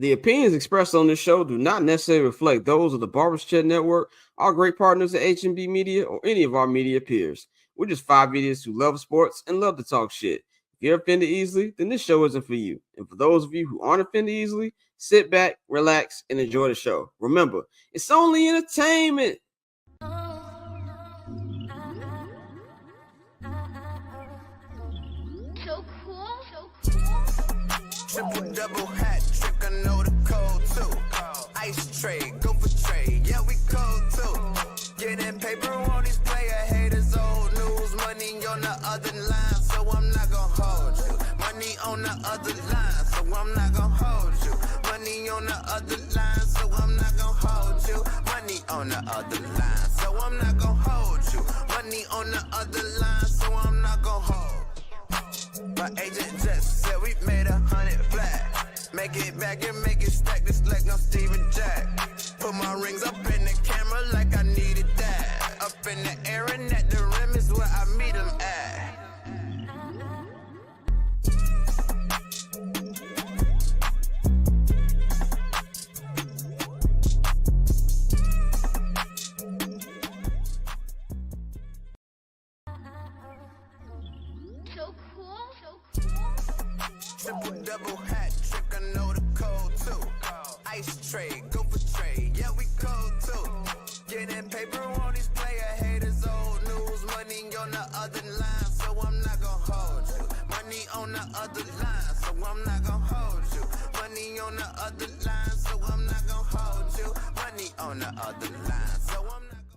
The opinions expressed on this show do not necessarily reflect those of the Barbers Chat Network, our great partners at H&B Media, or any of our media peers. We're just five idiots who love sports and love to talk shit. If you're offended easily, then this show isn't for you. And for those of you who aren't offended easily, sit back, relax, and enjoy the show. Remember, it's only entertainment. Triple double hat trick, I know the code too. Ice tray, go for tray, yeah we cold too. Getting paper on these player haters, old news, money on the other line, so I'm not gonna hold you. Money on the other line, so I'm not gonna hold you. Money on the other line, so I'm not gonna hold you. Money on the other line, so I'm not gonna hold you. Money on the other line, so I'm not gonna hold. My agent just said we made 100 flat. Make it back and make it stack, this like no Steven Jack. Put my rings up in the camera like I needed that. Up in the air and at the rim is where I meet them at. Triple double hat trick, I know the code too. Ice tray, go for tray, yeah we cold too. Getting paper on these player haters, old news, money on the other line, so I'm not gonna hold you. Money on the other line, so I'm not gonna hold you. Money on the other line, so I'm not gonna hold you. Money on the other line, so I'm not gonna.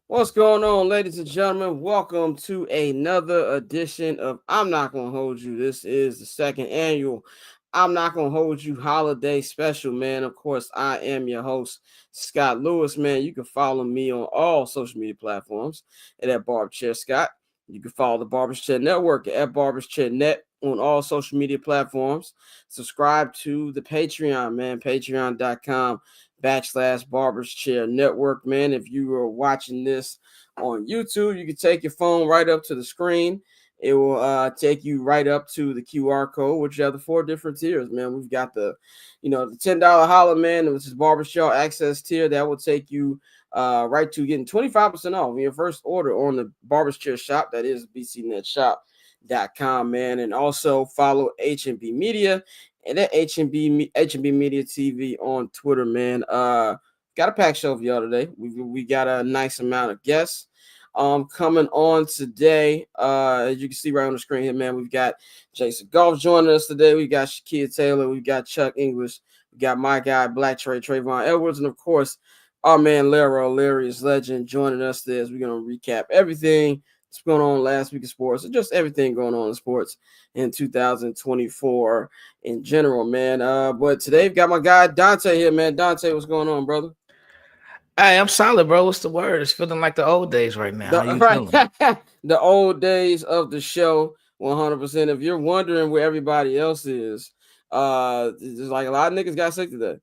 What's going on, ladies and gentlemen? Welcome to another edition of I'm Not Gonna Hold You. This is the second annual I'm Not Gonna Hold You holiday special, man. Of course, I am your host, Scott Lewis, man. You can follow me on all social media platforms at Barber Chair Scott. You can follow the Barbers Chat Network at Barbers Chat Net on all social media platforms. Subscribe to the Patreon, man. Patreon.com/Barbers Chair Network, man. If you are watching this on YouTube, you can take your phone right up to the screen. It will take you right up to the QR code, which you have the 4 different tiers, man. We've got the $10 holla, man, which is Barbershop Access tier. That will take you right to getting 25% off your first order on the Barbers Chair Shop. That is bcnetshop.com, man. And also follow H&B Media and that H&B Media TV on Twitter, man. Got a packed show for y'all today. We got a nice amount of guests coming on today. As you can see right on the screen here, man, we've got Jason Goff joining us today. We got Shakeia Taylor. We've got Chuck Inglish. We got my guy Blk Tray, Trayvon Edwards, and of course our man Larry's Legend joining us today as we're gonna recap everything that's going on last week in sports and just everything going on in sports in 2024 in general, man. But today we've got my guy Dante here, man. Dante, what's going on, brother? Hey, I'm solid, bro. What's the word? It's feeling like the old days right now. The old days of the show, 100%. If you're wondering where everybody else is, there's like a lot of niggas got sick today.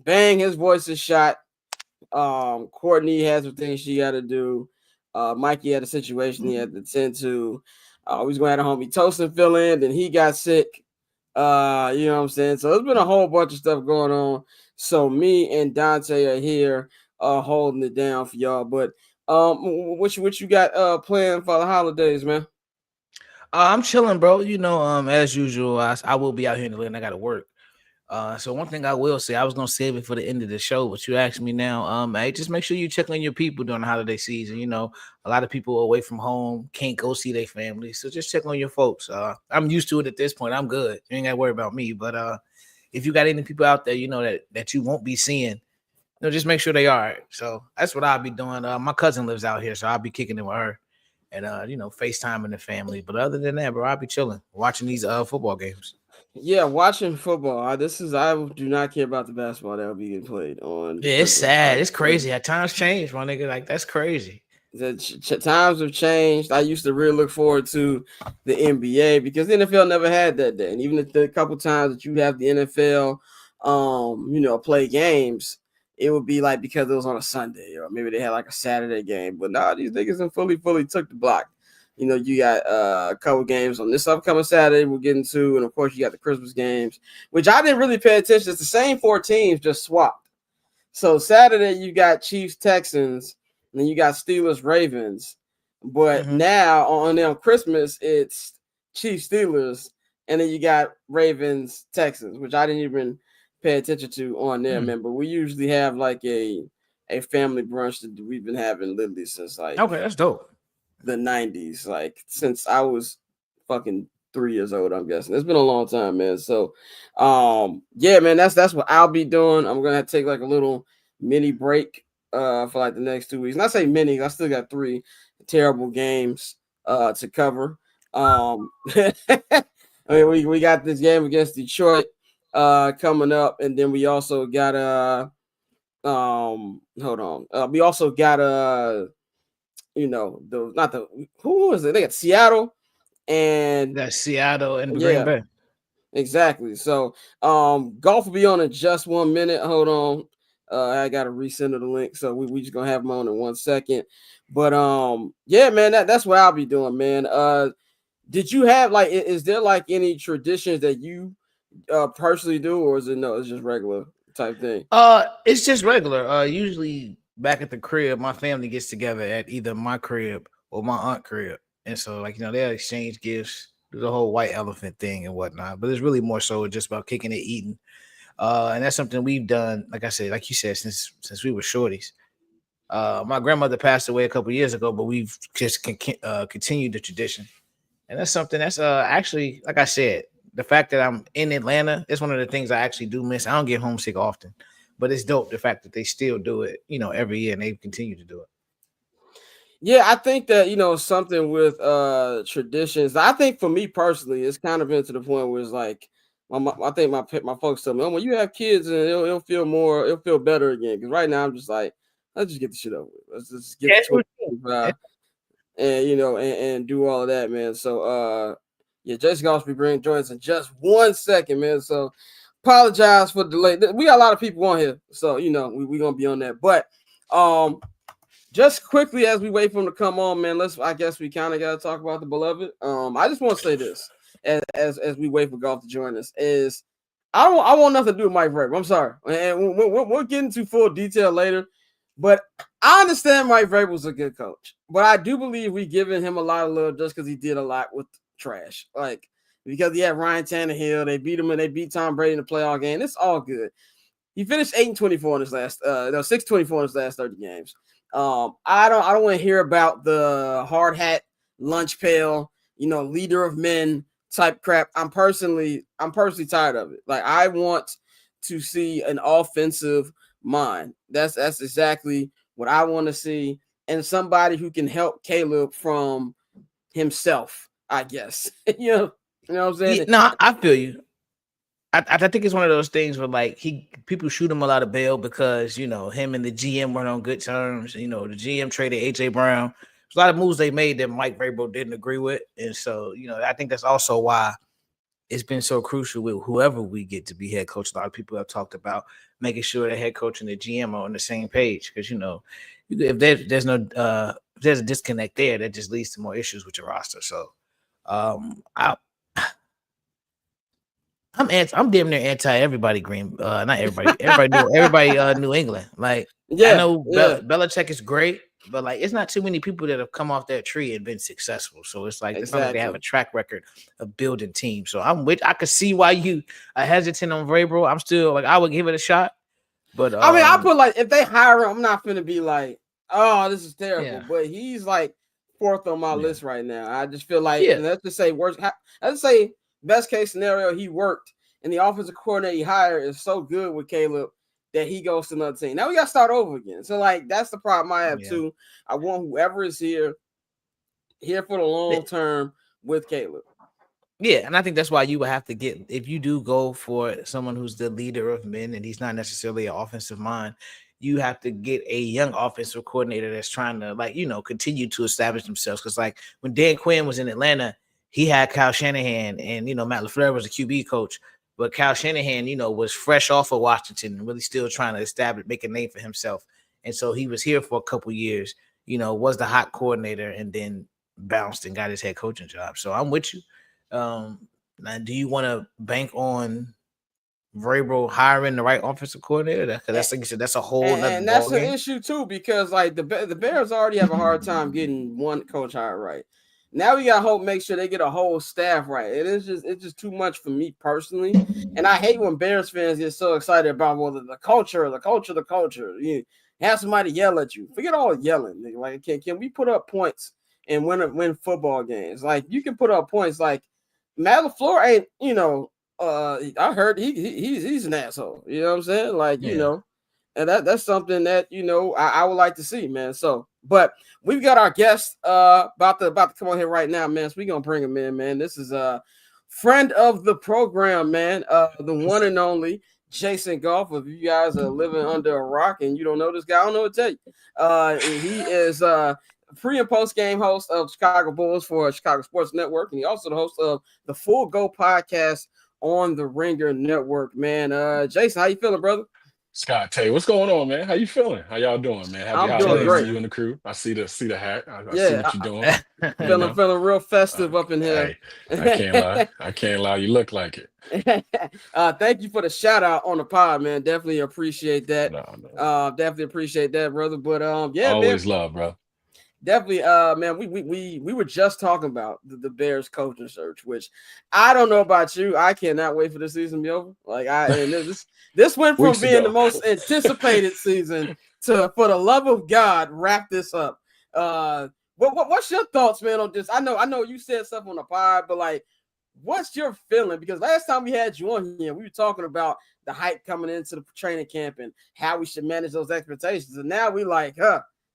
Bang, his voice is shot. Courtney has some things she got to do. Mikey had a situation he had to tend to. We was going to have a homie Toastin fill in, then he got sick. You know what I'm saying? So there's been a whole bunch of stuff going on. So me and Dante are here holding it down for y'all. But what you got planned for the holidays, man? I'm chilling, bro. As usual, I will be out here in Atlanta. I got to work. So one thing I will say, I was gonna save it for the end of the show, but you asked me now. Hey, just make sure you check on your people during the holiday season. A lot of people away from home can't go see their family, so just check on your folks. I'm used to it at this point. I'm good. You ain't gotta worry about me. But if you got any people out there, that you won't be seeing, just make sure they are. So that's what I'll be doing. My cousin lives out here, so I'll be kicking it with her, and FaceTiming the family. But other than that, bro, I'll be chilling, watching these football games. Yeah, watching football. I do not care about the basketball that will be getting played on. Yeah, it's sad. It's crazy. How times change, my nigga. Like, that's crazy. The times have changed. I used to really look forward to the NBA because the NFL never had that day. And even the couple times that you have the NFL, play games, it would be like because it was on a Sunday or maybe they had like a Saturday game. But now these niggas fully took the block. You got a couple games on this upcoming Saturday we're getting to, and of course you got the Christmas games, which I didn't really pay attention. It's the same 4 teams, just swapped. So Saturday you got Chiefs Texans, and then you got Steelers Ravens. But now on Christmas it's Chiefs Steelers, and then you got Ravens Texans, which I didn't even pay attention to on there, man. But we usually have like a family brunch that we've been having literally since like that's dope. The 90s, like since I was fucking 3 years old, I'm guessing. It's been a long time, man. So yeah, man, that's what I'll be doing. I'm gonna have to take like a little mini break for like the next 2 weeks. And I say mini, I still got 3 terrible games to cover. I mean, we got this game against Detroit coming up, and then we also got hold on. We also got who was it? They got Seattle and Green Bay. Exactly. So Golf will be on in just 1 minute. Hold on. I gotta resend the link. So we just gonna have them on in 1 second. But yeah, man, that's what I'll be doing, man. Did you have like is there like any traditions that you personally do, or is it no, it's just regular type thing? It's just regular. Usually back at the crib, my family gets together at either my crib or my aunt crib, and so like they'll exchange gifts, do the whole white elephant thing and whatnot. But it's really more so just about kicking it, eating, and that's something we've done. Like I said, like you said, since we were shorties. My grandmother passed away a couple years ago, but we've just continued the tradition, and that's something that's actually, like I said, the fact that I'm in Atlanta is one of the things I actually do miss. I don't get homesick often. But it's dope the fact that they still do it, every year, and they continue to do it. Yeah, I think that something with traditions. I think for me personally, it's kind of been to the point where it's like, I think my folks tell me, when you have kids, and it'll feel better again. Because right now I'm just like, let's just get the shit over with. Let's just get and and do all of that, man. So yeah, Jason Goff will be joining us in just 1 second, man. So. Apologize for the delay. We got a lot of people on here, so we're gonna be on that. But just quickly as we wait for him to come on, man, I guess we kind of gotta talk about the beloved. I just want to say this as we wait for Golf to join us is I want nothing to do with Mike Vrabel. I'm sorry, and we'll get into full detail later. But I understand Mike Vrabel's a good coach, but I do believe we giving him a lot of love just because he did a lot with trash, like. Because he had Ryan Tannehill, they beat him and they beat Tom Brady in the playoff game. It's all good. He finished 8-24 in his last 6-24 in his last 30 games. I don't want to hear about the hard hat, lunch pail, leader of men type crap. I'm personally tired of it. Like I want to see an offensive mind. That's exactly what I want to see, and somebody who can help Caleb from himself, I guess. You know what I'm saying? No, I feel you. I think it's one of those things where like people shoot him a lot of bail because him and the GM weren't on good terms. The GM traded AJ Brown. There's a lot of moves they made that Mike Vrabel didn't agree with, and so I think that's also why it's been so crucial with whoever we get to be head coach. A lot of people have talked about making sure the head coach and the GM are on the same page because if there's a disconnect there, that just leads to more issues with your roster. So I'm damn near anti everybody green. Not everybody. Everybody New England. Like I know Belichick is great, but like it's not too many people that have come off that tree and been successful. So it's like it's not like they have a track record of building teams. So I could see why you are hesitant on Vrabel. I'm still like I would give it a shot. But I mean, I put like if they hire him, I'm not gonna be like, oh, this is terrible. Yeah. But he's like 4th on my list right now. I just feel like let's just say best case scenario, he worked, and the offensive coordinator he hired is so good with Caleb that he goes to another team. Now we got to start over again. So, like, that's the problem I have, too. I want whoever is here for the long term with Caleb. Yeah, and I think that's why you would have to get, if you do go for someone who's the leader of men and he's not necessarily an offensive mind, you have to get a young offensive coordinator that's trying to, like, continue to establish themselves. Because, like, when Dan Quinn was in Atlanta, he had Kyle Shanahan, and Matt LaFleur was a QB coach, but Kyle Shanahan, was fresh off of Washington and really still trying to make a name for himself. And so he was here for a couple years, was the hot coordinator, and then bounced and got his head coaching job. So I'm with you. Now, do you want to bank on Vrabel hiring the right offensive coordinator? Because that's like you said, that's a whole nother and that's ballgame. an issue too, because like the Bears already have a hard time getting one coach hired right. Now we gotta make sure they get a whole staff right. It's just too much for me personally, and I hate when Bears fans get so excited about the culture. You have somebody yell at you. Forget all yelling. Like, can we put up points and win football games? Like, you can put up points. Like, Matt LaFleur ain't I heard he's an asshole. You know what I'm saying? Like, and that's something that I would like to see, man. So, but we've got our guest about to come on here right now, man. So we're gonna bring him in, man. This is a friend of the program, man. The one and only Jason Goff. If you guys are living under a rock and you don't know this guy, I don't know what to tell you. He is pre and post game host of Chicago Bulls for Chicago Sports Network, and he also the host of the Full Go podcast on the Ringer Network, man. Jason, how you feeling, brother? Scott Tay, what's going on, man? How you feeling? How y'all doing, man? Happy I'm doing great. To you and the crew. I see the hat. I see what you're doing. Feeling real festive up in here. Hey, I can't lie. You look like it. Thank you for the shout out on the pod, man. Definitely appreciate that. Definitely appreciate that, brother. But always love, bro. Definitely, man. We were just talking about the Bears coaching search, which I don't know about you. I cannot wait for the season to be over. Like this went from being the most anticipated season to, for the love of God, wrap this up. What's your thoughts, man, on this? I know you said stuff on the pod, but like, what's your feeling? Because last time we had you on here, we were talking about the hype coming into the training camp and how we should manage those expectations, and now we like,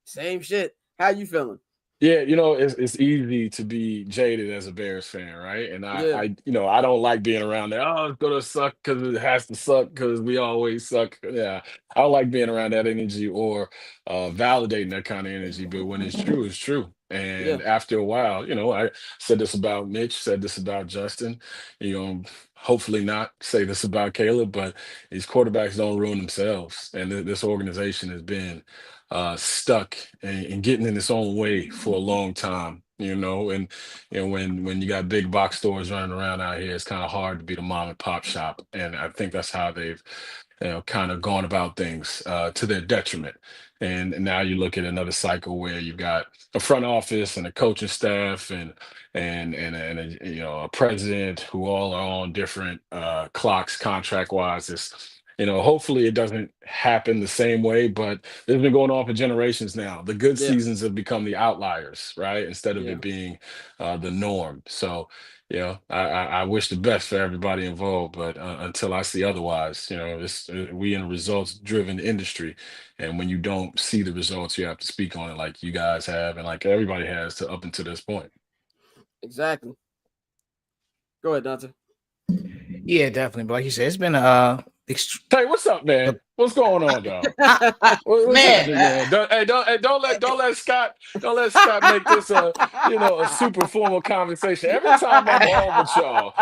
same shit. How you feeling? Yeah, it's easy to be jaded as a Bears fan, right? And I don't like being around there. Oh, it's gonna suck because it has to suck because we always suck. Yeah, I don't like being around that energy or validating that kind of energy. But when it's true, it's true. And after a while, I said this about Mitch, said this about Justin. Hopefully not say this about Caleb, but these quarterbacks don't ruin themselves. And this organization has been stuck and getting in its own way for a long time, and when you got big box stores running around out here, it's kind of hard to be the mom and pop shop. And I think that's how they've kind of gone about things to their detriment. And now you look at another cycle where you've got a front office and a coaching staff and a president who all are on different clocks contract wise. Hopefully it doesn't happen the same way, but it's been going on for generations now. The good seasons have become the outliers, right? Instead of it being the norm. So, I wish the best for everybody involved, but until I see otherwise, we in a results-driven industry, and when you don't see the results, you have to speak on it like you guys have, and like everybody has up until this point. Exactly. Go ahead, Dante. Yeah, definitely. But like you said, it's been Hey, what's up, man? What's going on, dog? Man, don't let Scott make this a super formal conversation. Every time I'm on with y'all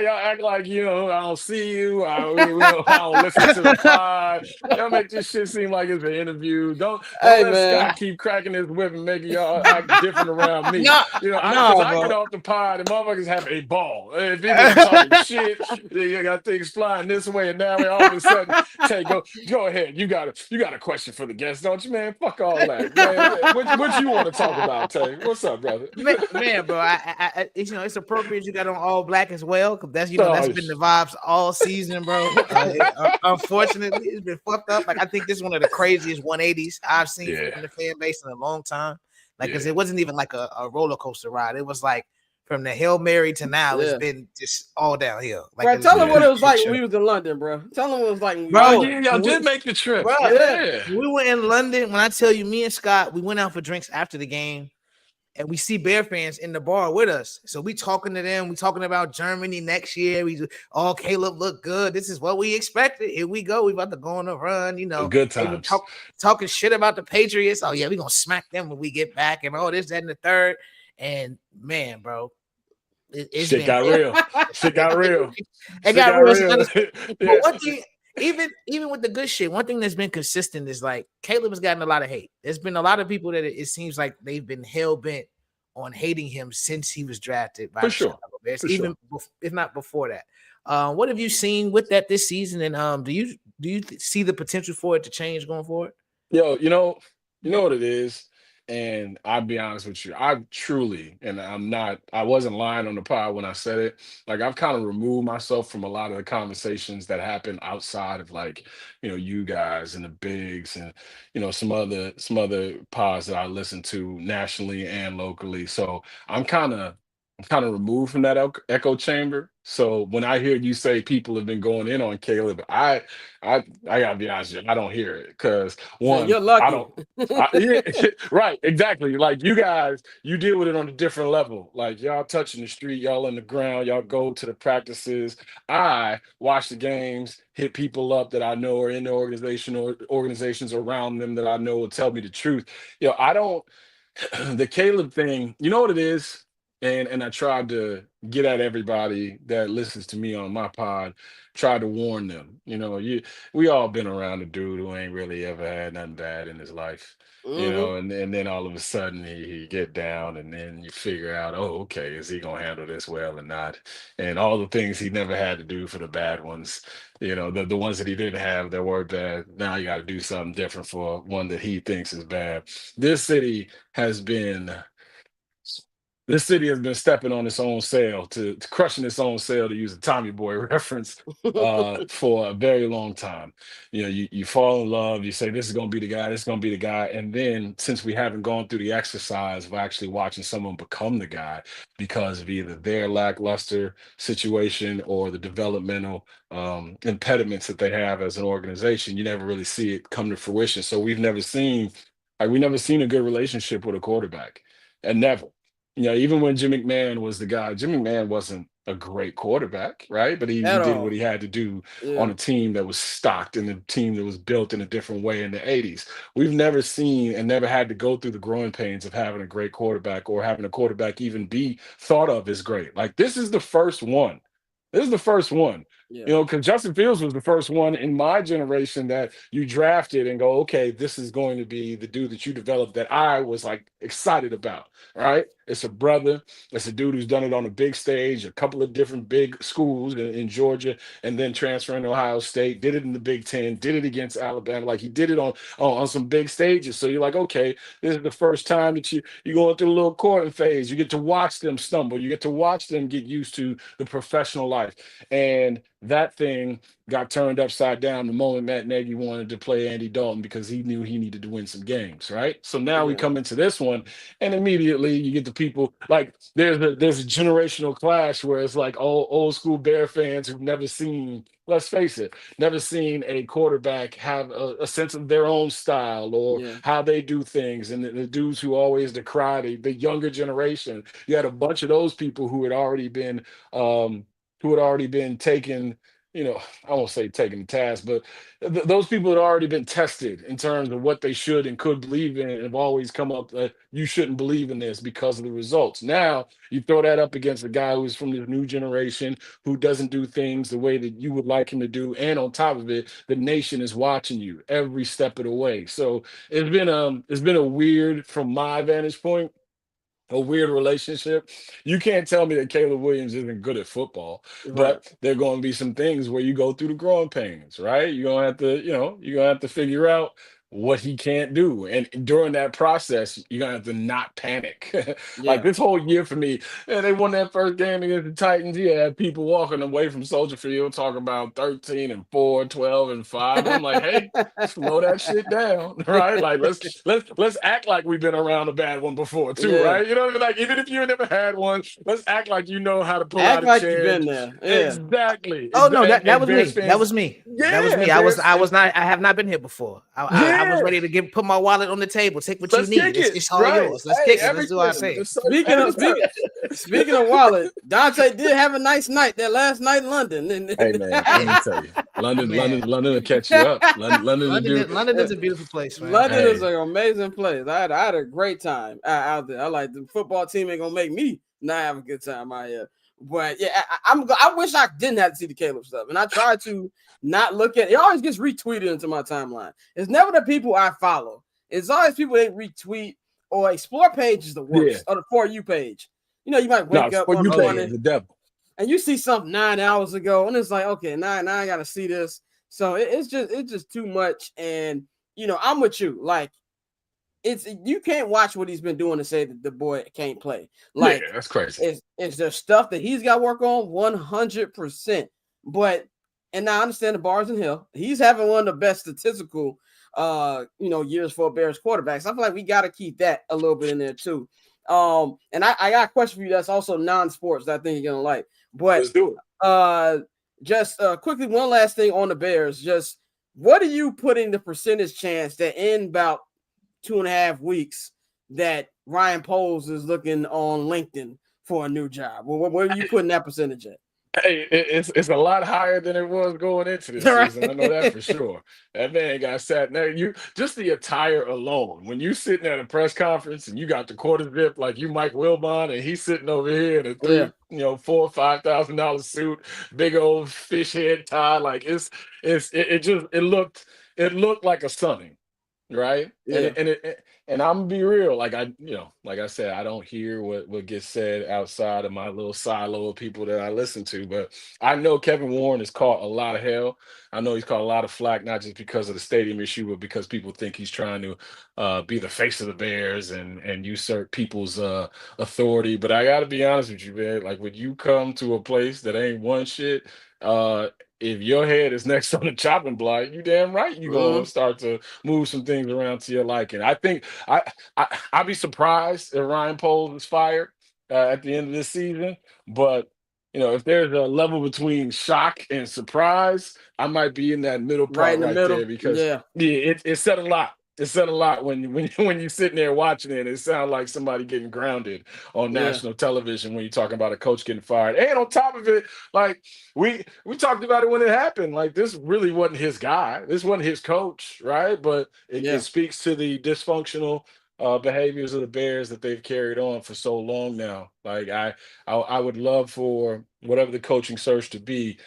act like I don't see you. I don't listen to the pod. Y'all make this shit seem like it's an interview. Don't let Scott keep cracking his whip and making y'all act different around me. I get off the pod and motherfuckers have a ball. If people talking shit, you got things flying this way, and now all of a sudden. Tay, go ahead. You got a question for the guests, don't you, man? Fuck all that, man. What you want to talk about, Tay? What's up, brother? Man, bro, I it's appropriate you got on all black as well, because that's that's been the vibes all season, bro. Unfortunately, it's been fucked up. Like, I think this is one of the craziest 180s I've seen from the fan base in a long time. Like, because it wasn't even like a roller coaster ride. It was like from the Hail Mary to now, it's been just all downhill. Like, bro, tell them what it was like when we was in London, bro. Tell them what it was like when y'all did make the trip. Bro, we were in London. When I tell you, me and Scott, we went out for drinks after the game, and we see Bear fans in the bar with us. So we talking to them. We talking about Germany next year. Caleb look good. This is what we expected. Here we go. We about to go on a run. Good times. Talking shit about the Patriots. Oh yeah, we gonna smack them when we get back, and all this, that, and the third. And man, bro, shit got real. Shit got real. It got real. But one thing, even with the good shit, one thing that's been consistent is like Caleb has gotten a lot of hate. There's been a lot of people that it seems like they've been hell bent on hating him since he was drafted by For the sure. Chicago Bears, For even if not before that. What have you seen with that this season? And do you see the potential for it to change going forward? Yo, you know what it is, and I'll be honest with you. I truly, and I wasn't lying on the pod when I said it. Like I've kind of removed myself from a lot of the conversations that happen outside of like, you guys and the bigs and some other pods that I listen to nationally and locally. So I'm kind of removed from that echo chamber. So when I hear you say people have been going in on Caleb, I gotta be honest with you, I don't hear it because So one, you're I lucky. don't. Yeah, right, exactly. Like you guys, you deal with it on a different level. Like y'all touching the street, y'all on the ground, y'all go to the practices. I watch the games, hit people up that I know are in the organization or organizations around them that I know will tell me the truth. I don't. The Caleb thing, you know what it is? And I tried to get at everybody that listens to me on my pod, try to warn them. We all been around a dude who ain't really ever had nothing bad in his life. Mm-hmm. And then all of a sudden he get down and then you figure out, oh, okay, is he gonna handle this well or not? And all the things he never had to do for the bad ones, the ones that he didn't have that were bad, now you got to do something different for one that he thinks is bad. This city has been this city has been stepping on its own sail to crushing its own sail, to use a Tommy Boy reference, for a very long time. You fall in love, you say this is going to be the guy, this is going to be the guy, and then since we haven't gone through the exercise of actually watching someone become the guy because of either their lackluster situation or the developmental impediments that they have as an organization, you never really see it come to fruition. So we never seen a good relationship with a quarterback, and never. Even when Jim McMahon was the guy, Jim McMahon wasn't a great quarterback, right? But he At did what all. he had to do on Yeah. a team that was stocked and a team that was built in a different way in the 80s. We've never seen and never had to go through the growing pains of having a great quarterback or having a quarterback even be thought of as great. Like this is the first one. This is the first one. Yeah. Because Justin Fields was the first one in my generation that you drafted and go, okay, this is going to be the dude that you developed that I was like excited about, right? It's a brother. It's a dude who's done it on a big stage, a couple of different big schools in Georgia, and then transferring to Ohio State, did it in the Big Ten, did it against Alabama. Like he did it on some big stages. So you're like, okay, this is the first time that you're going through a little courting phase. You get to watch them stumble. You get to watch them get used to the professional life. And that thing got turned upside down the moment Matt Nagy wanted to play Andy Dalton because he knew he needed to win some games, right? So now we Yeah. come into this one, and immediately you get the people like there's a generational clash where it's like old school Bear fans who've never seen, let's face it, never seen a quarterback have a sense of their own style or Yeah. how they do things, and the dudes who always decry the younger generation. You had a bunch of those people who had already been taken, I won't say taken to task, but those people had already been tested in terms of what they should and could believe in and have always come up that you shouldn't believe in this because of the results. Now you throw that up against a guy who's from this new generation who doesn't do things the way that you would like him to do. And on top of it, the nation is watching you every step of the way. So it's been a weird, from my vantage point, a weird relationship. You can't tell me that Caleb Williams isn't good at football, Right. but there are going to be some things where you go through the growing pains, right? You're gonna have to figure out what he can't do. And during that process, you're gonna have to not panic. Like Yeah. this whole year for me, and they won that first game against the Titans. You had people walking away from Soldier Field talking about 13-4, 12-5. I'm like, hey, slow that shit down, right? Like let's act like we've been around a bad one before too, Yeah. right? Like even if you never had one, let's act like you know how to pull out Act a like you've chair. been there. Yeah. Exactly. Oh no, that And was Bears me. That fans, was me. That was yeah, me. and Bears, I and was not. I have not been here before. I was yeah, ready to put my wallet on the table. Take what you let's need. kick it, It's all right? yours. Let's Hey, kick it. Let's do our everything. thing. Speaking of speaking of wallet, Dante did have a nice night that last night in London. Hey man, let Hey, me tell you, man, London will catch you up. London will do. London is a beautiful place, man. London is Hey, an amazing place. I had a great time out there. I like the football team ain't gonna make me not have a good time out here. But yeah, I wish I didn't have to see the Caleb stuff, and I try to not look at it. It always gets retweeted into my timeline. It's never the people I follow. It's always people they retweet or Explore page is the worst, or the For You page. You know, you might wake up one morning the devil, and you see something 9 hours ago, and it's like, okay, now I gotta see this. So it's just too much. And you know, I'm with you. Like, you can't watch what he's been doing to say that the boy can't play. Like, yeah, that's crazy. It's there stuff that he's got to work on 100%. But and I understand the bars in hell. He's having one of the best statistical years for Bears quarterbacks. I feel like we got to keep that a little bit in there too. And I got a question for you that's also non-sports that I think you're gonna like. But let's do it. Just quickly, one last thing on the Bears. Just what are you putting the percentage chance that in about 2.5 weeks that Ryan Poles is looking on LinkedIn for a new job? Well, where are you putting that percentage at? Hey, it's a lot higher than it was going into this season. I know that for sure. That man got sat there. You just the attire alone. When you sitting at a press conference and you got the quarter zip like you Mike Wilbon, and he's sitting over here in a $4,000 or $5,000 suit, big old fish head tie. Like it looked like a stunning. Right. Yeah. And I'm gonna be real. Like I said, I don't hear what gets said outside of my little silo of people that I listen to. But I know Kevin Warren has caught a lot of hell. I know he's caught a lot of flack, not just because of the stadium issue, but because people think he's trying to be the face of the Bears and usurp people's authority. But I gotta be honest with you, man. Like when you come to a place that ain't one shit, if your head is next on the chopping block, you damn right you're gonna start to move some things around to your liking. I think I'd be surprised if Ryan Poles is fired at the end of this season, but if there's a level between shock and surprise, I might be in that middle part right there because it said a lot. It said a lot when you're sitting there watching it. It sounds like somebody getting grounded on national television when you're talking about a coach getting fired. And on top of it, like we talked about it when it happened. Like this really wasn't his guy. This wasn't his coach, right? But it speaks to the dysfunctional behaviors of the Bears that they've carried on for so long now. Like I would love for whatever the coaching search to be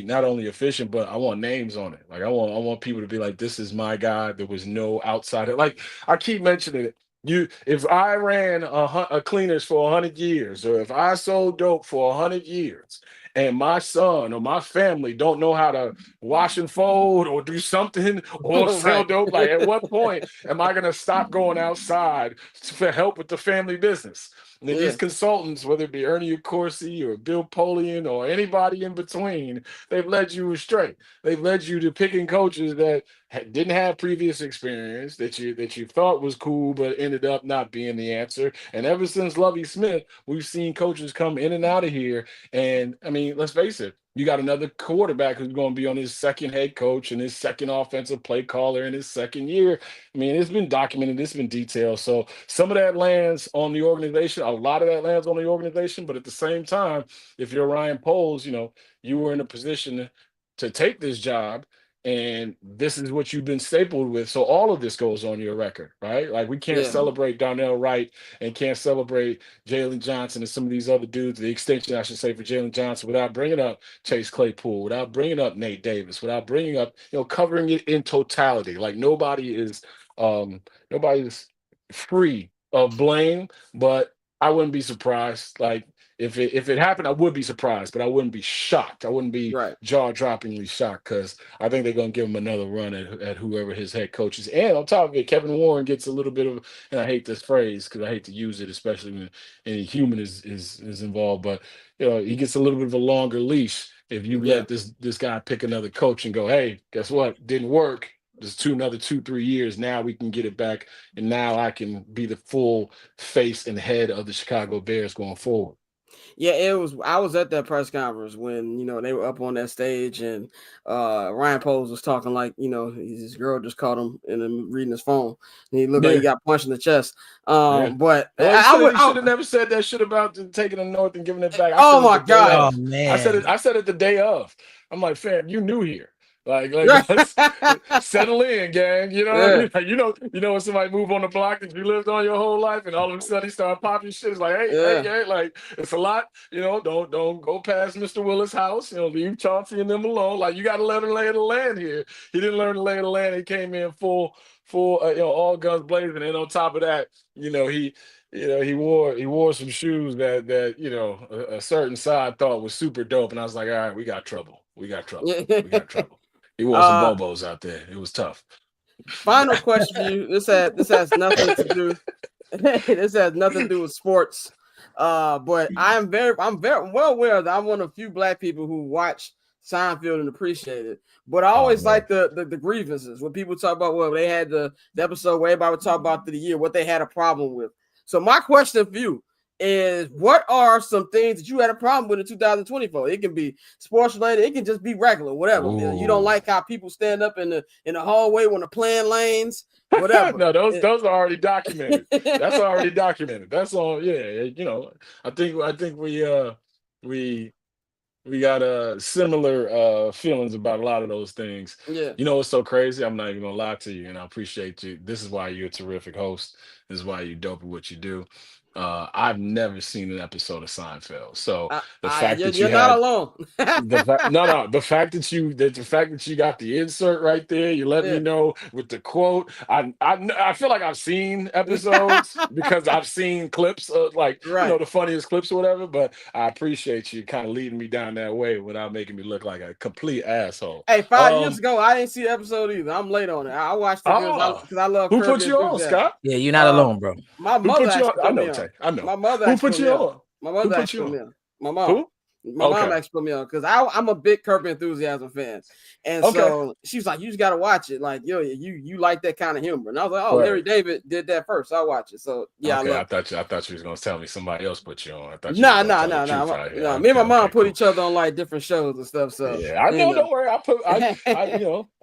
not only efficient, but I want names on it. Like I want people to be like, this is my guy. There was no outsider. Like I keep mentioning it. If I ran a cleaners for 100 years, or if I sold dope for 100 years, and my son or my family don't know how to wash and fold or do something or sell dope, like at what point am I going to stop going outside for help with the family business? And then these consultants, whether it be Ernie Accorsi or Bill Polian or anybody in between, they've led you astray. They've led you to picking coaches that didn't have previous experience, that you thought was cool, but ended up not being the answer. And ever since Lovie Smith, we've seen coaches come in and out of here. And I mean, let's face it, you got another quarterback who's going to be on his second head coach and his second offensive play caller in his second year. I mean, it's been documented, it's been detailed. So some of that lands on the organization, a lot of that lands on the organization. But at the same time, if you're Ryan Poles, you were in a position to take this job, and this is what you've been stapled with. So all of this goes on your record, right? Like we can't celebrate Darnell Wright and can't celebrate Jalen Johnson and some of these other dudes, the extension, I should say, for Jalen Johnson, without bringing up Chase Claypool, without bringing up Nate Davis, without bringing up, covering it in totality. Like nobody's free of blame, but I wouldn't be surprised. Like if it happened, I would be surprised, but I wouldn't be shocked. I wouldn't be jaw-droppingly shocked because I think they're going to give him another run at whoever his head coach is. And on top of it, Kevin Warren gets a little bit of, and I hate this phrase because I hate to use it, especially when any human is involved, but he gets a little bit of a longer leash if you let this guy pick another coach and go, hey, guess what? Didn't work. There's another 2-3 years. Now we can get it back, and now I can be the full face and head of the Chicago Bears going forward. Yeah, I was at that press conference when they were up on that stage, and Ryan Poles was talking like his girl just caught him and reading his phone, and he looked like he got punched in the chest. But I should have never said that shit about taking the North and giving it back. Oh my God, man! I said it the day of. I'm like, fam, you new here. Like let's settle in, gang. You know what I Yeah, mean? Like, when somebody move on the block that you lived on your whole life, and all of a sudden he start popping shit. It's like, hey, yeah. gang, like it's a lot. Don't go past Mr. Willis' house. Leave Chauncey and them alone. Like you got to let him lay the land here. He didn't learn to lay the land. He came in full, all guns blazing, and on top of that, he wore some shoes that a certain side thought was super dope, and I was like, all right, we got trouble. We got trouble. We got trouble. He wore some uh, Bobos out there. It was tough. Final question for you. This has nothing to do. This has nothing to do with sports. But I'm very well aware that I'm one of the few black people who watch Seinfeld and appreciate it. But I Oh always man. like the grievances when people talk about they had the episode where everybody would talk about through the year what they had a problem with. So my question for you is, what are some things that you had a problem with in 2024? It can be sports related, it can just be regular, whatever. Man. You don't Ooh. like how people stand up in the hallway when they're playing lanes, whatever. No, those are already documented. That's already documented. That's all. Yeah, I think we we got similar feelings about a lot of those things. Yeah. You know what's so crazy? I'm not even gonna lie to you, and I appreciate you. This is why you're a terrific host. This is why you're dope at what you do. I've never seen an episode of Seinfeld. So the fact that you You're not had alone. the fact that you got the insert right there, you let me Yeah. know with the quote. I feel like I've seen episodes because I've seen clips of, like, Right. the funniest clips or whatever, but I appreciate you kind of leading me down that way without making me look like a complete asshole. Hey, 5 years um ago, I didn't see the episode either. I'm late on it. I watched it ah because I love who Curb put Your you on, Enthusiasm. Scott? Yeah, you're not Uh, alone, bro. my Who mother put you on? actually I put me know, on. Tay. I know. My mother Who actually put put me you on. on? My Who mother put actually you put me on? on. My mom. Who? My mom Okay. actually put me on because I'm a big Curb Your Enthusiasm fan, and Okay. so she was like, "You just got to watch it. Like, you like that kind of humor." And I was like, "Oh, Larry Word. David did that first. I'll watch it." So yeah, I Okay, love I it. thought you was gonna tell me somebody else put you on. I thought you was Nah, gonna nah, tell the nah, truth nah, out here. nah. Me and Okay, my mom okay, put cool. each other on like different shows and stuff. So Yeah, I know. Don't worry.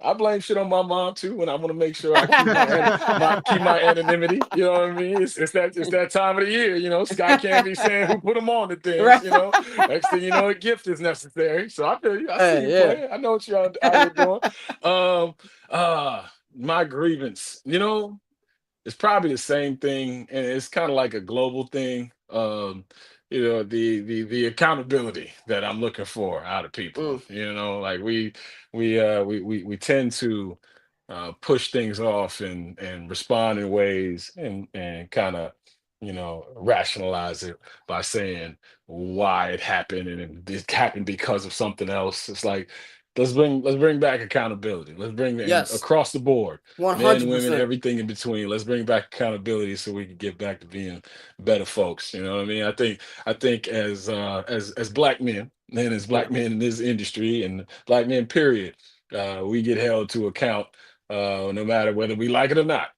I blame shit on my mom too when I want to make sure I keep my anonymity. You know what I mean? It's that time of the year. Scott can't be saying who put him on the things. right. Next thing you know, a gift is necessary. So I feel you. I see you Hey, playing. I know what you're out here doing. Um, my grievance. It's probably the same thing, and it's kind of like a global thing. The accountability that I'm looking for out of people. yeah. Like we tend to push things off and respond in ways and kind of rationalize it by saying why it happened, and it happened because of something else. It's like, let's bring back accountability. Let's bring in Yes, across the board, men, women, 100%. everything in between. Let's bring back accountability so we can get back to being better folks. You know what I mean? I think as black men, and as Yeah. black men in this industry, and black men period, we get held to account, no matter whether we like it or not.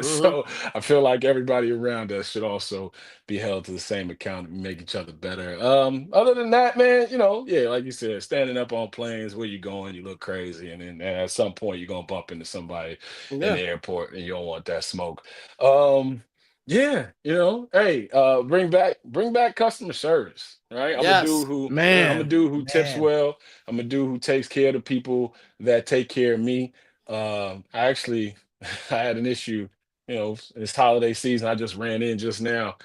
Hmm. So I feel like everybody around us should also be held to the same account and make each other better. Other than that, man, yeah, like you said, standing up on planes, where you going, you look crazy, and then at some point you're gonna bump into somebody in Yeah. the airport, and you don't want that smoke. Um, yeah, hey, bring back customer service, right? Yes. I'm a Man, dude who tips man. well. I'm a dude who takes care of the people that take care of me. I actually I had an issue, this holiday season. I just ran in just now,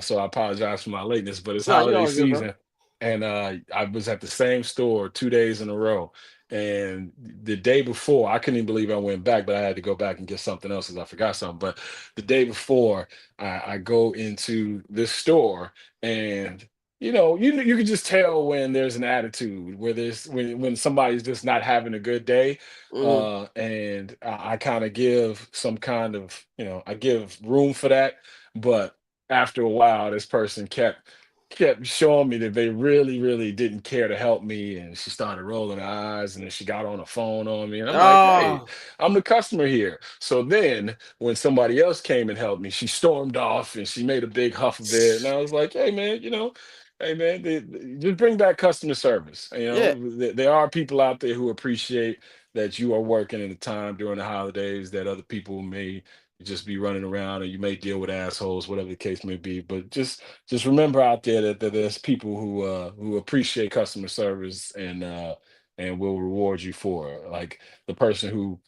so I apologize for my lateness, but it's No, you're holiday all good, bro. season, and I was at the same store 2 days in a row. And the day before, I couldn't even believe I went back, but I had to go back and get something else because I forgot something. But the day before, I go into this store, and you can just tell when there's an attitude, where there's when somebody's just not having a good day, Hmm. and I kind of give some kind of, I give room for that. But after a while, this person kept showing me that they really, really didn't care to help me, and she started rolling her eyes, and then she got on the phone on me, and I'm like, hey, Oh, I'm the customer here. So then when somebody else came and helped me, she stormed off and she made a big huff of it, and I was like, hey man, just bring back customer service. yeah. There are people out there who appreciate that you are working at a time during the holidays that other people may just be running around, or you may deal with assholes, whatever the case may be. But just remember out there that there's people who appreciate customer service, and and we'll reward you for it. Like the person who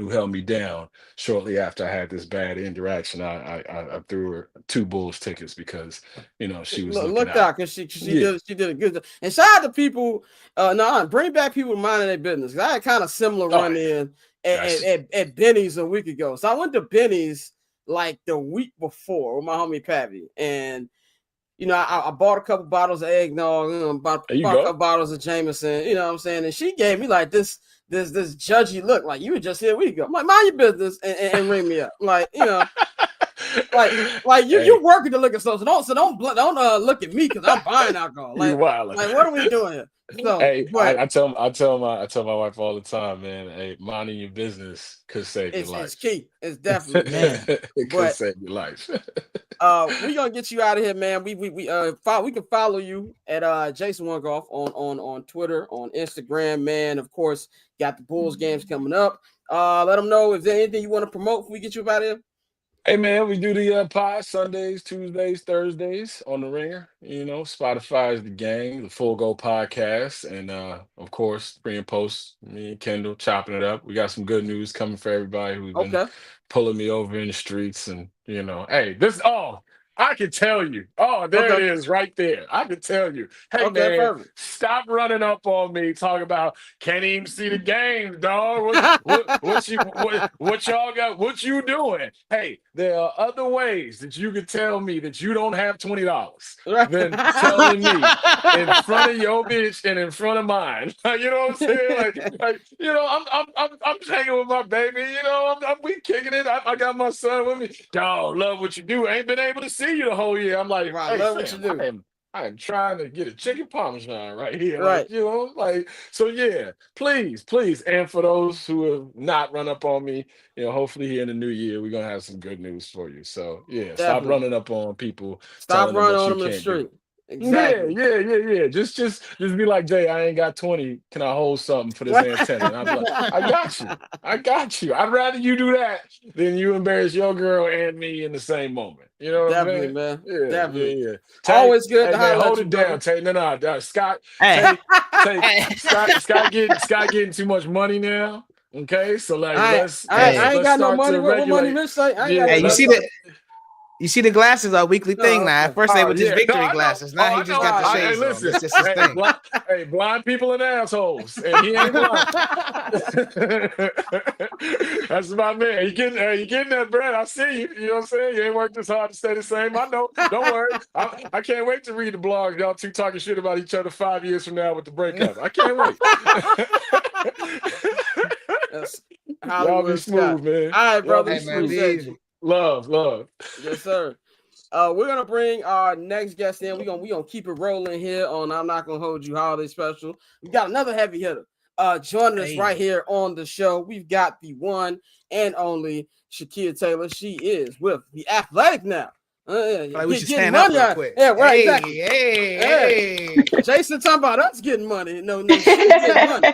held me down shortly after I had this bad interaction. I threw her 2 Bulls tickets because she was looking Looked out. out because she Yeah, did a good job. And shout out to people, bring back people minding their business. I had kind of similar oh run yeah, in that's at Benny's a week ago. So I went to Benny's like the week before with my homie Pappy, and I bought a couple bottles of eggnog, bought there you a couple go. bottles of Jameson, you know what I'm saying? And she gave me like this judgy look, like you were just here a week ago. I'm like, mind your business and ring me up. Like, like you Hey, working the liquor store, so don't look at me because I'm buying alcohol. you wild. Like what are we doing here? So, Hey, but I tell my wife all the time, man. Hey, minding your business could save your it's life. key. It's definitely key. Man. It could But save your life. we gonna get you out of here, man. We can follow you at Jason Goff on Twitter, on Instagram, man. Of course, got the Bulls games coming up. Let them know if there's anything you want to promote before we get you out of here. Hey man, we do the pod Sundays, Tuesdays, Thursdays on the Ringer. Spotify is the gang, the Full Go podcast, and of course, pre and post. Me and Kendall chopping it up. We got some good news coming for everybody who's been Okay. pulling me over in the streets, and hey, I can tell you. Oh, there it is, right there. I can tell you. Hey Okay, man, perfect. stop running up on me talking about can't even see the game, dog. What y'all got? What you doing? Hey, there are other ways that you can tell me that you don't have $20 than telling me in front of your bitch and in front of mine. You know what I'm saying? I'm just hanging with my baby. We kicking it. I got my son with me. Dog, love what you do. Ain't been able to see you the whole year. I'm like, Right, hey, love what you fam, do. I am trying to get a chicken parmesan right here. Right. So yeah, please. And for those who have not run up on me, hopefully here in the new year, we're gonna have some good news for you. So yeah, stop Definitely. running up on people, Stop telling them running what on you them in the can't do. street. Exactly. Yeah. Just be like, Jay, I ain't got 20. Can I hold something for this antenna? And I'll be like, I got you. I'd rather you do that than you embarrass your girl and me in the same moment. You know what I'm Definitely, saying? man. Yeah. Definitely. Tay, Always good hey to man, holler at hold you, it down, brother. Tay. No. Scott, Hey. Scott getting too much money now. Okay, so like let's I ain't got no start money. to What money regulate. Mitch say? I ain't got Yeah, no Hey, you let's money. see start. the you see the glasses are a weekly thing Oh, now. At okay. first they Oh were just yeah, no, victory I know. glasses. Oh, Now he I just know. got the Hey, shades on. listen. That's just his thing. Blind people and assholes, and he ain't blind. That's my man. You getting that bread? I see you. You know what I'm saying? You ain't worked this hard to stay the same. I know. Don't worry. I can't wait to read the blog. Y'all two talking shit about each other 5 years from now with the breakup. I can't wait. That's Y'all be Hollywood Scott. smooth, man. All right, Y'all brother. be Hey man, be smooth. Appreciate easy. you. Love. Yes, sir. We're gonna bring our next guest in. We gonna keep it rolling here on I'm Not Gonna Hold You Holiday Special. We got another heavy hitter joining us right here on the show. We've got the one and only Shakeia Taylor. She is with the Athletic now. Like we should Getting stand up money real out. quick. Yeah, right, Hey, exactly. hey. Jason talking about us getting money. No, she getting money.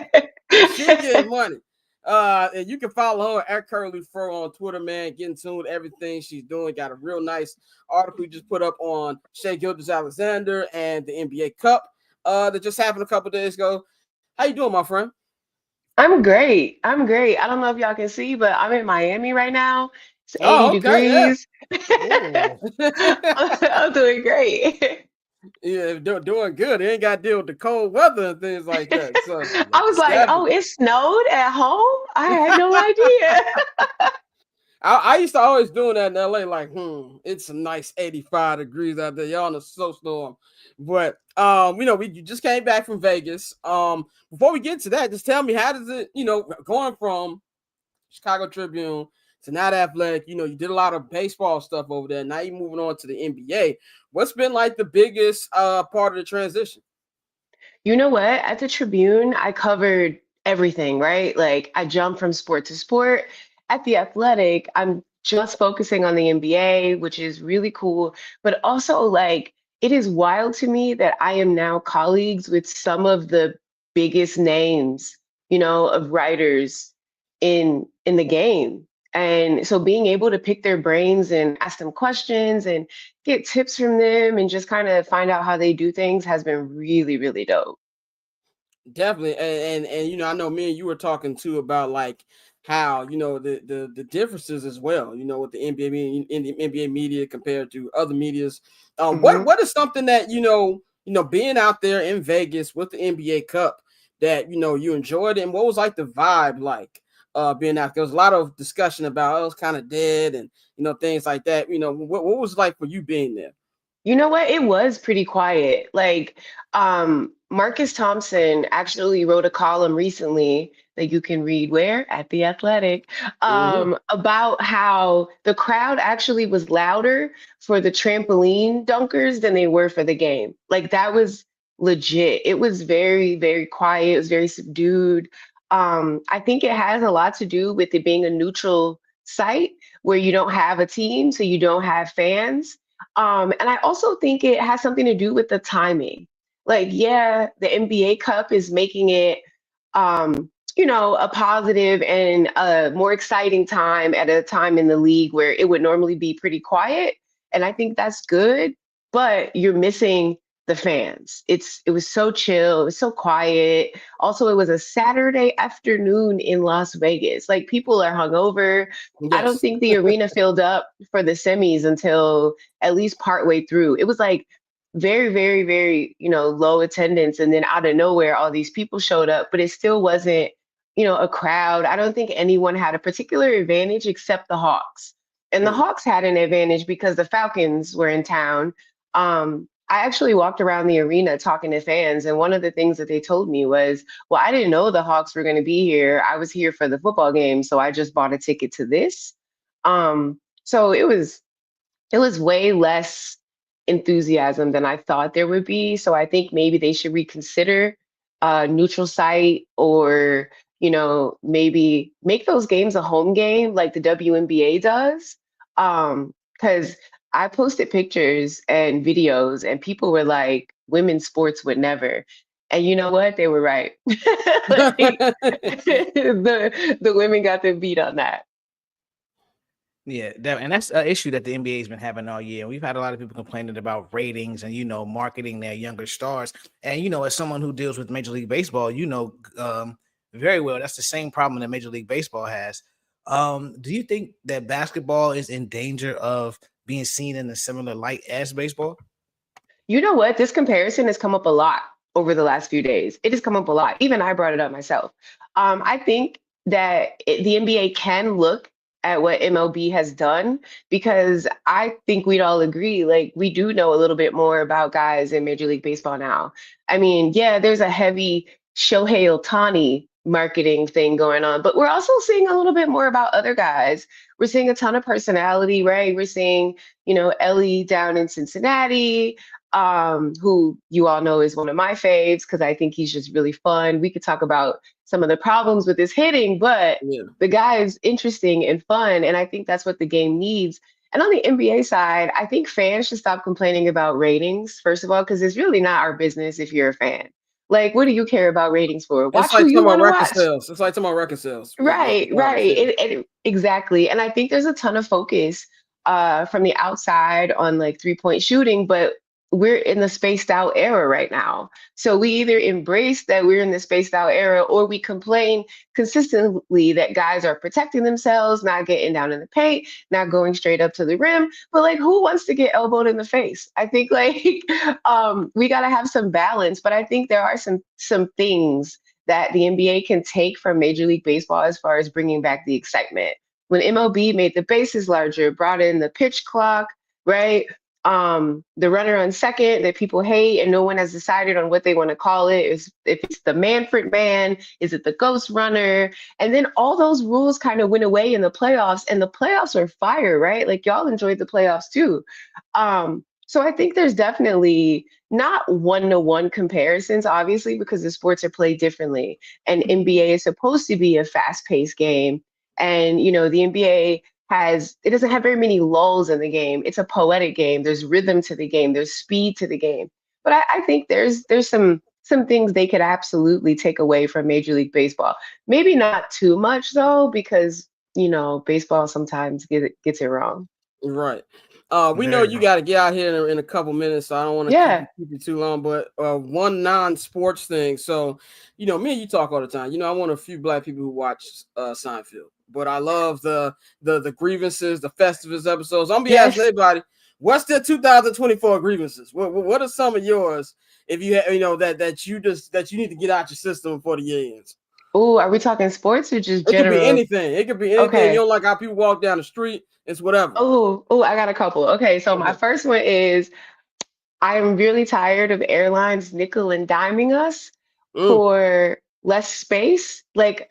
She getting money. And you can follow her at Curly Fro on Twitter, man. Getting tuned everything she's doing. Got a real nice article we just put up on Shakeia Alexander and the NBA Cup that just happened a couple days ago. How you doing, my friend? I'm great. I don't know if y'all can see, but I'm in Miami right now. It's 80 Oh, okay, yeah. degrees. I'm doing great. Yeah, doing good. They ain't got to deal with the cold weather and things like that. So I was like, oh, definitely. it snowed at home? I had no idea. I used to always doing that in LA, like, it's a nice 85 degrees out there. Y'all in a snowstorm. But you just came back from Vegas. Before we get to that, just tell me, how does it, going from Chicago Tribune to not Athletic, you did a lot of baseball stuff over there. Now you're moving on to the NBA. What's been like the biggest part of the transition? You know what? At the Tribune, I covered everything, right? Like I jumped from sport to sport. At the Athletic, I'm just focusing on the NBA, which is really cool. But also, like, it is wild to me that I am now colleagues with some of the biggest names, of writers in the game. And so being able to pick their brains and ask them questions and get tips from them and just kind of find out how they do things has been really, really dope. Definitely, and you know, I know me and you were talking too about like how you know the differences as well. You know, with the in the NBA media compared to other medias. What is something that being out there in Vegas with the NBA Cup that you enjoyed, and what was like the vibe like being out there? There was a lot of discussion about it was kind of dead and things like that. What was it like for you being there? You know what? It was pretty quiet. Like, Marcus Thompson actually wrote a column recently that you can read where? At The Athletic, Hmm. about how the crowd actually was louder for the trampoline dunkers than they were for the game. Like, that was legit. It was very, very quiet. It was very subdued. I think it has a lot to do with it being a neutral site where you don't have a team, so you don't have fans. And I also think it has something to do with the timing. Like, yeah, the NBA Cup is making it, a positive and a more exciting time at a time in the league where it would normally be pretty quiet. And I think that's good, but you're missing the fans. It was so chill, it was so quiet. Also, it was a Saturday afternoon in Las Vegas. Like, people are hungover. I don't Yes. think the arena filled up for the semis until at least partway through. It was like very, very, very, low attendance. And then out of nowhere, all these people showed up, but it still wasn't, a crowd. I don't think anyone had a particular advantage except the Hawks. And the Mm. Hawks had an advantage because the Falcons were in town. I actually walked around the arena talking to fans, and one of the things that they told me was, well, I didn't know the Hawks were going to be here. I was here for the football game, so I just bought a ticket to this. So it was way less enthusiasm than I thought there would be. So I think maybe they should reconsider a neutral site, or, maybe make those games a home game like the WNBA does. Because I posted pictures and videos and people were like, women's sports would never. And you know what? They were right. Like, the women got the beat on that. Yeah, and that's an issue that the NBA has been having all year. We've had a lot of people complaining about ratings and marketing their younger stars. And as someone who deals with Major League Baseball, very well that's the same problem that Major League Baseball has. Do you think that basketball is in danger of being seen in a similar light as baseball? You know what? This comparison has come up a lot over the last few days. It has come up a lot. Even I brought it up myself. I think that the NBA can look at what MLB has done, because I think we'd all agree, like, we do know a little bit more about guys in Major League Baseball now. I mean, yeah, there's a heavy Shohei Ohtani marketing thing going on, but we're also seeing a little bit more about other guys. We're seeing a ton of personality, right? We're seeing, Ellie down in Cincinnati, who you all know is one of my faves because I think he's just really fun. We could talk about some of the problems with his hitting, but Yeah. the guy is interesting and fun, and I think that's what the game needs. And on the NBA side, I think fans should stop complaining about ratings, first of all, because it's really not our business if you're a fan. Like, what do you care about ratings for? It's Watch who like you talking about want to record watch. sales. It's like talking about record sales, Right, regardless. right. Yeah. Exactly. And I think there's a ton of focus from the outside on like 3-point shooting, but we're in the spaced out era right now. So we either embrace that we're in the spaced out era, or we complain consistently that guys are protecting themselves, not getting down in the paint, not going straight up to the rim. But like, who wants to get elbowed in the face? I think like we got to have some balance, but I think there are some things that the NBA can take from Major League Baseball as far as bringing back the excitement. When MLB made the bases larger, brought in the pitch clock, right? The runner on second that people hate and no one has decided on what they want to call it. Is if it's the Manfred man, is it the ghost runner? And then all those rules kind of went away in the playoffs, and the playoffs are fire, right? Like, y'all enjoyed the playoffs too. So I think there's definitely not one-to-one comparisons, obviously, because the sports are played differently. And NBA is supposed to be a fast-paced game. And, the NBA it doesn't have very many lulls in the game. It's a poetic game. There's rhythm to the game. There's speed to the game. But I think there's some things they could absolutely take away from Major League Baseball. Maybe not too much though, because baseball sometimes gets it wrong. Right. We know you got to get out here in a couple minutes, so I don't want to keep you too long. But one non-sports thing. So, me and you talk all the time. I want a few black people who watch Seinfeld, but I love the grievances, the Festivus episodes. I'm gonna be asking everybody, what's their 2024 grievances? What are some of yours? If you that you need to get out your system before the year ends. Oh, are we talking sports or just general? It could be anything. It could be anything. Okay. You don't like how people walk down the street. It's whatever. Oh, I got a couple. Okay, so my first one is I'm really tired of airlines nickel and diming us for less space. Like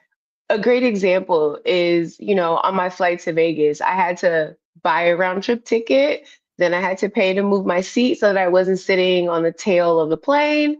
a great example is, on my flight to Vegas, I had to buy a round trip ticket. Then I had to pay to move my seat so that I wasn't sitting on the tail of the plane.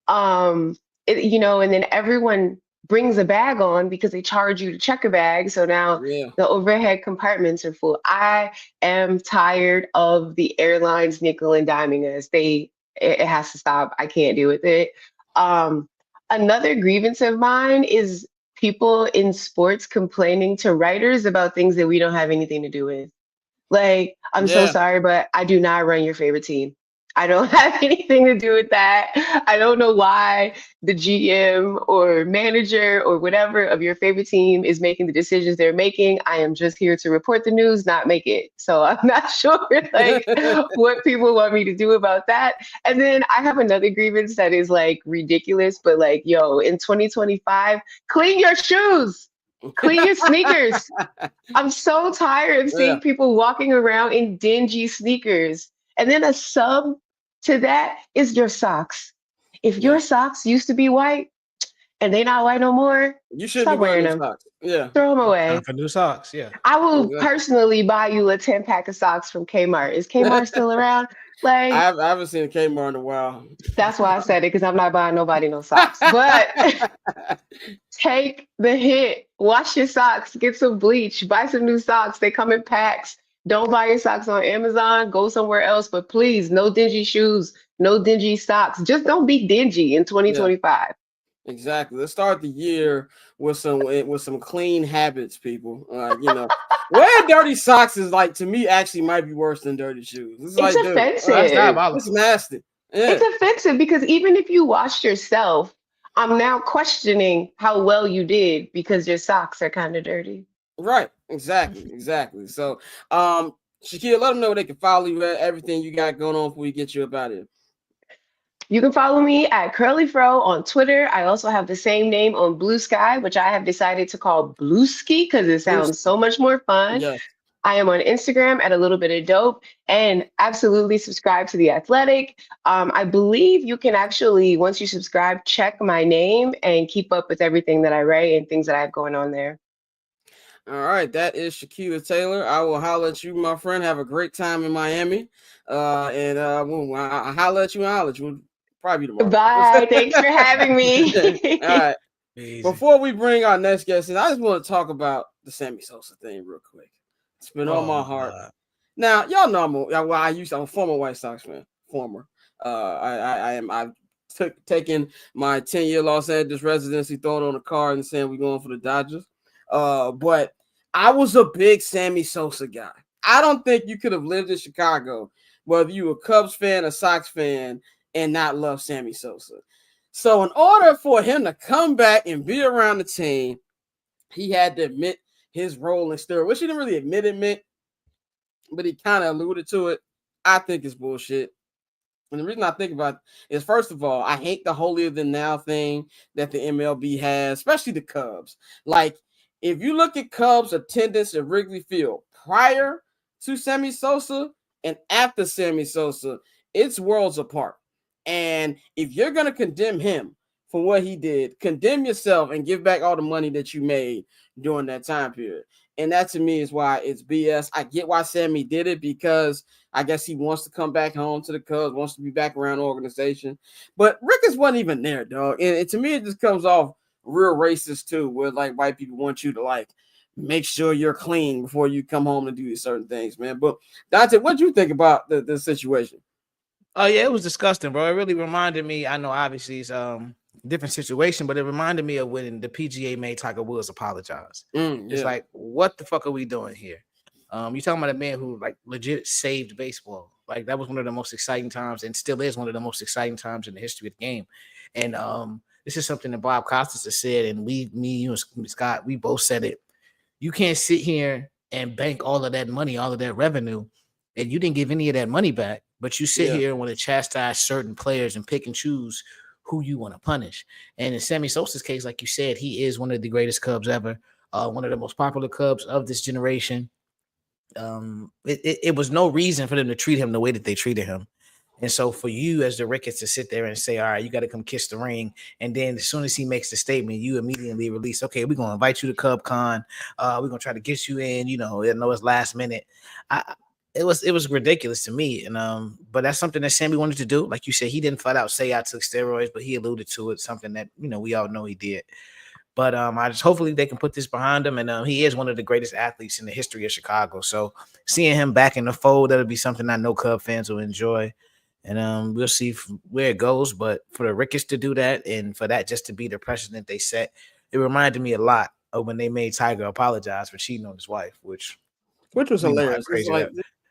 And then everyone brings a bag on because they charge you to check a bag. So now the overhead compartments are full. I am tired of the airlines nickel and diming us. It has to stop. I can't deal with it. Another grievance of mine is people in sports complaining to writers about things that we don't have anything to do with. Like, I'm so sorry, but I do not run your favorite team. I don't have anything to do with that. I don't know why the GM or manager or whatever of your favorite team is making the decisions they're making. I am just here to report the news, not make it. So I'm not sure what people want me to do about that. And then I have another grievance that is ridiculous, but in 2025, clean your shoes. Clean your sneakers. I'm so tired of seeing people walking around in dingy sneakers. And then a sub to that is your socks. If your socks used to be white and they're not white no more, you shouldn't be wearing them. Socks. Yeah. Throw them away. Time for new socks. Yeah. I will personally buy you a 10-pack of socks from Kmart. Is Kmart still around? I haven't seen a Kmart in a while. That's why I said it, because I'm not buying nobody no socks. But take the hit. Wash your socks. Get some bleach. Buy some new socks. They come in packs. Don't buy your socks on Amazon. Go somewhere else. But please, no dingy shoes. No dingy socks. Just don't be dingy in 2025. Yeah. Exactly. Let's start the year with some clean habits, people. Wearing dirty socks is to me actually might be worse than dirty shoes. It's offensive. It's nasty. Yeah. It's offensive because even if you washed yourself, I'm now questioning how well you did because your socks are kind of dirty. Right. Exactly. So, Shakeia, let them know they can follow you at everything you got going on before we get you up out of here. You can follow me at Curly Fro on Twitter. I also have the same name on Blue Sky, which I have decided to call Blueski because it sounds so much more fun. Yes. I am on Instagram at A Little Bit of Dope, and absolutely subscribe to The Athletic. I believe you can actually, once you subscribe, check my name and keep up with everything that I write and things that I have going on there. All right, that is Shakeia Taylor. I will holler at you, my friend. Have a great time in Miami. And I'll holler at you and holler at you. Probably tomorrow. Bye. Thanks for having me. All right. Easy. Before we bring our next guest in, I just want to talk about the Sammy Sosa thing real quick. It's been on my heart. God. Now, y'all know I'm a former White Sox fan. I've taken my 10-year Los Angeles residency, thrown on a card and saying we're going for the Dodgers. But I was a big Sammy Sosa guy. I don't think you could have lived in Chicago, whether you were a Cubs fan or Sox fan, and not love Sammy Sosa. So in order for him to come back and be around the team, he had to admit his role in steroids, which he didn't really admit, but he kind of alluded to it. I think it's bullshit. And the reason I think about it is, first of all, I hate the holier than thou thing that the MLB has, especially the Cubs. If you look at Cubs attendance at Wrigley Field prior to Sammy Sosa and after Sammy Sosa, it's worlds apart. And if you're going to condemn him for what he did, condemn yourself and give back all the money that you made during that time period. And that to me is why it's BS. I get why Sammy did it, because I guess he wants to come back home to the Cubs, wants to be back around the organization. But Ricketts wasn't even there, dog. And to me, it just comes off real racist too, where white people want you to make sure you're clean before you come home to do certain things, man. But Dante, what do you think about the situation? Oh yeah, it was disgusting, bro. It really reminded me. I know, obviously, it's different situation, but it reminded me of when the PGA made Tiger Woods apologize. It's what the fuck are we doing here? You're talking about a man who like legit saved baseball. Like that was one of the most exciting times, and still is one of the most exciting times in the history of the game. And this is something that Bob Costas has said, and me, you, and Scott, we both said it. You can't sit here and bank all of that money, all of that revenue, and you didn't give any of that money back. But you sit here and want to chastise certain players and pick and choose who you want to punish. And in Sammy Sosa's case, like you said, he is one of the greatest Cubs ever, one of the most popular Cubs of this generation. It was no reason for them to treat him the way that they treated him. And so for you as the Ricketts to sit there and say, all right, you got to come kiss the ring. And then as soon as he makes the statement, you immediately release, okay, we're going to invite you to Cub Con. We're going to try to get you in, I know it's last minute. It was ridiculous to me. And but that's something that Sammy wanted to do. Like you said, he didn't flat out say I took steroids, but he alluded to it, something that, we all know he did. But I just hopefully they can put this behind him. And he is one of the greatest athletes in the history of Chicago. So seeing him back in the fold, that'll be something I know Cub fans will enjoy. And we'll see where it goes. But for the Ricketts to do that and for that just to be the precedent they set, it reminded me a lot of when they made Tiger apologize for cheating on his wife, which was hilarious. It's like,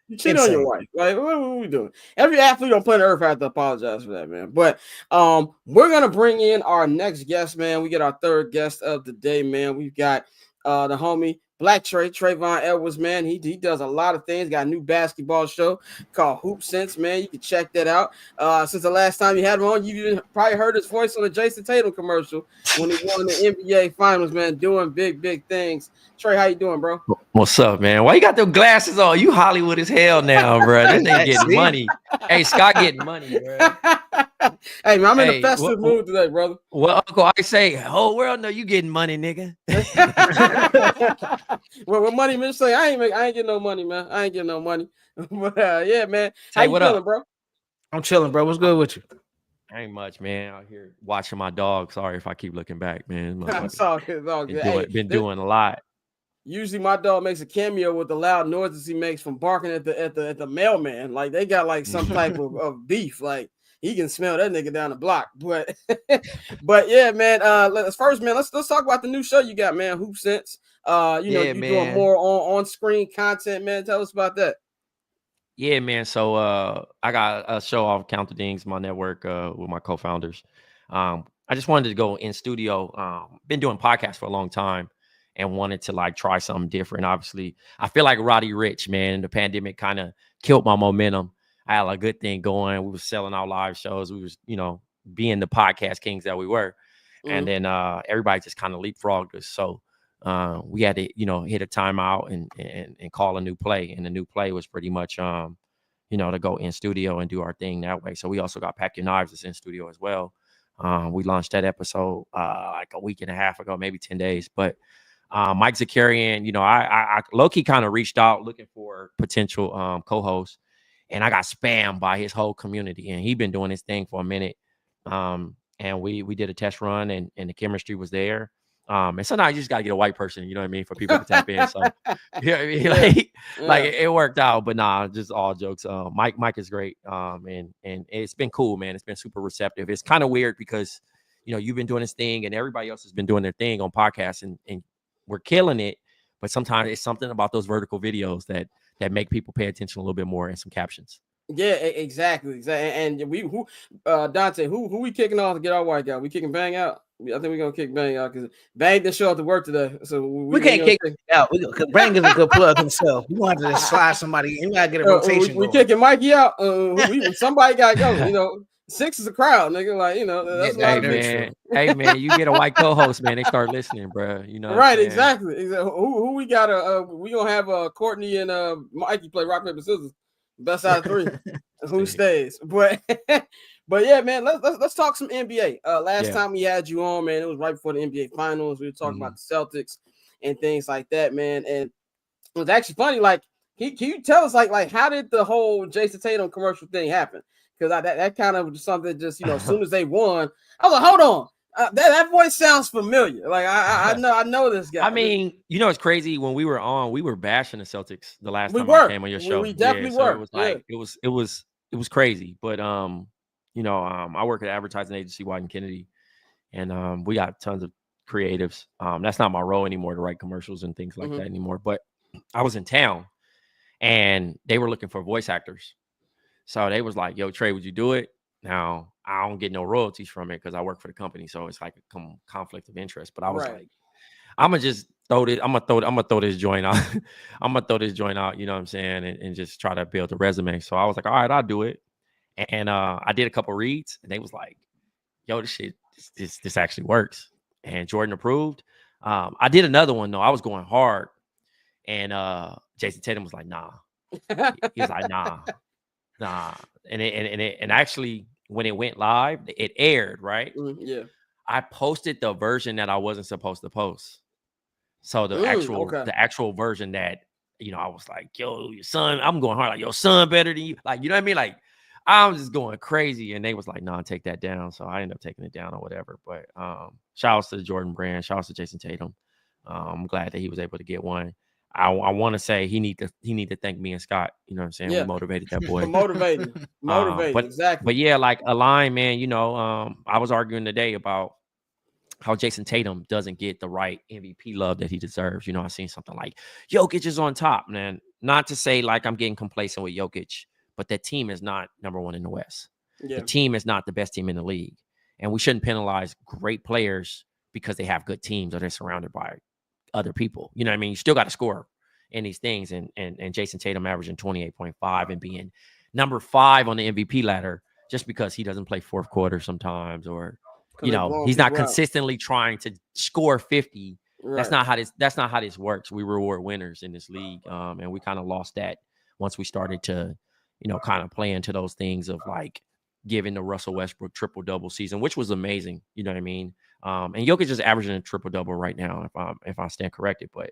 you cheat on your wife. Like, what are we doing? Every athlete on planet Earth has to apologize for that, man. But we're gonna bring in our next guest, man. We get our third guest of the day, man. We've got the homie Blk Tray, Trayvon Edwards, man. He does a lot of things. Got a new basketball show called Hoop Sense, man. You can check that out. Since the last time you had him on, you probably heard his voice on the Jason Tatum commercial when he won the NBA Finals, man. Doing big things. Trey, how you doing, bro? What's up, man? Why you got them glasses on? You Hollywood as hell now, bro. This ain't getting money. Hey, Scott getting money, bro. Hey, man, I'm in a festive mood today, brother. Well, Uncle, I say, whole world know you getting money, nigga. Well, what money, man? Say I ain't getting no money, man. I ain't getting no money. But yeah, man. How you feeling, bro? I'm chilling, bro. What's good with you? Ain't much, man. Out here watching my dog. Sorry if I keep looking back, man. It's all good. Been doing a lot. Usually my dog makes a cameo with the loud noises he makes from barking at the mailman. Like they got like some type of beef. Like he can smell that nigga down the block. But yeah, man. Let's talk about the new show you got, man. Hoop Sense. You're doing more on screen content, man. Tell us about that. Yeah, man. So I got a show off Count the Dings, my network, with my co-founders. I just wanted to go in studio. Been doing podcasts for a long time and wanted to like try something different. Obviously, I feel like Roddy Ricch, man. The pandemic kind of killed my momentum. I had a good thing going. We were selling our live shows. We was, being the podcast kings that we were. Mm-hmm. And then everybody just kind of leapfrogged us. So we had to, hit a timeout and call a new play. And the new play was pretty much, to go in studio and do our thing that way. So we also got Pack Your Knives that's in studio as well. We launched that episode like a week and a half ago, maybe 10 days. But Mike Zakarian, I low-key kind of reached out looking for potential co-hosts, and I got spammed by his whole community. And he'd been doing his thing for a minute. And we did a test run, and the chemistry was there. And sometimes you just gotta get a white person, you know what I mean, for people to tap in. So it worked out. But nah, just all jokes. Mike is great. And it's been cool, man. It's been super receptive. It's kind of weird because you've been doing this thing and everybody else has been doing their thing on podcasts and we're killing it. But sometimes it's something about those vertical videos that make people pay attention a little bit more and some captions. Yeah, exactly. And Dante, who we kicking off to get our white guy? We kicking Bang out? I think we're gonna kick Bang out because Bang didn't show up to work today. So we can't kick him out. Because Bang is a good plug himself. We want to just slide somebody. You gotta get a rotation. We kicking Mikey out. Somebody gotta go. 6 is a crowd, nigga. Like that's Hey man, you get a white co-host, man. They start listening, bro. Right? Exactly. Who we got? We gonna have Courtney and Mikey play rock paper scissors. Best out of 3. Who stays? But yeah, man. Let's talk some NBA. Last time we had you on, man, it was right before the NBA Finals. We were talking about the Celtics and things like that, man. And it was actually funny. Like, can you tell us like how did the whole Jason Tatum commercial thing happen? Because that kind of was something just as soon as they won, I was like, hold on, that voice sounds familiar. Like I know this guy. I mean, it's crazy. When we were on, we were bashing the Celtics the last time I came on your show. We definitely were. So it was crazy. But I work at an advertising agency, White and Kennedy, and we got tons of creatives. That's not my role anymore to write commercials and things like that anymore. But I was in town and they were looking for voice actors. So they was like, "Yo, Trey, would you do it?" Now I don't get no royalties from it because I work for the company, so it's like a conflict of interest. But I was like, I'm gonna just throw this. I'm gonna throw this joint out. I'm gonna throw this joint out. You know what I'm saying? And just try to build a resume. So I was like, all right, I'll do it. And I did a couple reads, and they was like, "Yo, this shit, this actually works." And Jordan approved. I did another one though. I was going hard, and Jason Tatum was like, "Nah." He was like, "Nah." And actually, when it went live, it aired, right? Yeah. I posted the version that I wasn't supposed to post. So the actual version that, you know, I was like, "Yo, your son," I'm going hard, like, "Your son better than you." Like, you know what I mean? Like, I'm just going crazy. And they was like, "Nah, take that down." So I ended up taking it down or whatever. But shout outs to the Jordan brand, shout outs to Jason Tatum. I'm glad that he was able to get one. I want to say he need to thank me and Scott. You know what I'm saying? Yeah. We motivated that boy. motivating, exactly. But yeah, like a line, man. You know, I was arguing today about how Jason Tatum doesn't get the right MVP love that he deserves. You know, I seen something like Jokic is on top, man. Not to say like I'm getting complacent with Jokic, but that team is not number one in the West. Yeah. The team is not the best team in the league, and we shouldn't penalize great players because they have good teams or they're surrounded by other people. You know what I mean? You still got to score in these things. And Jason Tatum averaging 28.5 and being number 5 on the MVP ladder just because he doesn't play fourth quarter sometimes, or you know, he's not consistently trying to score 50. Right. That's not how this works. We reward winners in this league. And we kind of lost that once we started to, you know, kind of play into those things of like giving the Russell Westbrook triple-double season, which was amazing. You know what I mean? And Jokic is averaging a triple-double right now, if I stand corrected, but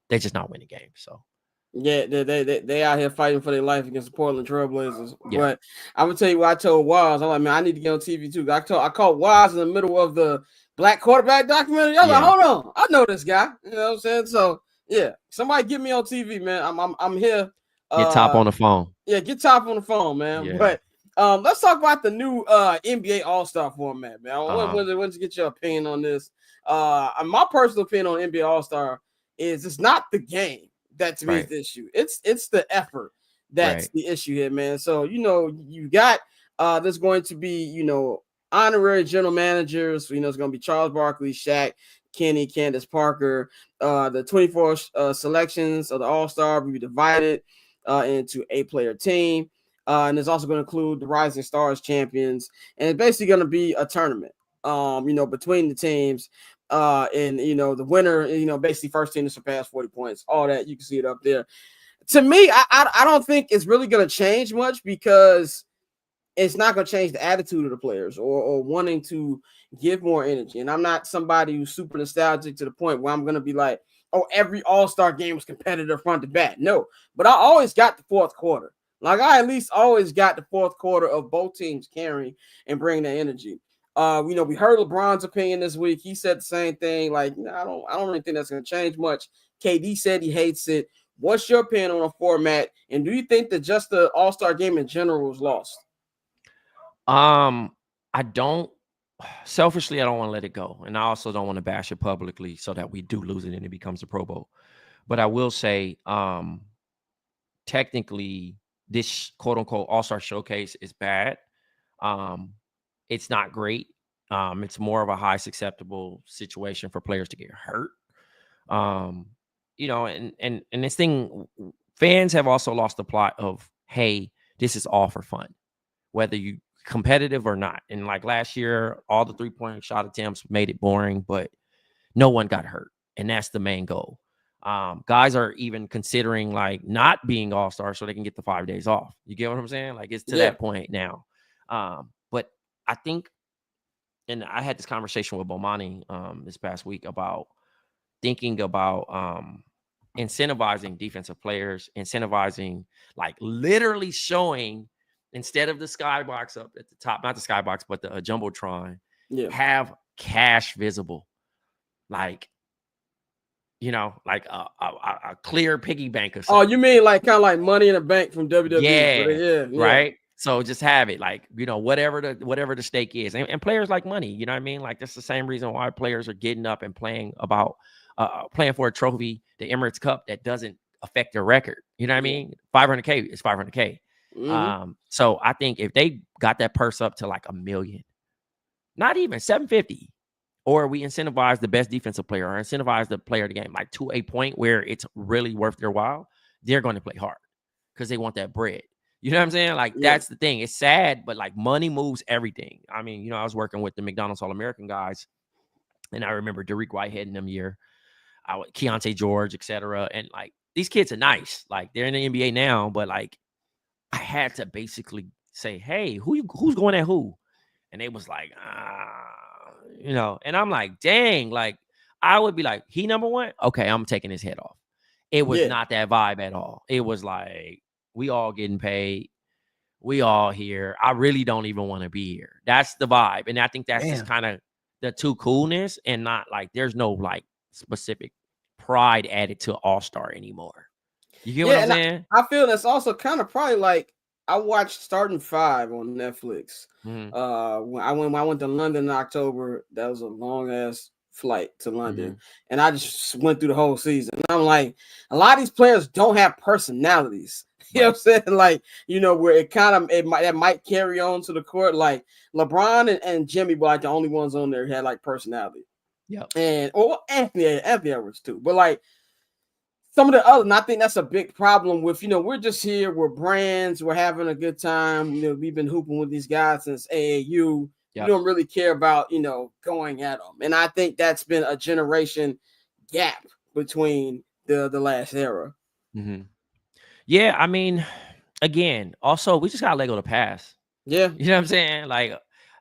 they're just not winning games. So yeah, they out here fighting for their life against the Portland Trailblazers. Yeah. But I'm gonna tell you what I told Waz. I'm like, man, I need to get on TV too. I caught Waz in the middle of the Black Quarterback documentary. I was like, hold on, I know this guy. You know what I'm saying? So yeah, somebody get me on TV, man. I'm here. Get Top on the phone. Yeah, get Top on the phone, man. Yeah. But let's talk about the new NBA All-Star format, man. I want to get your opinion on this. My personal opinion on NBA All-Star is it's not the game that to me is the issue. It's the effort that's the issue here, man. So, you know, you got there's going to be, you know, honorary general managers. You know, it's going to be Charles Barkley, Shaq, Kenny, Candace Parker. The 24 selections of the All-Star will be divided into a player team. And it's also going to include the Rising Stars champions. And it's basically going to be a tournament, you know, between the teams. And, you know, the winner, you know, basically first team to surpass 40 points, all that. You can see it up there. To me, I don't think it's really going to change much because it's not going to change the attitude of the players or wanting to give more energy. And I'm not somebody who's super nostalgic to the point where I'm going to be like, oh, every All-Star game was competitive front to back. No, but I always got the fourth quarter. Like I at least always got the fourth quarter of both teams carrying and bringing that energy. You know, we heard LeBron's opinion this week. He said the same thing. Like, you know, I don't really think that's going to change much. KD said he hates it. What's your opinion on a format? And do you think that just the All-Star game in general was lost? I don't. Selfishly, I don't want to let it go, and I also don't want to bash it publicly so that we do lose it and it becomes a Pro Bowl. But I will say, technically, this quote unquote All-Star showcase is bad. It's not great. It's more of a high susceptible situation for players to get hurt. You know, and this thing, fans have also lost the plot of, hey, this is all for fun, whether you competitive or not. And like last year, all the 3-point shot attempts made it boring, but no one got hurt, and that's the main goal. Guys are even considering like not being all-stars so they can get the 5 days off. You get what I'm saying? Like it's to that point now. But I think, and I had this conversation with Bomani this past week about thinking about incentivizing defensive players, incentivizing like literally showing, instead of the skybox up at the top, not the skybox, but the Jumbotron, have cash visible. Like, you know, like a clear piggy bank or something. Oh, you mean like kind of like Money in the Bank from WWE? Yeah, right. So just have it, like, you know, whatever the stake is, and players like money. You know what I mean? Like that's the same reason why players are getting up and playing for a trophy, the Emirates Cup, that doesn't affect their record. You know what I mean? 500K is 500K. So I think if they got that purse up to like $1 million, not even 750, or we incentivize the best defensive player or incentivize the player of the game, like to a point where it's really worth their while, they're going to play hard because they want that bread. You know what I'm saying? Like, that's the thing. It's sad, but like money moves everything. I mean, you know, I was working with the McDonald's All-American guys, and I remember Derek Whitehead in them year, Keontae George, etc. And like, these kids are nice. Like, they're in the NBA now, but like, I had to basically say, hey, who's going at who? And they was like, you know, and I'm like, dang, like, I would be like, he number one? Okay, I'm taking his head off. It was not that vibe at all. It was like, we all getting paid. We all here. I really don't even want to be here. That's the vibe. And I think that's just kind of the too coolness, and not like, there's no like specific pride added to All-Star anymore. You get what I'm saying? I feel that's also kind of probably like, I watched Starting Five on Netflix. When I went to London in October, that was a long ass flight to London, and I just went through the whole season. And I'm like, a lot of these players don't have personalities. You know what I'm saying? Like, you know, where that might carry on to the court. Like LeBron and Jimmy were like the only ones on there who had like personality. Yeah, and Anthony Edwards too. But like, some of the other, and I think that's a big problem with, you know, we're just here, we're brands, we're having a good time. You know, we've been hooping with these guys since AAU. Yep. You don't really care about, you know, going at them. And I think that's been a generation gap between the last era. Yeah, I mean, again, also, we just got to let go of the past. Yeah. You know what I'm saying? Like,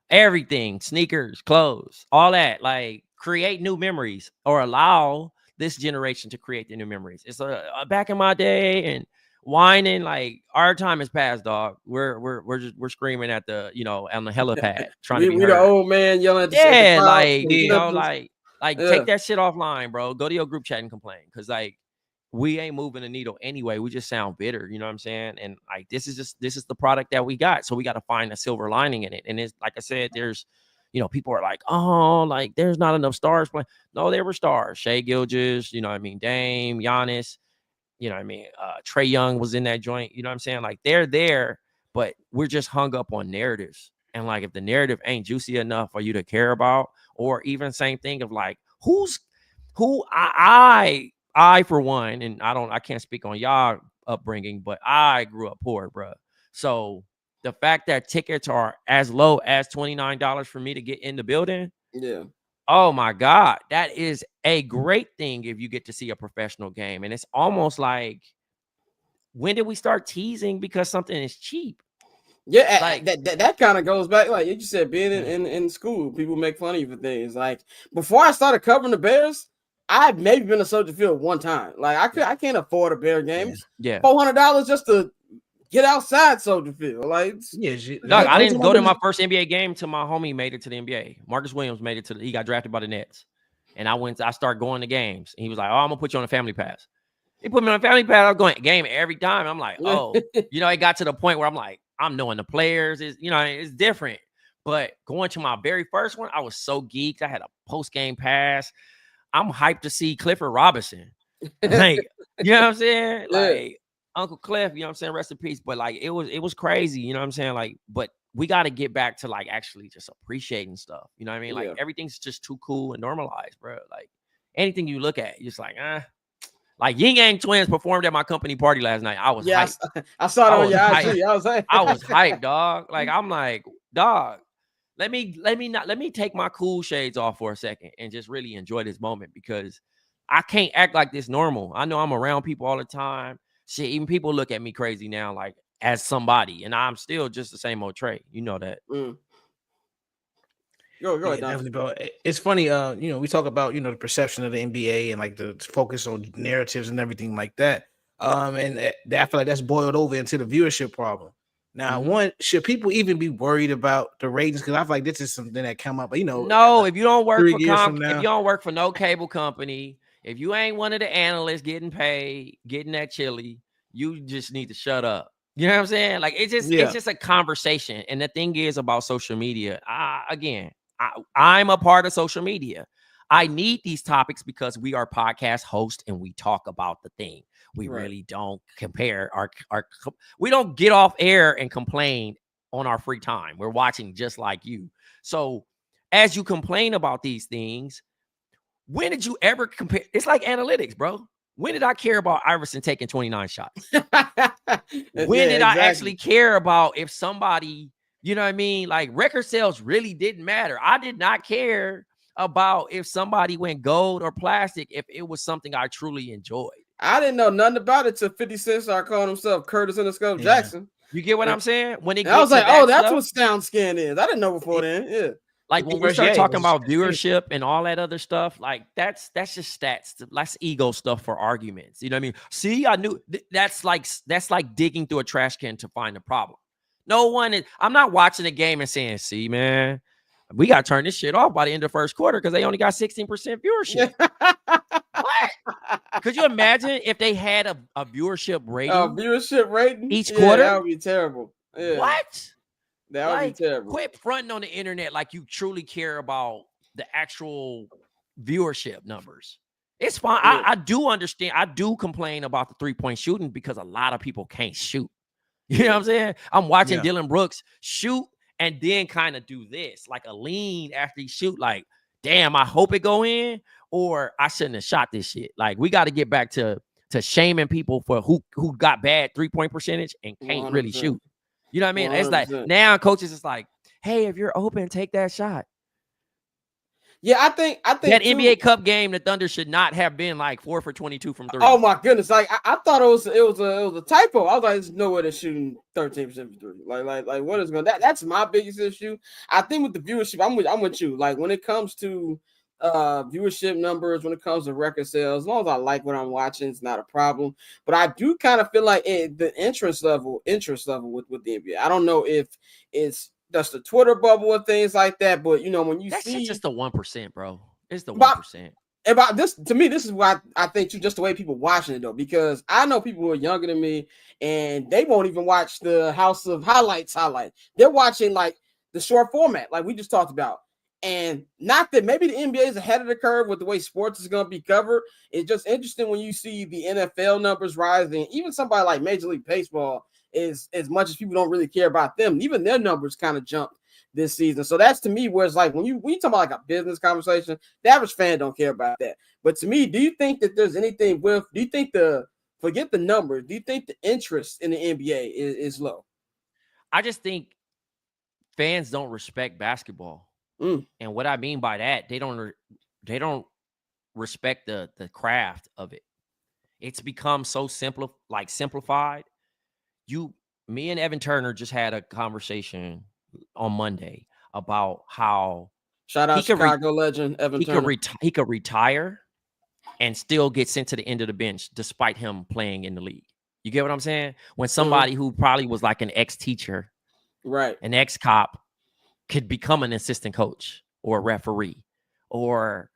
everything, sneakers, clothes, all that, like, create new memories, or allow this generation to create the new memories. It's back in my day and whining, like, our time has passed, dog. We're screaming at the, you know, on the helipad trying to be heard. The old man yelling at the like, you know, like take that shit offline, bro. Go to your group chat and complain, because like, we ain't moving the needle anyway. We just sound bitter, you know what I'm saying? And like, this is the product that we got, so we got to find a silver lining in it. And it's like I said, there's, you know, people are like, oh, like, there's not enough stars playing. No, there were stars. Shai Gilgeous, you know what I mean? Dame, Giannis, you know what I mean? Trae Young was in that joint. You know what I'm saying? like, they're there, but we're just hung up on narratives. And like, if the narrative ain't juicy enough for you to care about, or even same thing of like, I for one, and I can't speak on y'all upbringing, but I grew up poor, bro. So the fact that tickets are as low as $29 for me to get in the building. Yeah. Oh my God. That is a great thing if you get to see a professional game. And it's almost like, when did we start teasing because something is cheap? Yeah, like that kind of goes back, like you said, being in school, people make fun of you for things. Like, before I started covering the Bears, I've maybe been to Soldier Field one time. Like, I can't afford a Bear games. Yeah. $400 just to get outside Soldier Field. Like, Dog, I didn't go to my first NBA game till my homie made it to the NBA. Marcus Williams made it he got drafted by the Nets. And I started going to games. And he was like, oh, I'm gonna put you on a family pass. He put me on a family pass. I was going game every time. I'm like, oh, you know, it got to the point where I'm like, I'm knowing the players. Is, you know, it's different. But going to my very first one, I was so geeked. I had a post-game pass. I'm hyped to see Clifford Robinson. Like, you know what I'm saying? Like, Uncle Cliff, you know what I'm saying? Rest in peace. But like, it was crazy, you know what I'm saying? Like, but we got to get back to like actually just appreciating stuff. You know what I mean? Like, everything's just too cool and normalized, bro. Like, anything you look at, you're just like, Like, Yin Yang Twins performed at my company party last night. I was hyped. I saw it on your IG. I was hyped, dog. Like, I'm like, dog, let me take my cool shades off for a second and just really enjoy this moment, because I can't act like this normal. I know I'm around people all the time. Shit, even people look at me crazy now, like, as somebody, and I'm still just the same old Trey. You know that. Go ahead, definitely, bro. It's funny, you know, we talk about, you know, the perception of the NBA and like the focus on narratives and everything like that. And I feel like that's boiled over into the viewership problem. Now, one, should people even be worried about the ratings? Because I feel like this is something that come up, you know. No, if you don't work for if you don't work for no cable company, if you ain't one of the analysts getting paid, getting that chili, you just need to shut up. You know what I'm saying? Like, it's just a conversation. And the thing is about social media, I'm a part of social media. I need these topics because we are podcast hosts and we talk about the thing. We really don't compare we don't get off air and complain on our free time. We're watching just like you. So as you complain about these things, when did you ever compare? It's like analytics, bro. When did I care about Iverson taking 29 shots? When did I actually care about if somebody, you know what I mean? Like record sales really didn't matter. I did not care about if somebody went gold or plastic if it was something I truly enjoyed. I didn't know nothing about it till 50 Cent started calling himself Curtis in the Scope Jackson. You get what I'm saying? When it I was like, oh, that's stuff, what sound scan is. I didn't know before then. Yeah. Like when we start talking about viewership and all that other stuff, like that's just stats. That's ego stuff for arguments. You know what I mean? See, I knew that's like digging through a trash can to find a problem. No one is. I'm not watching the game and saying, "See, man, we got to turn this shit off by the end of the first quarter because they only got 16% viewership." What? Could you imagine if they had a viewership rating? Each quarter? That would be terrible. Yeah. What? That would be terrible. Quit fronting on the internet like you truly care about the actual viewership numbers. It's fine. Yeah. I do understand. I do complain about the 3-point shooting because a lot of people can't shoot. You know what I'm saying? I'm watching Dylan Brooks shoot and then kind of do this, like a lean after he shoot, like, damn, I hope it go in, or I shouldn't have shot this shit. Like, we got to get back to shaming people for who got bad 3-point percentage and can't 100%. Really shoot. You know what I mean? 100%. It's like now coaches is like, hey, if you're open, take that shot. Yeah, I think that too, NBA Cup game, the Thunder should not have been like 4 for 22 from 3. Oh my goodness! Like I thought it was a typo. I was like, there's no way they're shooting 13% from 3. Like what is going? That's my biggest issue. I think with the viewership, I'm with you. Like when it comes to viewership numbers, when it comes to record sales, as long as I like what I'm watching, it's not a problem. But I do kind of feel like the interest level with the NBA. I don't know if it's just the Twitter bubble and things like that, but you know when you that's see just the 1%, bro. It's the 1%. About this, to me, this is why I think too, just the way people watching it though, because I know people who are younger than me and they won't even watch the House of Highlights. They're watching like the short format, like we just talked about. And not that maybe the NBA is ahead of the curve with the way sports is going to be covered. It's just interesting when you see the NFL numbers rising. Even somebody like Major League Baseball is, as much as people don't really care about them, even their numbers kind of jumped this season. So that's to me where it's like when you talk about like a business conversation, the average fan don't care about that. But to me, do you think that there's anything do you think forget the numbers, do you think the interest in the NBA is low? I just think fans don't respect basketball. And what I mean by that, they don't respect the craft of it. It's become so simplified. Me and Evan Turner just had a conversation on Monday about how shout out Chicago legend Evan Turner. He could retire and still get sent to the end of the bench despite him playing in the league. You get what I'm saying? When somebody who probably was like an ex-teacher, right, an ex-cop, could become an assistant coach or a referee or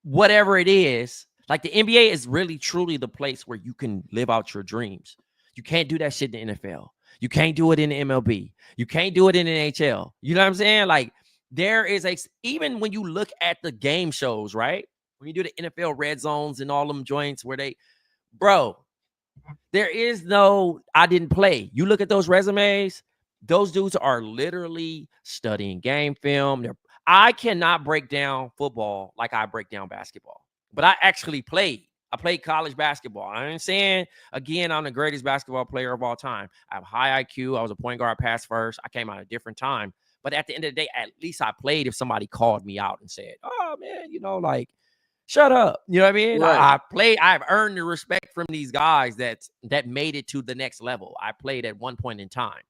whatever it is. Like the NBA is really truly the place where you can live out your dreams. You can't do that shit in the NFL. You can't do it in the MLB. You can't do it in the NHL. You know what I'm saying? Like there is even when you look at the game shows, right? When you do the NFL red zones and all them joints where there is no, I didn't play. You look at those resumes, those dudes are literally studying game film. I cannot break down football like I break down basketball, but I actually played. I played college basketball. I'm saying, again, I'm the greatest basketball player of all time. I have high IQ. I was a point guard, pass first. I came out at a different time. But at the end of the day, at least I played if somebody called me out and said, oh, man, like, shut up. You know what I mean? Right. I played. I've earned the respect from these guys that made it to the next level. I played at one point in time.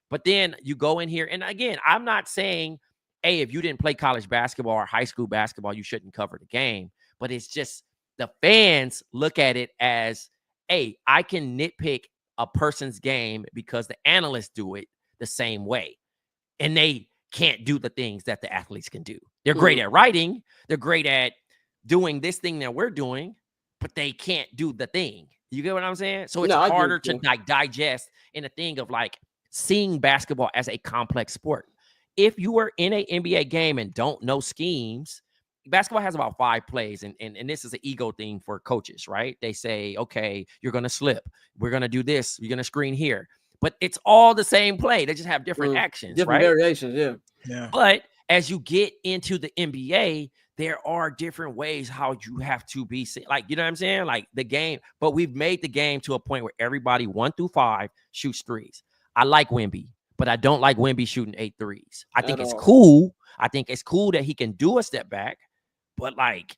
But then you go in here, and again, I'm not saying, hey, if you didn't play college basketball or high school basketball, you shouldn't cover the game. But it's just the fans look at it as, hey, I can nitpick a person's game because the analysts do it the same way. And they can't do the things that the athletes can do. They're great at writing. They're great at doing this thing that we're doing, but they can't do the thing. You get what I'm saying? So it's harder to digest in a thing of like, seeing basketball as a complex sport. If you are in an NBA game and don't know schemes, basketball has about 5 plays, and this is an ego thing for coaches, right? They say, okay, you're gonna slip, we're gonna do this, you're gonna screen here, but it's all the same play. They just have different actions, different right? variations, Yeah. But as you get into the NBA, there are different ways how you have to be, like, you know what I'm saying? Like the game, but we've made the game to a point where everybody 1 through 5 shoots threes. I like Wemby, but I don't like Wemby shooting 8 threes. I think it's cool. I think it's cool that he can do a step back, but like,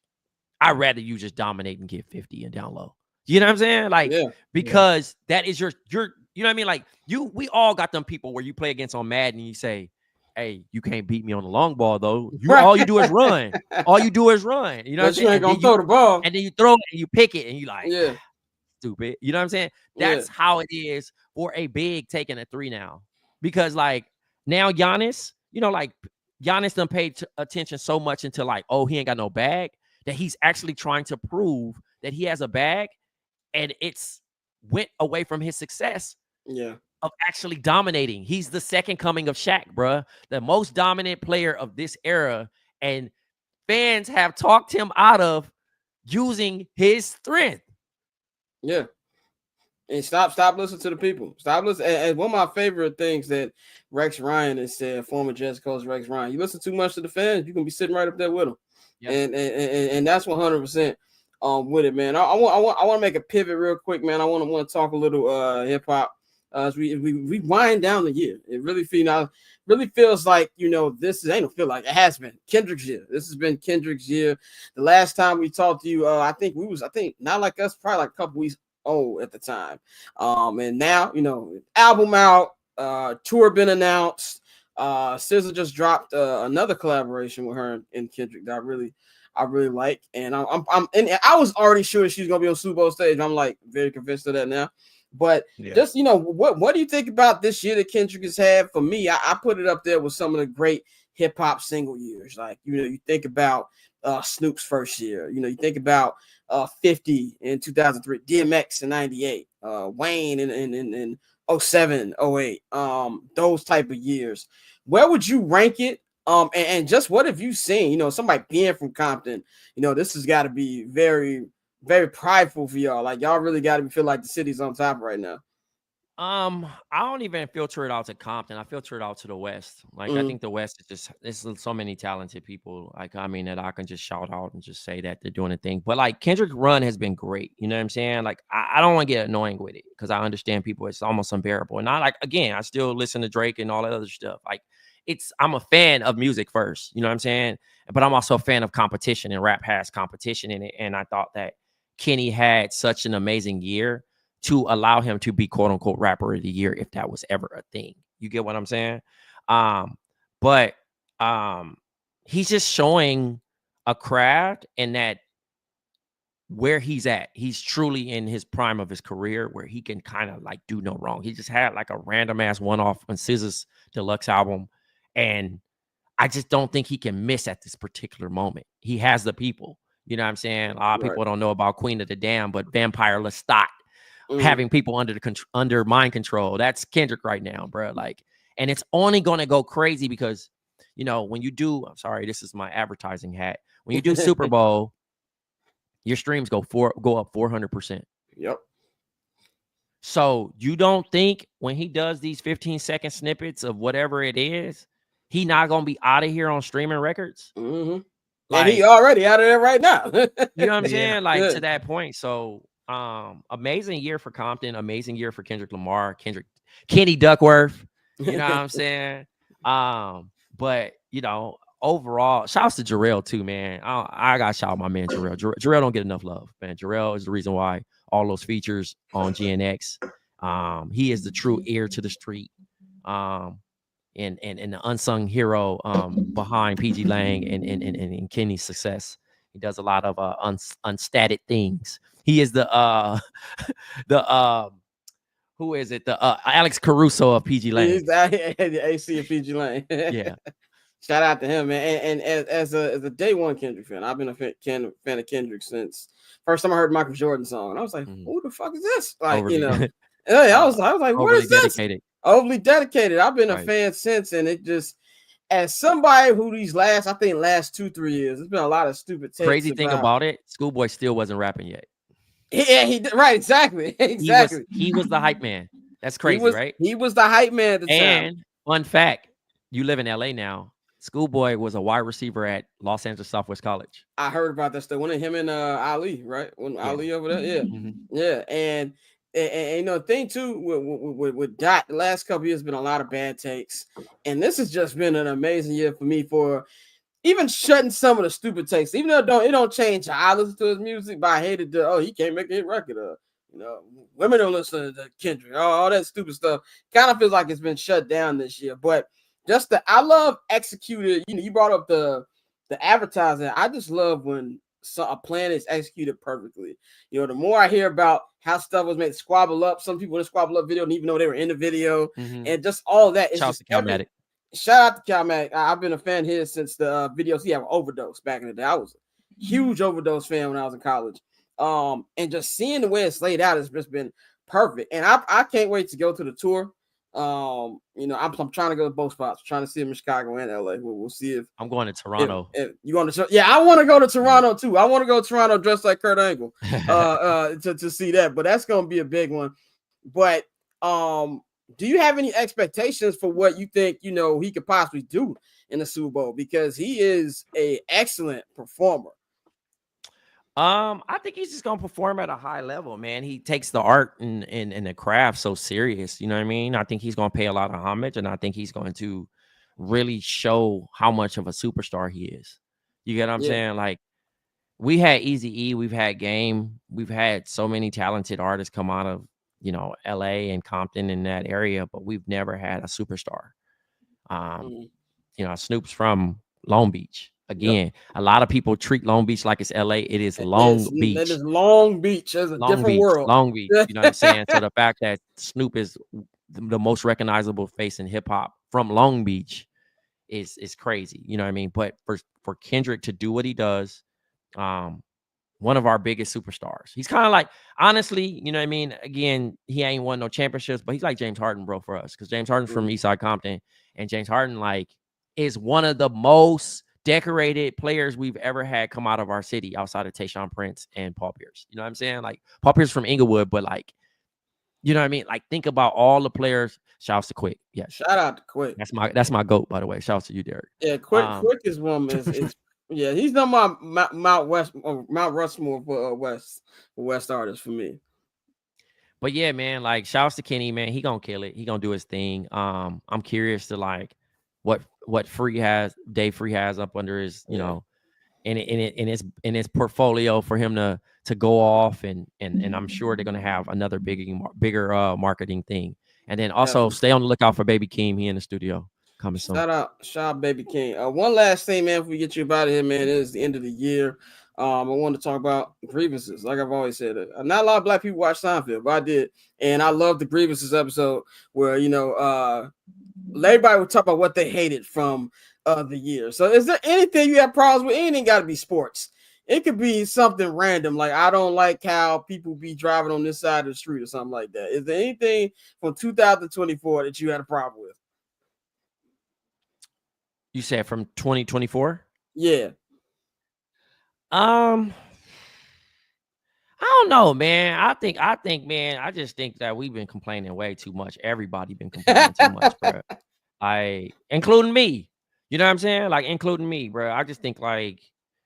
I'd rather you just dominate and get 50 and down low. You know what I'm saying? Like, because that is your, you know what I mean? Like we all got them people where you play against on Madden and you say, hey, you can't beat me on the long ball though. All you do is run. All you do is run. You know what I'm saying? You ain't gonna throw the ball. And then you throw it and you pick it and you like, yeah, stupid. You know what I'm saying? That's how it is for a big taking a 3 now. Because like now Giannis, you know, like Giannis done paid attention so much into like, oh, he ain't got no bag, that he's actually trying to prove that he has a bag, and it's went away from his success. Yeah. Of actually dominating. He's the second coming of Shaq, bruh. The most dominant player of this era. And fans have talked him out of using his strength. Yeah. And stop listening to the people. Stop listening. And one of my favorite things that Rex Ryan has said, former Jets coach Rex Ryan, you listen too much to the fans, you can be sitting right up there with them. Yep. And that's 100% with it, man. I want to make a pivot real quick, man. I want to talk a little hip hop. As we wind down the year, it really feels like, you know, this ain't feel like it has been Kendrick's year. This has been Kendrick's year. The last time we talked to you, I think not like us, probably like a couple weeks old at the time. And now, you know, album out, tour been announced. SZA just dropped another collaboration with her and Kendrick that I really like, and I was already sure she was gonna be on Super Bowl stage. I'm like very convinced of that now. But just, you know, what do you think about this year that Kendrick has had? For me, I put it up there with some of the great hip hop single years. Like, you know, you think about Snoop's first year. You know, you think about 50 in 2003, DMX in 98, Wayne in 07, 08, those type of years. Where would you rank it? And just what have you seen? You know, somebody being from Compton, you know, this has got to be very, very prideful for y'all. Like, y'all really got to feel like the city's on top right now. I don't even filter it out to Compton. I filter it out to the West. Like, I think the West is just, there's so many talented people. Like, I mean, that I can just shout out and just say that they're doing a thing. But like, Kendrick's run has been great. You know what I'm saying? Like, I don't want to get annoying with it because I understand people. It's almost unbearable. And I like, again, I still listen to Drake and all that other stuff. Like, I'm a fan of music first. You know what I'm saying? But I'm also a fan of competition, and rap has competition in it. And I thought that Kenny had such an amazing year to allow him to be quote unquote rapper of the year, if that was ever a thing. You get what I'm saying? But he's just showing a craft, and that where he's at, he's truly in his prime of his career where he can kind of like do no wrong. He just had like a random ass one-off on SZA's deluxe album. And I just don't think he can miss at this particular moment. He has the people. You know what I'm saying? A lot of people don't know about Queen of the Dam, but Vampire Lestat having people under mind control. That's Kendrick right now, bro. Like, and it's only going to go crazy because, you know, when you do, I'm sorry, this is my advertising hat. When you do Super Bowl, your streams go up 400%. Yep. So you don't think when he does these 15-second snippets of whatever it is, he not going to be out of here on streaming records? Like, and he already out of there right now. You know what I'm saying? Like, to that point. So amazing year for Compton, amazing year for Kendrick Lamar, Kenny Duckworth. You know what I'm saying? But you know, overall, shouts to Jarrell too, man. I got to shout out my man Jarrell. Jarrell don't get enough love, man. Jarrell is the reason why all those features on GNX. He is the true ear to the street. And the unsung hero behind PG Lang and Kenny's success. He does a lot of unstated things. He is the who is it? The Alex Caruso of PG Lang. He's the AC of PG Lang. Yeah. Shout out to him, man. And as a day one Kendrick fan, I've been a fan of Kendrick since first time I heard Michael Jordan song. And I was like, who the fuck is this? Like, you know, I was like, what is this? Overly dedicated. I've been a fan since, and it just, as somebody who last 2-3 years, there's been a lot of stupid takes. Crazy thing about it, Schoolboy still wasn't rapping yet. Yeah, right, exactly. He was the hype man. That's crazy, right? He was the hype man at the time. And fun fact, you live in LA now. Schoolboy was a wide receiver at Los Angeles Southwest College. I heard about that stuff. When him and Ali, right? When Ali over there, yeah, and you know, the thing too with Dot, the last couple years been a lot of bad takes, and this has just been an amazing year for me for even shutting some of the stupid takes. Even though it don't change how I listen to his music, but I hated he can't make a hit record. You know, women don't listen to Kendrick. All that stupid stuff kind of feels like it's been shut down this year, but. I love executed. You know, you brought up the advertising. I just love when a plan is executed perfectly. You know, the more I hear about how stuff was made squabble up, some people in the squabble up video didn't even know they were in the video, and just all that. Shout out to Calmatic. I've been a fan here since the videos he had Overdose back in the day. I was a huge Overdose fan when I was in college. And just seeing the way it's laid out has just been perfect. And I can't wait to go to the tour. You know, I'm trying to go to both spots. I'm trying to see him in Chicago and LA. We'll see if I'm going to Toronto. If you going to? Yeah, I want to go to Toronto too. I want to go to Toronto dressed like Kurt Angle to see that. But that's going to be a big one. But do you have any expectations for what you think he could possibly do in the Super Bowl? Because he is an excellent performer. I think he's just gonna perform at a high level, man. He takes the art and the craft so serious. You know what I mean? I think he's gonna pay a lot of homage, and I think he's going to really show how much of a superstar he is. You get what I'm saying? Like, we had Eazy-E, we've had Game, we've had so many talented artists come out of LA and Compton in that area, but we've never had a superstar. Snoop's from Long Beach. Again, a lot of people treat Long Beach like it's LA. It is Long Beach. It is Long Beach. It's a different world. Long Beach. You know what I'm saying? So the fact that Snoop is the most recognizable face in hip hop from Long Beach is crazy. You know what I mean? But for Kendrick to do what he does, one of our biggest superstars. He's kind of like, honestly, you know what I mean? Again, he ain't won no championships, but he's like James Harden, bro, for us. Because James Harden's from Eastside Compton, and James Harden is one of the most decorated players we've ever had come out of our city outside of Tayshaun Prince and Paul Pierce. You know what I'm saying? Like, Paul Pierce from Inglewood, but you know what I mean? Like, think about all the players. Shouts to Quick. Yeah. Shout out to Quick. That's my GOAT, by the way. Shouts to you, Derek. Yeah, Quick is one. Yeah, he's done my Mount Rushmore for West artists for me. But yeah, man, like, shouts to Kenny, man. He gonna kill it. He gonna do his thing. I'm curious to what Dave Free has up under his, in his portfolio for him to go off, and I'm sure they're gonna have another bigger marketing thing. And then also stay on the lookout for Baby Keem. He in the studio coming soon. Shout out Baby Keem. One last thing, man, before we get you out of here, man. It is the end of the year. I want to talk about grievances. Like I've always said, not a lot of black people watch Seinfeld, but I did, and I love the grievances episode where everybody would talk about what they hated from the year. So is there anything you have problems with? Anything got to be sports. It could be something random, like I don't like how people be driving on this side of the street or something like that. Is there anything from 2024 that you had a problem with? You said from 2024? Yeah. I don't know, man. I think, man, I just think that we've been complaining way too much. Everybody been complaining too much, bro. Including me. You know what I'm saying? Like, including me, bro. I just think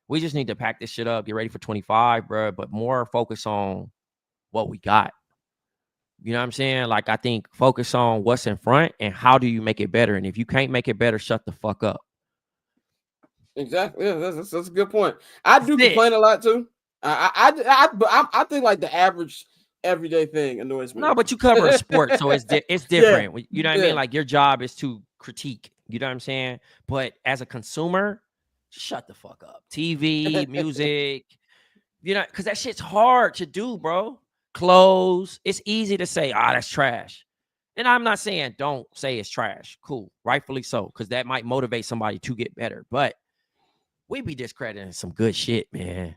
we just need to pack this shit up, get ready for 25, bro. But more focus on what we got. You know what I'm saying? Like, I think focus on what's in front and how do you make it better. And if you can't make it better, shut the fuck up. Exactly. Yeah, that's a good point. I do complain a lot too. I think the average everyday thing annoys me. No, but you cover a sport, so it's different. Yeah. You know what I mean? Like, your job is to critique. You know what I'm saying? But as a consumer, shut the fuck up. TV, music, because that shit's hard to do, bro. Clothes. It's easy to say, that's trash. And I'm not saying don't say it's trash. Cool. Rightfully so, because that might motivate somebody to get better. But we be discrediting some good shit, man.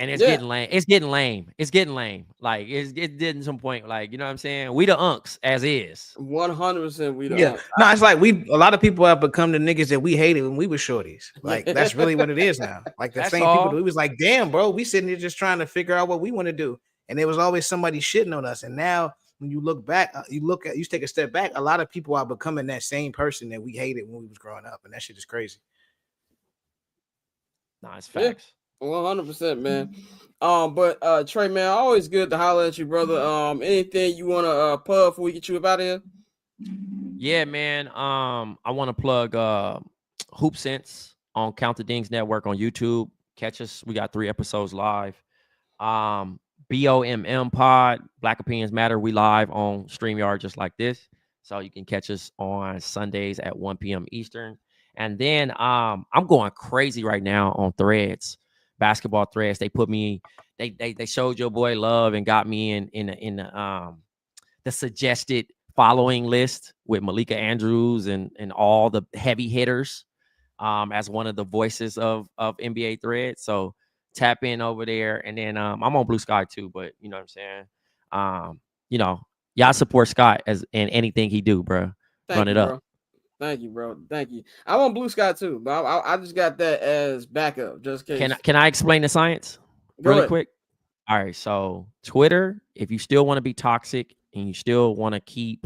And it's getting lame. It's getting lame. It's getting lame. Like it's getting some point. Like, you know what I'm saying? We the unks as is. 100% we the Yeah. unks. No, it's like a lot of people have become the niggas that we hated when we were shorties. Like that's really what it is now. Like the same people that we was like, damn, bro, we sitting here just trying to figure out what we want to do. And there was always somebody shitting on us. And now when you look back, you take a step back, a lot of people are becoming that same person that we hated when we was growing up. And that shit is crazy. Nah, it's facts. 100%, man. But Trey, man, always good to holler at you, brother. Anything you want to plug before we get you up out of here? Yeah, man. I want to plug Hoop Sense on Count the Dings Network on YouTube. Catch us. We got 3 episodes live. BOMM Pod, Black Opinions Matter. We live on StreamYard just like this. So you can catch us on Sundays at 1 p.m. Eastern. And then I'm going crazy right now on Threads. Basketball Threads. They put me, they showed your boy love and got me in the suggested following list with Malika Andrews and all the heavy hitters as one of the voices of NBA Threads. So tap in over there. And then I'm on Blue Sky too, but you know what I'm saying? You know, y'all support Scott in anything he do, bro. Run it up. Thank you, bro. Thank you. I'm on Blue Sky too, but I just got that as backup, just in case. Can I explain the science really quick? All right. So Twitter, if you still want to be toxic and you still want to keep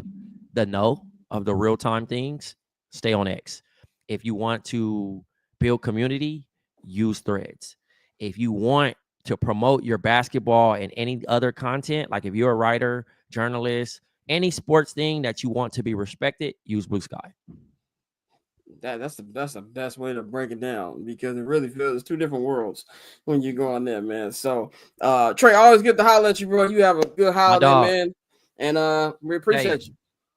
the know of the real time things, stay on X. If you want to build community, use Threads. If you want to promote your basketball and any other content, like if you're a writer, journalist, any sports thing that you want to be respected, use Blue Sky. That's the best way to break it down, because it really feels it's 2 different worlds when you go on there, man. So Trey, always good to holler at you, bro. You have a good holiday, man. And we appreciate you.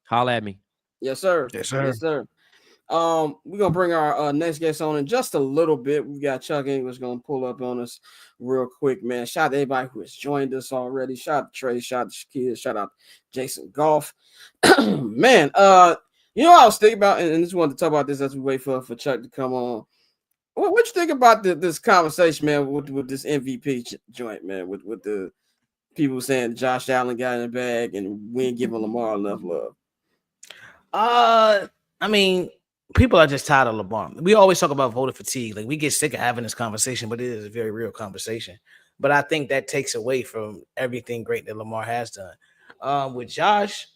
Holla at me. Yes, sir. Yes, sir. Yes, sir. We're gonna bring our next guest on in just a little bit. We got Chuck Inglish gonna pull up on us real quick, man. Shout out to everybody who has joined us already. Shout out to Trey, shout out to Shakeia, shout out to Jason Goff. Man, you know what I was thinking about, and just wanted to talk about this as we wait for Chuck to come on. What you think about this conversation, man, with this MVP joint, man, with the people saying Josh Allen got in the bag and we ain't giving Lamar enough love? I mean, people are just tired of Lamar. We always talk about voter fatigue. Like, we get sick of having this conversation, but it is a very real conversation. But I think that takes away from everything great that Lamar has done. With Josh,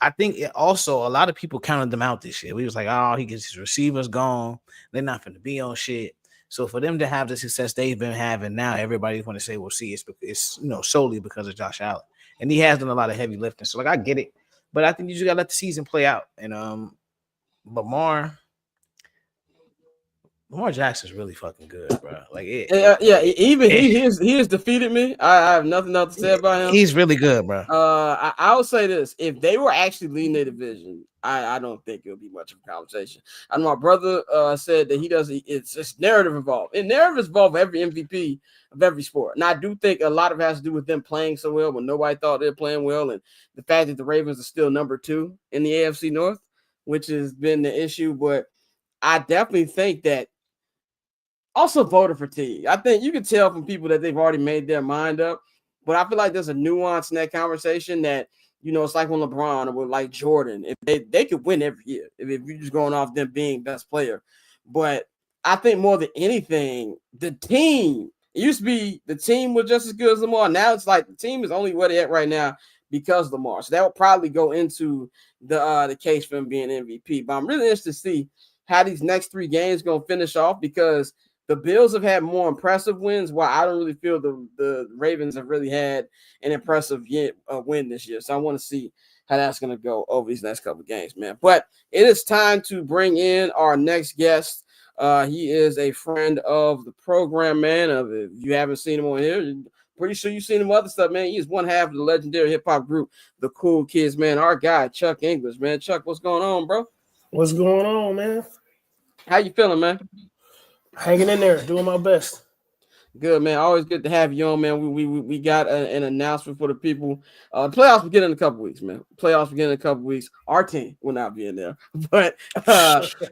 I think it also, a lot of people counted them out this year. We was like, oh, he gets his receivers gone. They're not going to be on shit. So for them to have the success they've been having now, everybody's going to say, well, see, it's solely because of Josh Allen. And he has done a lot of heavy lifting. So, like, I get it. But I think you just got to let the season play out. And Lamar Jackson's really fucking good, bro. Like, even he has defeated me. I have nothing else to say about him. He's really good, bro. I will say this: if they were actually leading their division, I don't think it would be much of a conversation. I know my brother said that he doesn't. It's just narrative involved. And narrative involved every MVP of every sport. And I do think a lot of it has to do with them playing so well when nobody thought they were playing well, and the fact that the Ravens are still number 2 in the AFC North, which has been the issue. But I definitely think that. Also, voter fatigue. I think you can tell from people that they've already made their mind up, but I feel like there's a nuance in that conversation that, it's like when LeBron or like Jordan, if they could win every year, if you're just going off them being best player. But I think more than anything, the team, it used to be the team was just as good as Lamar. Now it's like the team is only where they're at right now because of Lamar. So that would probably go into the case for him being MVP. But I'm really interested to see how these next 3 games going to finish off, because the Bills have had more impressive wins, while I don't really feel the Ravens have really had an impressive win this year. So I want to see how that's going to go over these next couple of games, man. But it is time to bring in our next guest. He is a friend of the program, man. If you haven't seen him on here, pretty sure you've seen him other stuff, man. He is one half of the legendary hip-hop group, The Cool Kids, man. Our guy, Chuck Inglish, man. Chuck, what's going on, bro? What's going on, man? How you feeling, man? Hanging in there, doing my best. Good, man. Always good to have you on, man. We got an announcement for the people. Playoffs begin in a couple weeks, man. Playoffs begin in a couple weeks. Our team will not be in there, but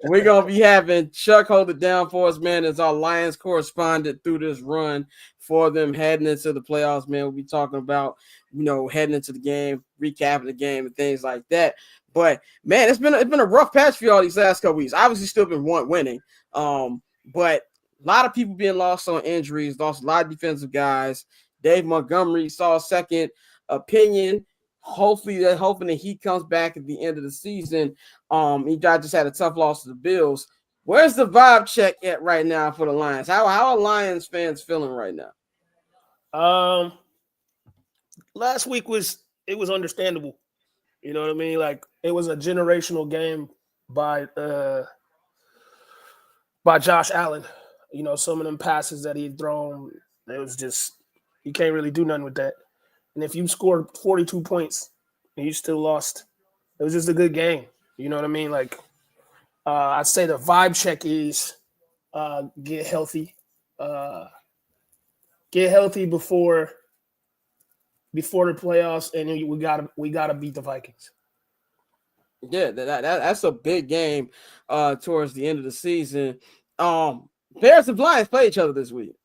we're gonna be having Chuck hold it down for us, man. As our Lions correspondent through this run for them heading into the playoffs, man. We'll be talking about heading into the game, recapping the game, and things like that. But man, it's been a rough patch for y'all these last couple weeks. Obviously, still been winning, but a lot of people being lost on injuries, lost a lot of defensive guys. Dave Montgomery saw a second opinion. Hoping that he comes back at the end of the season. He just had a tough loss to the Bills. Where's the vibe check at right now for the Lions? How are Lions fans feeling right now? Last week was understandable. You know what I mean? Like, it was a generational game by Josh Allen. Some of them passes that he'd thrown, it was just, you can't really do nothing with that. And if you scored 42 points and you still lost, it was just a good game. You know what I mean? Like, I'd say the vibe check is get healthy. Get healthy before the playoffs, and we gotta beat the Vikings. Yeah, that's a big game towards the end of the season. Bears and Lions play each other this week.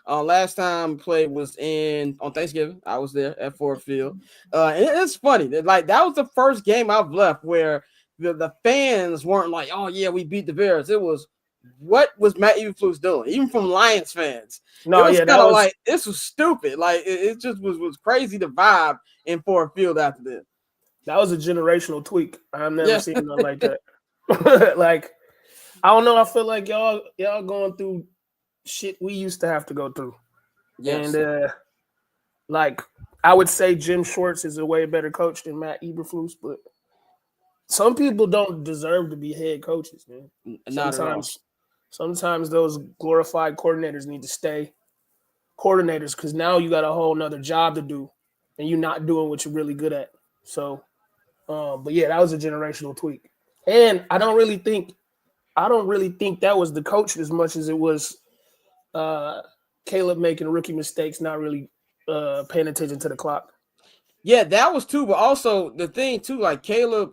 Last time played was on Thanksgiving. I was there at Ford Field. And it's funny. That was the first game I've left where the fans weren't like, oh, yeah, we beat the Bears. It was, what was Matt Eberflus doing? Even from Lions fans. No, it was like, this was stupid. Like, it just was crazy to vibe in Ford Field after this. That was a generational tweak. I've never seen nothing like that. Like, I don't know. I feel like y'all going through shit we used to have to go through. Yes. And like, I would say Jim Schwartz is a way better coach than Matt Eberflus, but some people don't deserve to be head coaches, man. Sometimes those glorified coordinators need to stay coordinators, because now you got a whole nother job to do, and you're not doing what you're really good at. So, but yeah, that was a generational tweak, and I don't really think that was the coach as much as it was Caleb making rookie mistakes, not really paying attention to the clock. Yeah, that was too. But also the thing too, like Caleb,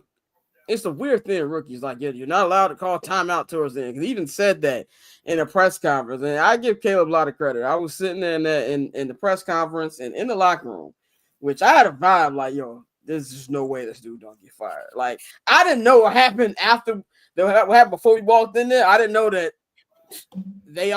it's a weird thing. Rookies, like, you're not allowed to call timeout towards the end. He even said that in a press conference, and I give Caleb a lot of credit. I was sitting there in the press conference and in the locker room, which I had a vibe like, yo, there's just no way this dude don't get fired. Like, I didn't know what happened after. What happened before we walked in there? I didn't know that they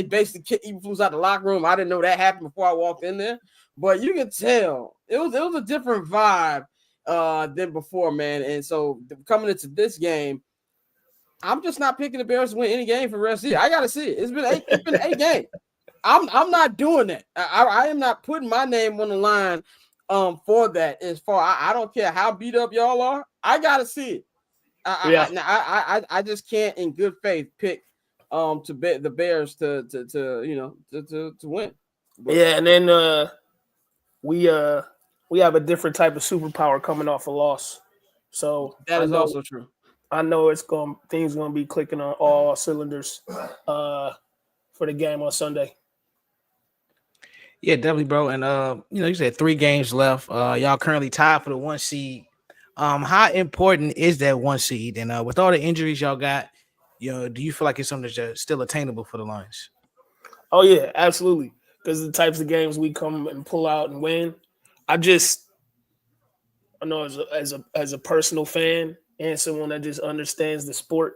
basically kicked Eberflus out the locker room. I didn't know that happened before I walked in there. But you can tell it was a different vibe than before, man. And so coming into this game, I'm just not picking the Bears to win any game for the rest of the year. I gotta see it. It's been 8 games. I'm not doing that. I am not putting my name on the line for that. As far I don't care how beat up y'all are. I gotta see it. I just can't in good faith pick to bet the Bears to win. But, yeah, and then we have a different type of superpower coming off a loss. So that is also true. I know things gonna be clicking on all cylinders for the game on Sunday. Yeah, definitely, bro. And you said 3 games left. Y'all currently tied for the 1 seed. How important is that 1 seed? And with all the injuries y'all got, do you feel like it's something that's still attainable for the Lions? Oh yeah, absolutely. Because the types of games we come and pull out and win. I know as a personal fan and someone that just understands the sport,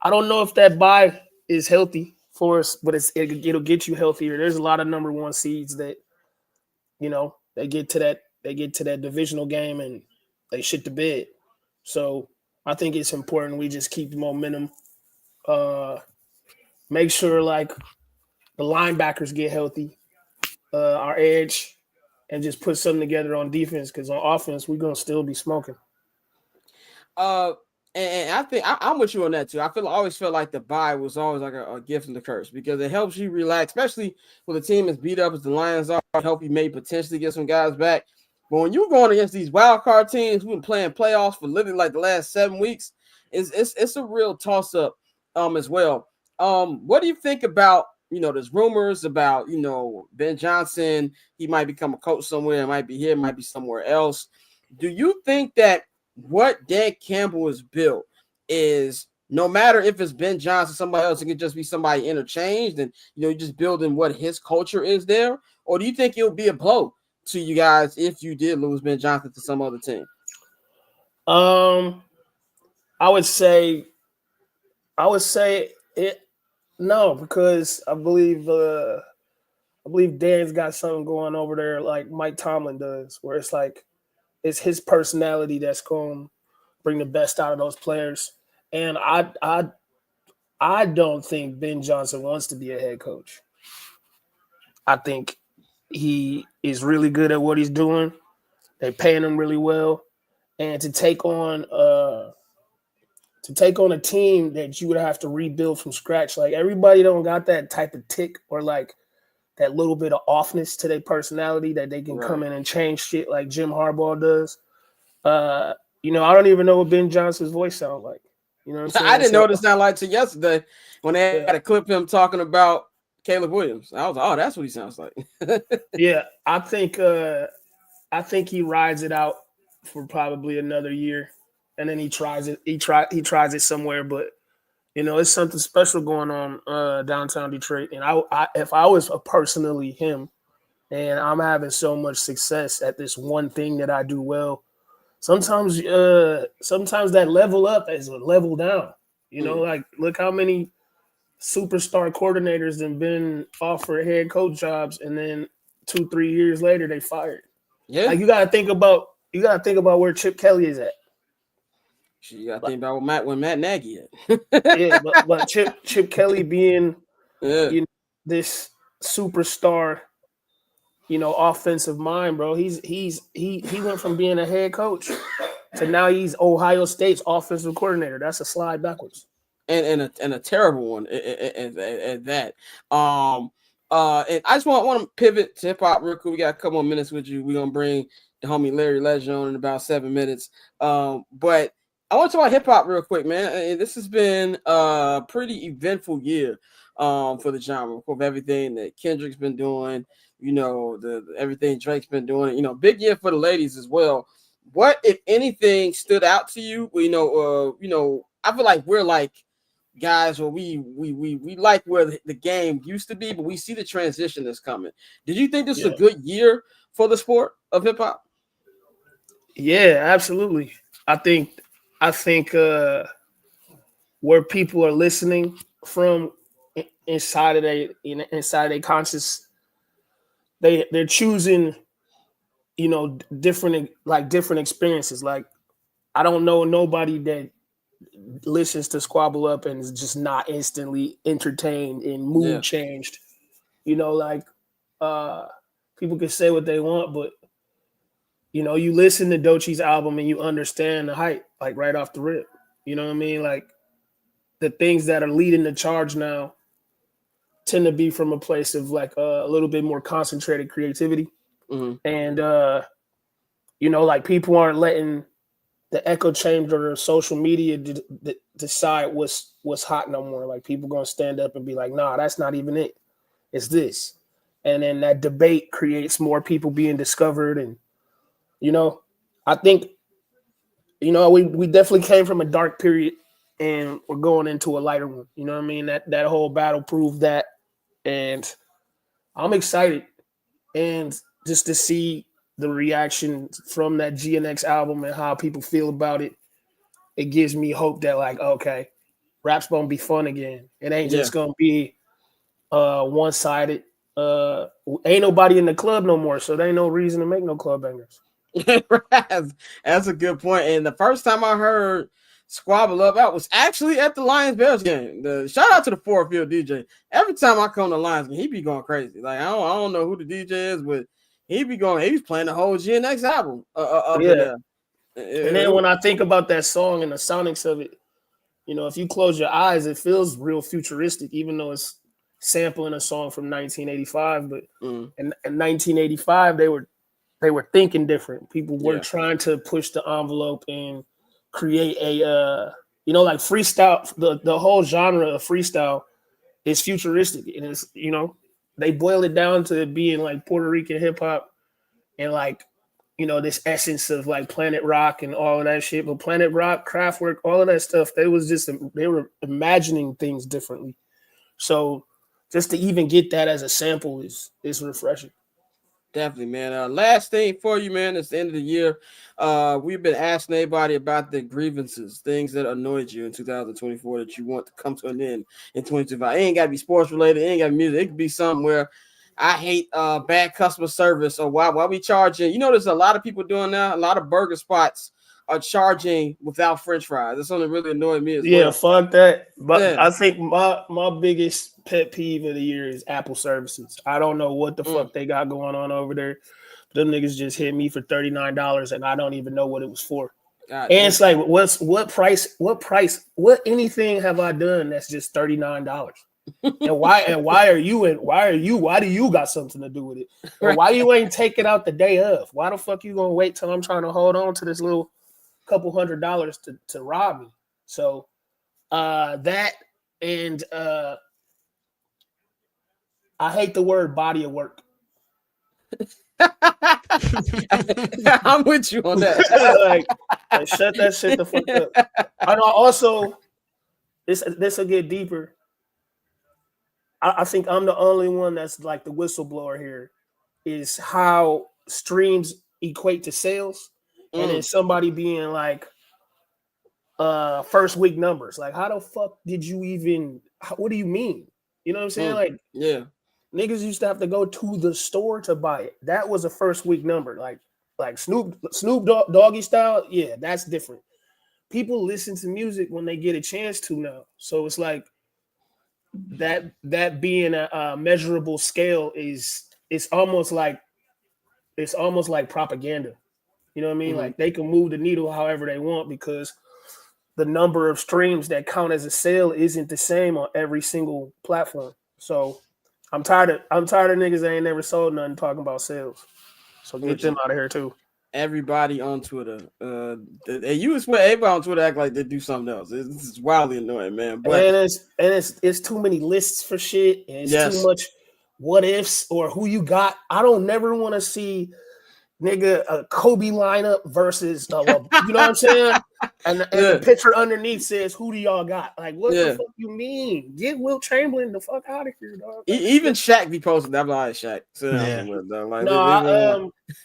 I don't know if that bye is healthy for us, but it'll get you healthier. There's a lot of number 1 seeds that, they get to that divisional game and they shit the bed. So I think it's important we just keep the momentum. Make sure like the linebackers get healthy, our edge, and just put something together on defense, because on offense we're gonna still be smoking. And I think I'm with you on that too. I always felt like the bye was always like a gift and a curse, because it helps you relax, especially when the team is beat up as the Lions are. Help you maybe potentially get some guys back. But when you're going against these wild card teams who've been playing playoffs for literally like the last 7 weeks, it's a real toss up as well. What do you think about there's rumors about, Ben Johnson. He might become a coach somewhere. It might be here, it might be somewhere else. Do you think that what Dan Campbell has built is, no matter if it's Ben Johnson, somebody else, it could just be somebody interchanged, and just building what his culture is there? Or do you think it'll be a blow to you guys if you did lose Ben Johnson to some other team? I would say it. No, because I believe Dan's got something going over there like Mike Tomlin does, where it's like it's his personality that's going to bring the best out of those players. And I don't think Ben Johnson wants to be a head coach. I think he is really good at what he's doing. They're paying him really well, and to take on a team that you would have to rebuild from scratch, like everybody don't got that type of tick or like that little bit of offness to their personality that they can come in and change shit like Jim Harbaugh does. I don't even know what Ben Johnson's voice sounds like. You know what I'm saying? I didn't know what it sounded like till yesterday when they had a clip of him talking about Caleb Williams. I was like, oh, that's what he sounds like. Yeah, I think he rides it out for probably another year, and then he tries it. He tries it somewhere, but it's something special going on downtown Detroit. And if I was personally him, and I'm having so much success at this one thing that I do well, sometimes that level up is a level down. Like look how many superstar coordinators have been offered head coach jobs, and then 2-3 years later they fired. Yeah, like you gotta think about where Chip Kelly is at. You gotta think about where Matt Nagy is. Yeah, but Chip Kelly being this superstar, offensive mind, bro. He went from being a head coach to now he's Ohio State's offensive coordinator. That's a slide backwards. And a terrible one at that. And I just want to pivot to hip hop real quick. We got a couple more minutes with you. We're gonna bring the homie Larry Legend on in about 7 minutes. But I want to talk about hip hop real quick, man. This has been a pretty eventful year for the genre, of everything that Kendrick's been doing, the everything Drake's been doing. Big year for the ladies as well. What, if anything, stood out to you? I feel like we're like guys where we like where the game used to be, but we see the transition that's coming. Did you think this was a good year for the sport of hip hop? Yeah, absolutely. I think where people are listening from inside of their conscious, they're choosing, different experiences. Like I don't know nobody that listens to Squabble Up and is just not instantly entertained and mood changed. People can say what they want, but you listen to Doechie's album and you understand the hype, like right off the rip. You know what I mean? Like the things that are leading the charge now tend to be from a place of like a little bit more concentrated creativity. Mm-hmm. And, like people aren't letting the echo chamber of social media decide what's hot no more. Like people going to stand up and be like, nah, that's not even it. It's this. And then that debate creates more people being discovered. And, I think, we definitely came from a dark period and we're going into a lighter one. You know what I mean? That whole battle proved that. And I'm excited. And just to see the reaction from that GNX album and how people feel about it, it gives me hope that like, okay, rap's going to be fun again. It ain't just going to be one-sided. Ain't nobody in the club no more, so there ain't no reason to make no club bangers. That's a good point. And the first time I heard Squabble Up out was actually at the Lions-Bears game. Shout out to the Ford Field DJ. Every time I come to Lions game, he be going crazy. Like I don't know who the DJ is, but he was playing the whole GNX album up in there. And then when I think about that song and the sonics of it, if you close your eyes, it feels real futuristic, even though it's sampling a song from 1985. But in 1985, they were thinking different. People were trying to push the envelope and create a like freestyle. The whole genre of freestyle it's futuristic, and it's, you know, they boil it down to being like Puerto Rican hip hop and like, you know, this essence of like Planet Rock and all of that shit. But Planet Rock, Kraftwerk, all of that stuff, they were imagining things differently. So just to even get that as a sample is refreshing. Definitely, man. Last thing for you, man. It's the end of the year. We've been asking everybody about the grievances, things that annoyed you in 2024 that you want to come to an end in 2025. It ain't got to be sports related. It ain't got to be music. It could be something where I hate bad customer service, or why we charging. You know, there's a lot of people doing now. A lot of burger spots are charging without French fries. That's something that really annoyed me as well. Yeah, fuck that. But I think my biggest pet peeve of the year is Apple services. I don't know what the fuck they got going on over there. Them niggas just hit me for $39 and I don't even know what it was for. God, and it's like, what anything have I done that's just $39? And why do you got something to do with it? Or why you ain't take it out the day of? Why the fuck you gonna wait till I'm trying to hold on to this little couple $100 to rob me? So that, and I hate the word body of work. I'm with you on that. like shut that shit the fuck up. I know also this will get deeper. I think I'm the only one that's like the whistleblower here, is how streams equate to sales. And then somebody being like, first week numbers. Like, how the fuck did you even, what do you mean? You know what I'm saying? Like, yeah, niggas used to have to go to the store to buy it. That was a first week number. Like Snoop Doggy Style. Yeah, that's different. People listen to music when they get a chance to now. So it's like, that being a measurable scale it's almost like propaganda. You know what I mean? Like, they can move the needle however they want because the number of streams that count as a sale isn't the same on every single platform. So I'm tired of niggas that ain't never sold nothing talking about sales. So get them out of here too. Everybody on Twitter, you swear everybody on Twitter act like they do something else. It's wildly annoying, man. But it's too many lists for shit, and it's too much what ifs or who you got. I don't never want to see nigga a Kobe lineup versus you know what I'm saying? And the picture underneath says, "Who do y'all got?" Like, what the fuck you mean? Get Wilt Chamberlain the fuck out of here, dog. Even Shaq be posting that. I'm like, Shaq.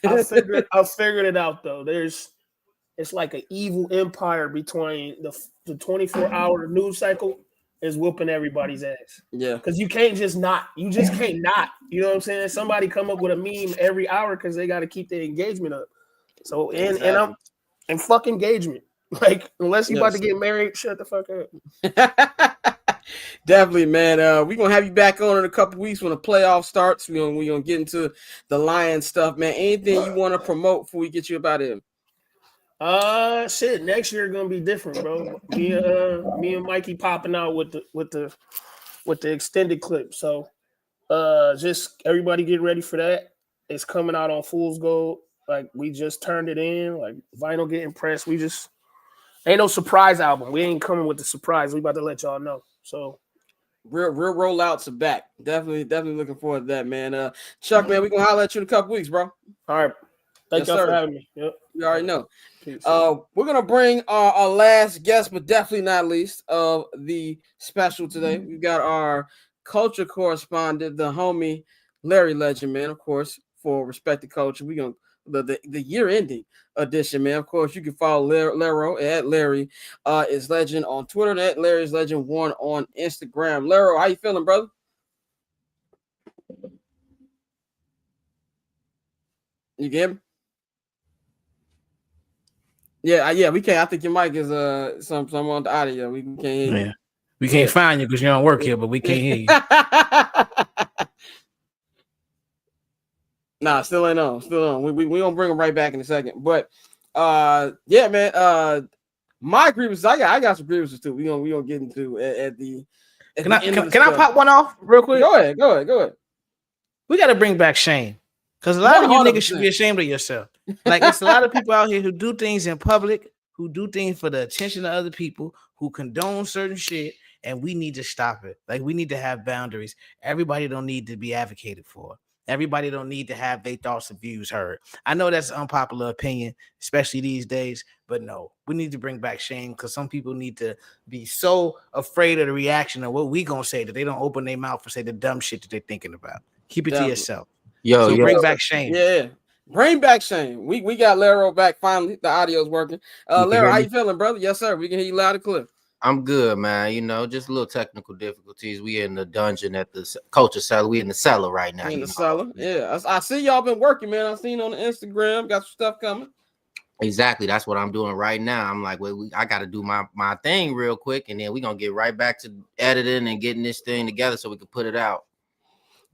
I figured it out though. It's like an evil empire between the 24-hour news cycle is whooping everybody's ass. Yeah, because you can't just not. You just can't not. You know what I'm saying? Somebody come up with a meme every hour because they got to keep their engagement up. So and fuck engagement. Like, unless you about to get married, shut the fuck up. Definitely, man. We're gonna have you back on in a couple weeks when the playoff starts. We're gonna get into the Lions stuff, man. Anything you want to promote before we get you about it? Shit. Next year gonna be different, bro. Me and Mikey popping out with the extended clip. So, just everybody get ready for that. It's coming out on Fool's Gold. Like, we just turned it in. Like, vinyl getting pressed. We just ain't no surprise album. We ain't coming with the surprise. We about to let y'all know. So real rollouts are back. Definitely looking forward to that, man. Chuck, man, we gonna holler at you in a couple weeks, bro. All right. Thank y'all for having me. Yep. You already know. Peace. We're gonna bring our last guest, but definitely not least of the special today. We've got our culture correspondent, the homie Larry Legend, man. Of course, for Respected Culture, we gonna the year-ending edition, man. Of course, you can follow Lero at Larry is Legend on Twitter and at Larry's Legend 1 on Instagram. Lero, how you feeling, brother? You get him? Yeah, we can't. I think your mic is some on the audio. We can't hear you. We can't find you because you don't work here, but we can't hear you. Nah, still ain't on. We gonna bring him right back in a second. But yeah, man. My grievances, I got some grievances too. We gonna get into at the Can I pop one off real quick? Go ahead. We gotta bring back shame. Because a lot of you niggas should be ashamed of yourself. Like, it's a lot of people out here who do things in public, who do things for the attention of other people, who condone certain shit, and we need to stop it. Like, we need to have boundaries. Everybody don't need to be advocated for. Everybody don't need to have their thoughts and views heard. I know that's an unpopular opinion, especially these days, but no, we need to bring back shame, because some people need to be so afraid of the reaction of what we gonna say that they don't open their mouth and say the dumb shit that they're thinking about. Keep it to yourself. Bring back shame. Yeah. Bring back shame. We got Laro back finally. The audio's working. Laro, how you feeling, brother? Yes, sir. We can hear you loud and clear. I'm good, man. You know, just a little technical difficulties. We in the dungeon at the culture cellar. We in the cellar right now. In the cellar, yeah. I see y'all been working, man. I seen on the Instagram. Got some stuff coming. Exactly. That's what I'm doing right now. I'm like, well, I got to do my thing real quick, and then we're gonna get right back to editing and getting this thing together so we can put it out.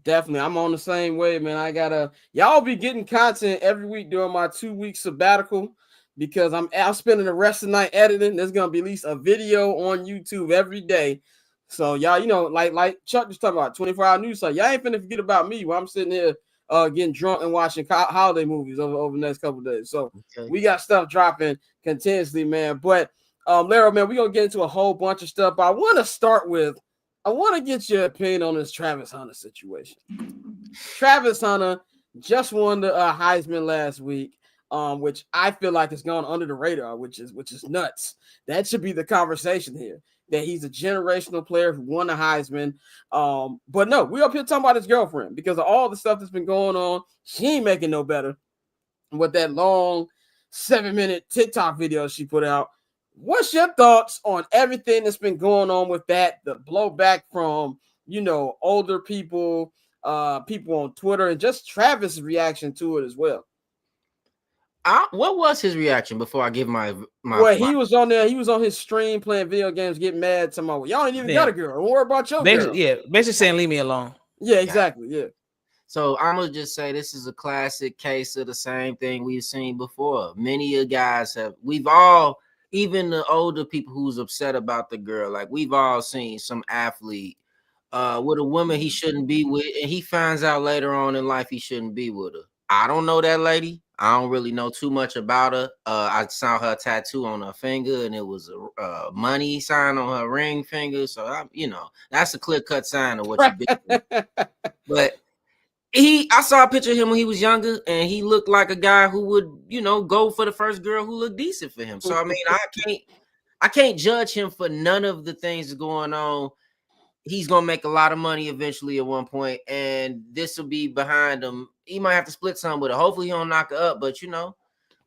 Definitely. I'm on the same way, man. Y'all be getting content every week during my 2-week sabbatical, because I'm spending the rest of the night editing. There's gonna be at least a video on YouTube every day. So y'all, you know, like Chuck was talking about 24-hour news. So y'all ain't finna forget about me while I'm sitting here getting drunk and watching holiday movies over the next couple of days. So we got stuff dropping continuously, man. But Laro, man, we're gonna get into a whole bunch of stuff. But I want to get your opinion on this Travis Hunter situation. Travis Hunter just won the Heisman last week, which I feel like has gone under the radar, which is nuts. That should be the conversation here, that he's a generational player who won the Heisman. But no, we're up here talking about his girlfriend because of all the stuff that's been going on. She ain't making no better with that long 7-minute TikTok video she put out. What's your thoughts on everything that's been going on with that? The blowback from, you know, older people, people on Twitter, and just Travis' reaction to it as well. What was his reaction before I give my? Well, he was on there. He was on his stream playing video games, getting mad. Tomorrow, y'all ain't even got a girl. Don't worry about your girl. Yeah, basically saying leave me alone. Yeah, exactly. Yeah. So I'm gonna just say this is a classic case of the same thing we've seen before. Many of guys we've all. Even the older people who's upset about the girl, like we've all seen some athlete with a woman he shouldn't be with, and he finds out later on in life he shouldn't be with her. I don't know that lady. I don't really know too much about her. I saw her tattoo on her finger, and it was a money sign on her ring finger. So that's a clear-cut sign of what you did. But I saw a picture of him when he was younger, and he looked like a guy who would, go for the first girl who looked decent for him. So I mean, I can't judge him for none of the things that's going on. He's gonna make a lot of money eventually at one point, and this will be behind him. He might have to split some with her. Hopefully, he don't knock her up. But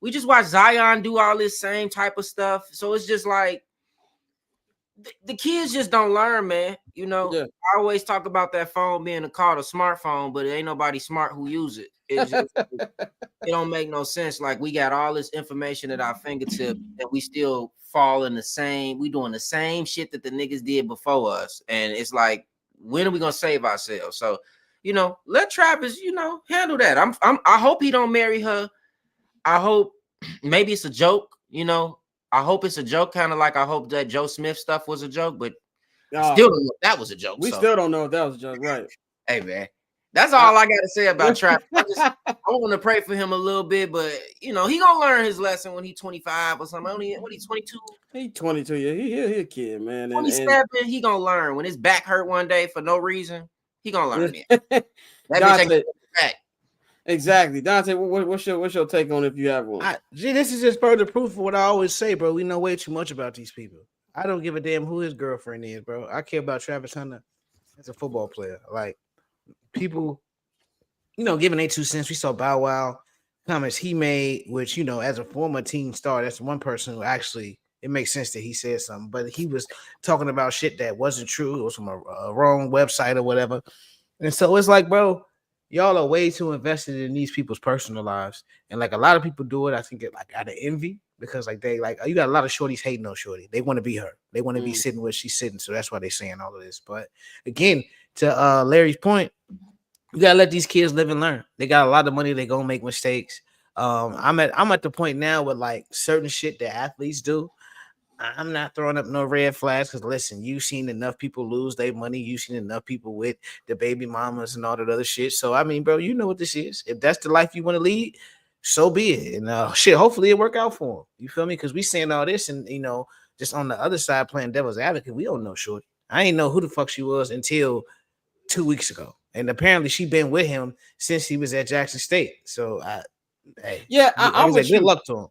we just watch Zion do all this same type of stuff. So it's just like the kids just don't learn, man. I always talk about that phone being called a smartphone, but it ain't nobody smart who use it. It don't make no sense. Like, we got all this information at our fingertips, and we still fall in we doing the same shit that the niggas did before us. And it's like, when are we gonna save ourselves? So, let Travis, handle that. I hope he don't marry her. I hope maybe it's a joke, I hope it's a joke, kind of like I hope that Joe Smith stuff was a joke, but still don't know if that was a joke. We still don't know if that was a joke, right? Hey, man, that's all I got to say about Travis. I want to pray for him a little bit, but he gonna learn his lesson when he's 25 or something. What he's 22? He's 22. Yeah, he a kid, man. 27, he gonna learn. When his back hurt one day for no reason, he gonna learn it. That Dante, back. Exactly, Dante. What's your take on it if you have one? This is just further proof of what I always say, bro. We know way too much about these people. I don't give a damn who his girlfriend is, bro. I care about Travis Hunter as a football player. Like, people, giving their 2 cents. We saw Bow Wow comments he made, which, as a former team star, that's one person who actually, it makes sense that he said something, but he was talking about shit that wasn't true. It was from a wrong website or whatever. And so it's like, bro, y'all are way too invested in these people's personal lives. And like, a lot of people do it, I think, out of envy, because you got a lot of shorties hating on shorty. They want to be her. They want to be sitting where she's sitting. So that's why they're saying all of this. But again, to Larry's point, you gotta let these kids live and learn. They got a lot of money. They gonna make mistakes. I'm at the point now with like certain shit that athletes do. I'm not throwing up no red flags, because listen, you've seen enough people lose their money. You've seen enough people with the baby mamas and all that other shit. So I mean, bro, you know what this is. If that's the life you want to lead, so be it. And hopefully it work out for him. You feel me? Because we saying all this, and just on the other side playing devil's advocate, we don't know shorty. I didn't know who the fuck she was until 2 weeks ago. And apparently she been with him since he was at Jackson State. So I'm with good you. luck to him.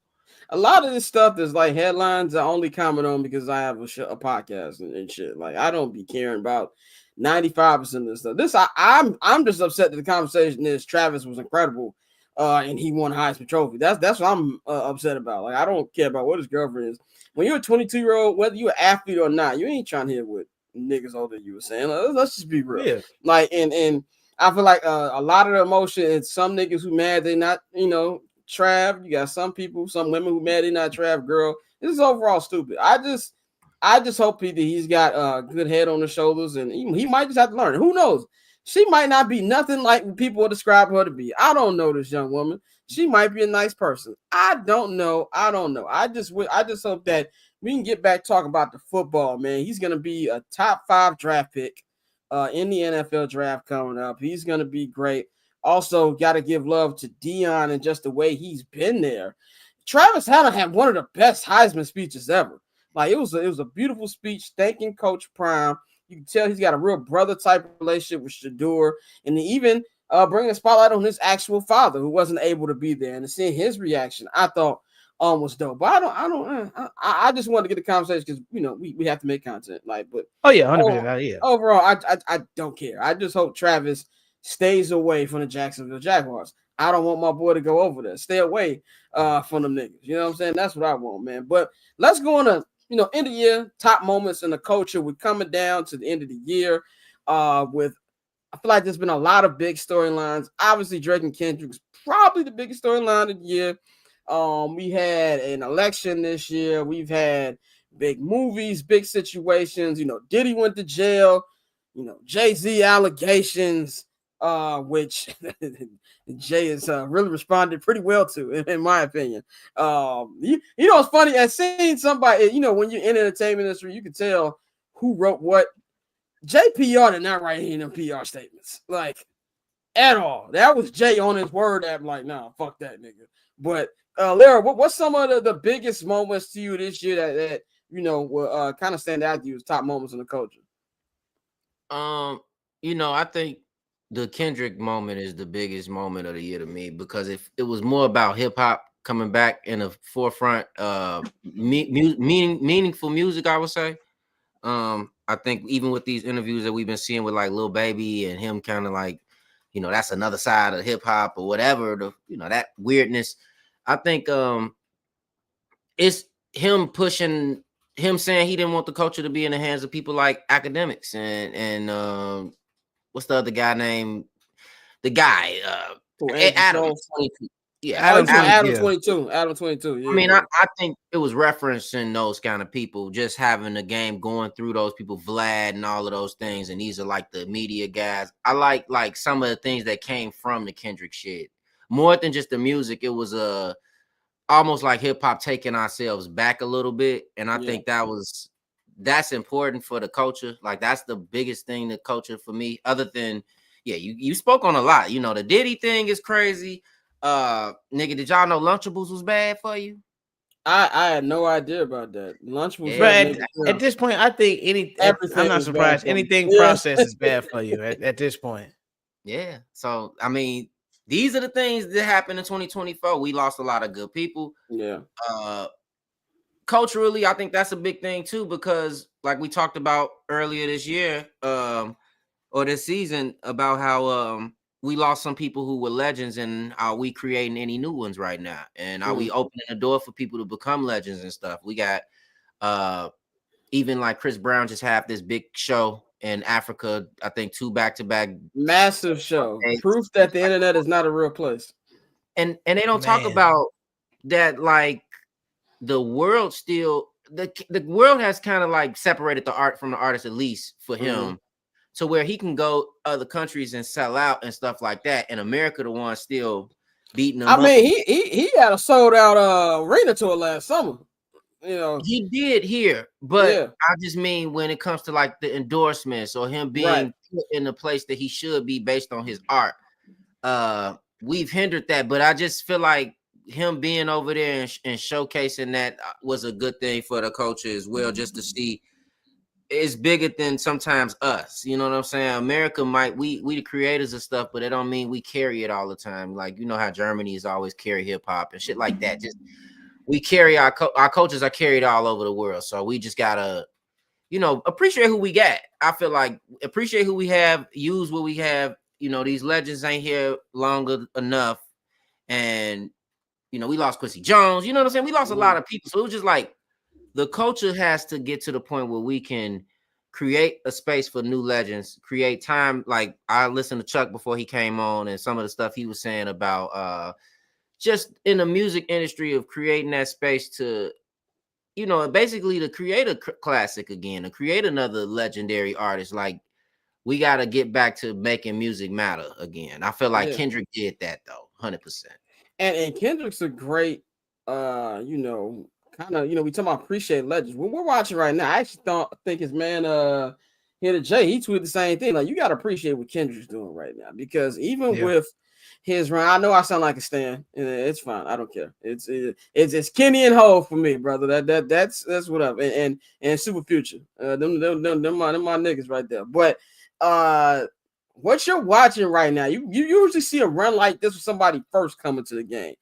A lot of this stuff is like headlines I only comment on because I have a podcast and shit. Like I don't be caring about 95% of this stuff. I'm just upset that the conversation is Travis was incredible, and he won Heisman Trophy. That's what I'm upset about. Like I don't care about what his girlfriend is. When you're a 22-year-old, whether you're an athlete or not, you ain't trying to hit with niggas older than you were saying. Let's just be real. Yeah. Like and I feel like a lot of the emotion and some niggas who mad they not Trav, you got some people, some women who mad they not Trav girl. This is overall stupid. I just hope that he's got a good head on his shoulders, and he might just have to learn. Who knows? She might not be nothing like people would describe her to be. I don't know this young woman. She might be a nice person. I don't know. I just hope that we can get back talking about the football, man. He's gonna be a top 5 draft pick in the NFL draft coming up. He's gonna be great. Also, got to give love to Dion and just the way he's been there. Travis Hunter had one of the best Heisman speeches ever. Like it was a beautiful speech thanking Coach Prime. You can tell he's got a real brother type relationship with Shador, and even bringing a spotlight on his actual father who wasn't able to be there, and seeing his reaction, I thought was dope. But I just wanted to get the conversation because we have to make content. Like, but 100%, yeah. Overall, I don't care. I just hope Travis stays away from the Jacksonville Jaguars. I don't want my boy to go over there. Stay away from them niggas. You know what I'm saying? That's what I want, man. But let's go on to end of year top moments in the culture. We're coming down to the end of the year with I feel like there's been a lot of big storylines. Obviously, Drake and Kendrick's probably the biggest storyline of the year. We had an election this year. We've had big movies, big situations. Diddy went to jail. Jay-Z allegations. Which Jay has really responded pretty well to, in my opinion. It's funny. I've seen somebody, when you're in the entertainment industry, you can tell who wrote what. JPR did not write any of them PR statements, like at all. That was Jay on his word app, like, nah, fuck that nigga. But Lara, what's some of the biggest moments to you this year that will kind of stand out to you as top moments in the culture? I think the Kendrick moment is the biggest moment of the year to me because if it was more about hip hop coming back in the forefront, meaningful music, I would say. I think even with these interviews that we've been seeing with like Lil Baby and him kind of like, that's another side of hip hop or whatever, that weirdness. I think it's him pushing, him saying he didn't want the culture to be in the hands of people like academics and what's the other guy named? The guy, Adam. Yeah, Adam 22. Adam 22. Yeah. I mean, I think it was referencing those kind of people, just having a game, going through those people, Vlad and all of those things. And these are like the media guys. I like some of the things that came from the Kendrick shit. More than just the music, it was almost like hip hop taking ourselves back a little bit. And I think that's important for the culture. Like that's the biggest thing, the culture for me, other than, you spoke on a lot. The Diddy thing is crazy. Nigga, did y'all know Lunchables was bad for you? I had no idea about that. Lunchables, at this point, I think I'm not surprised. Anything processed is bad for you at this point. Yeah. So I mean, these are the things that happened in 2024. We lost a lot of good people. Yeah. Culturally, I think that's a big thing too, because like we talked about earlier this year, or this season, about how we lost some people who were legends, and are we creating any new ones right now? And are we opening the door for people to become legends and stuff? We got even like Chris Brown just had this big show in Africa, I think 2 back-to-back. Massive show. Proof that the internet is not a real place. And they don't talk about that, like the world still, the world has kind of like separated the art from the artist, at least for him. To where he can go other countries and sell out and stuff like that. And America, the one still beating him. I mean, he had a sold out arena tour last summer. He did here, but I just mean when it comes to like the endorsements or him being put in the place that he should be based on his art, we've hindered that. But I just feel like him being over there and showcasing that was a good thing for the culture as well, just to see is bigger than sometimes us. You know what I'm saying? America we the creators of stuff, but it don't mean we carry it all the time. Like, you know how Germany is always carry hip hop and shit like that. Just we carry our cultures are carried all over the world. So we just gotta, you know, appreciate who we got. I feel like appreciate who we have, use what we have. You know, these legends ain't here longer enough. And, you know, we lost Quincy Jones. You know what I'm saying? We lost a lot of people. So it was just like the culture has to get to the point where we can create a space for new legends, create time. Like I listened to Chuck before he came on and some of the stuff he was saying about just in the music industry of creating that space to, you know, basically to create a classic again, to create another legendary artist. Like we got to get back to making music matter again. I feel like Kendrick did that though, 100%. And Kendrick's a great, you know, kind of, you know, we talking about appreciate legends. When we're watching right now, I actually think his man, here to Jay, he tweeted the same thing. Like, you got to appreciate what Kendrick's doing right now, because even with his run, I know I sound like a stan, and it's fine. I don't care. It's Kenny and Hov for me, brother. That's what up. And Super Future, them my niggas right there. But what you're watching right now, you usually see a run like this with somebody first coming to the game.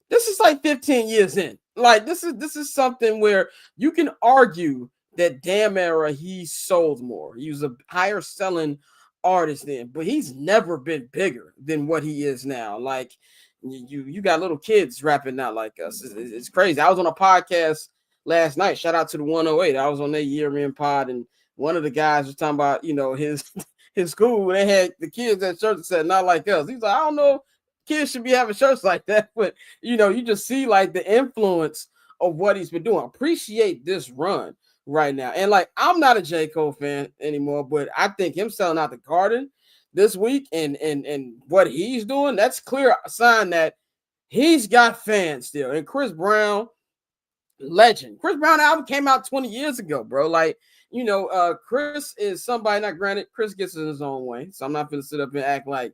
This is like 15 years in. Like this is something where you can argue that damn era he sold more. He was a higher selling artist then, but he's never been bigger than what he is now. Like you got little kids rapping out like us. It's crazy. I was on a podcast last night. Shout out to the 108. I was on their year-end pod, and one of the guys was talking about, you know, his school. They had the kids at church that said not like us. He's like, I don't know, kids should be having shirts like that, but you know, you just see like the influence of what he's been doing. Appreciate this run right now. And like, I'm not a J. Cole fan anymore, but I think him selling out the Garden this week and what he's doing, that's clear sign that he's got fans still. And Chris Brown, legend. Chris Brown album came out 20 years ago, bro. Like, you know, Chris is somebody, not granted, Chris gets in his own way, so I'm not going to sit up and act like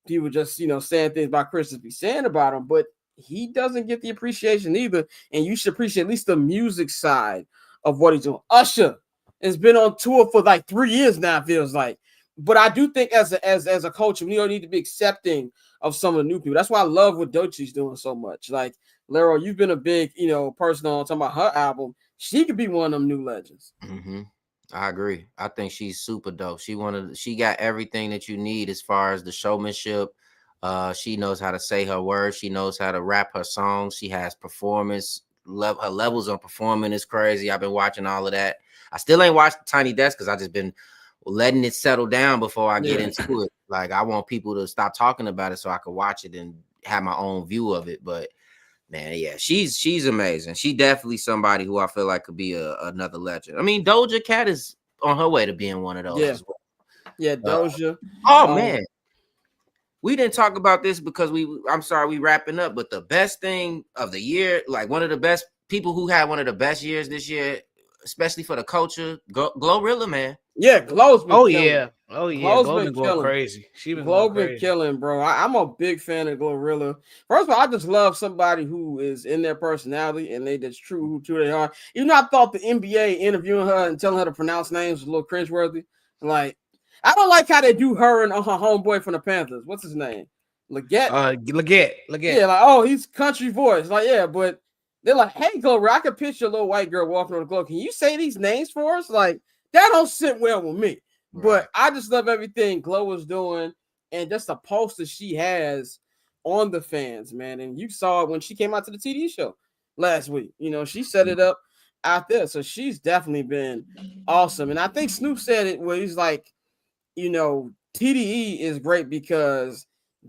people just, you know, saying things about Chris to be saying about him, but he doesn't get the appreciation either. And you should appreciate at least the music side of what he's doing. Usher has been on tour for like 3 years now, it feels like. But I do think as a coach, we don't need to be accepting of some of the new people. That's why I love what Doechie's doing so much. Like, Lero, you've been a big, you know, person on talking about her album. She could be one of them new legends. Mm-hmm. I agree. I think she's super dope. She got everything that you need as far as the showmanship. She knows how to say her words. She knows how to rap her songs. She has performance. Her levels on performing is crazy. I've been watching all of that. I still ain't watched Tiny Desk because I just been letting it settle down before I get into it. Like, I want people to stop talking about it so I can watch it and have my own view of it. But man, yeah, she's amazing. She definitely somebody who I feel like could be another legend. I mean, Doja Cat is on her way to being one of those as well. Yeah, Doja. Man. We didn't talk about this because I'm sorry, we wrapping up, but the best thing of the year, like one of the best people who had one of the best years this year, especially for the culture, Glorilla, man. Yeah, Glow's been killing. Glow's been going crazy. She been Glow been killing, bro. I'm a big fan of Glorilla. First of all, I just love somebody who is in their personality and they just true who they are. Even though I thought the NBA interviewing her and telling her to pronounce names was a little cringeworthy. Like, I don't like how they do her and her homeboy from the Panthers. What's his name? Leggett. Leggett. Yeah, like, oh, he's country voice. Like, yeah, but they're like, hey, Glow, I can picture a little white girl walking on the globe. Can you say these names for us? Like, that don't sit well with me. Right. But I just love everything Glow is doing and just the poster she has on the fans, man. And you saw it when she came out to the TD show last week. You know, she set it up out there. So she's definitely been awesome. And I think Snoop said it where he's like, you know, TDE is great because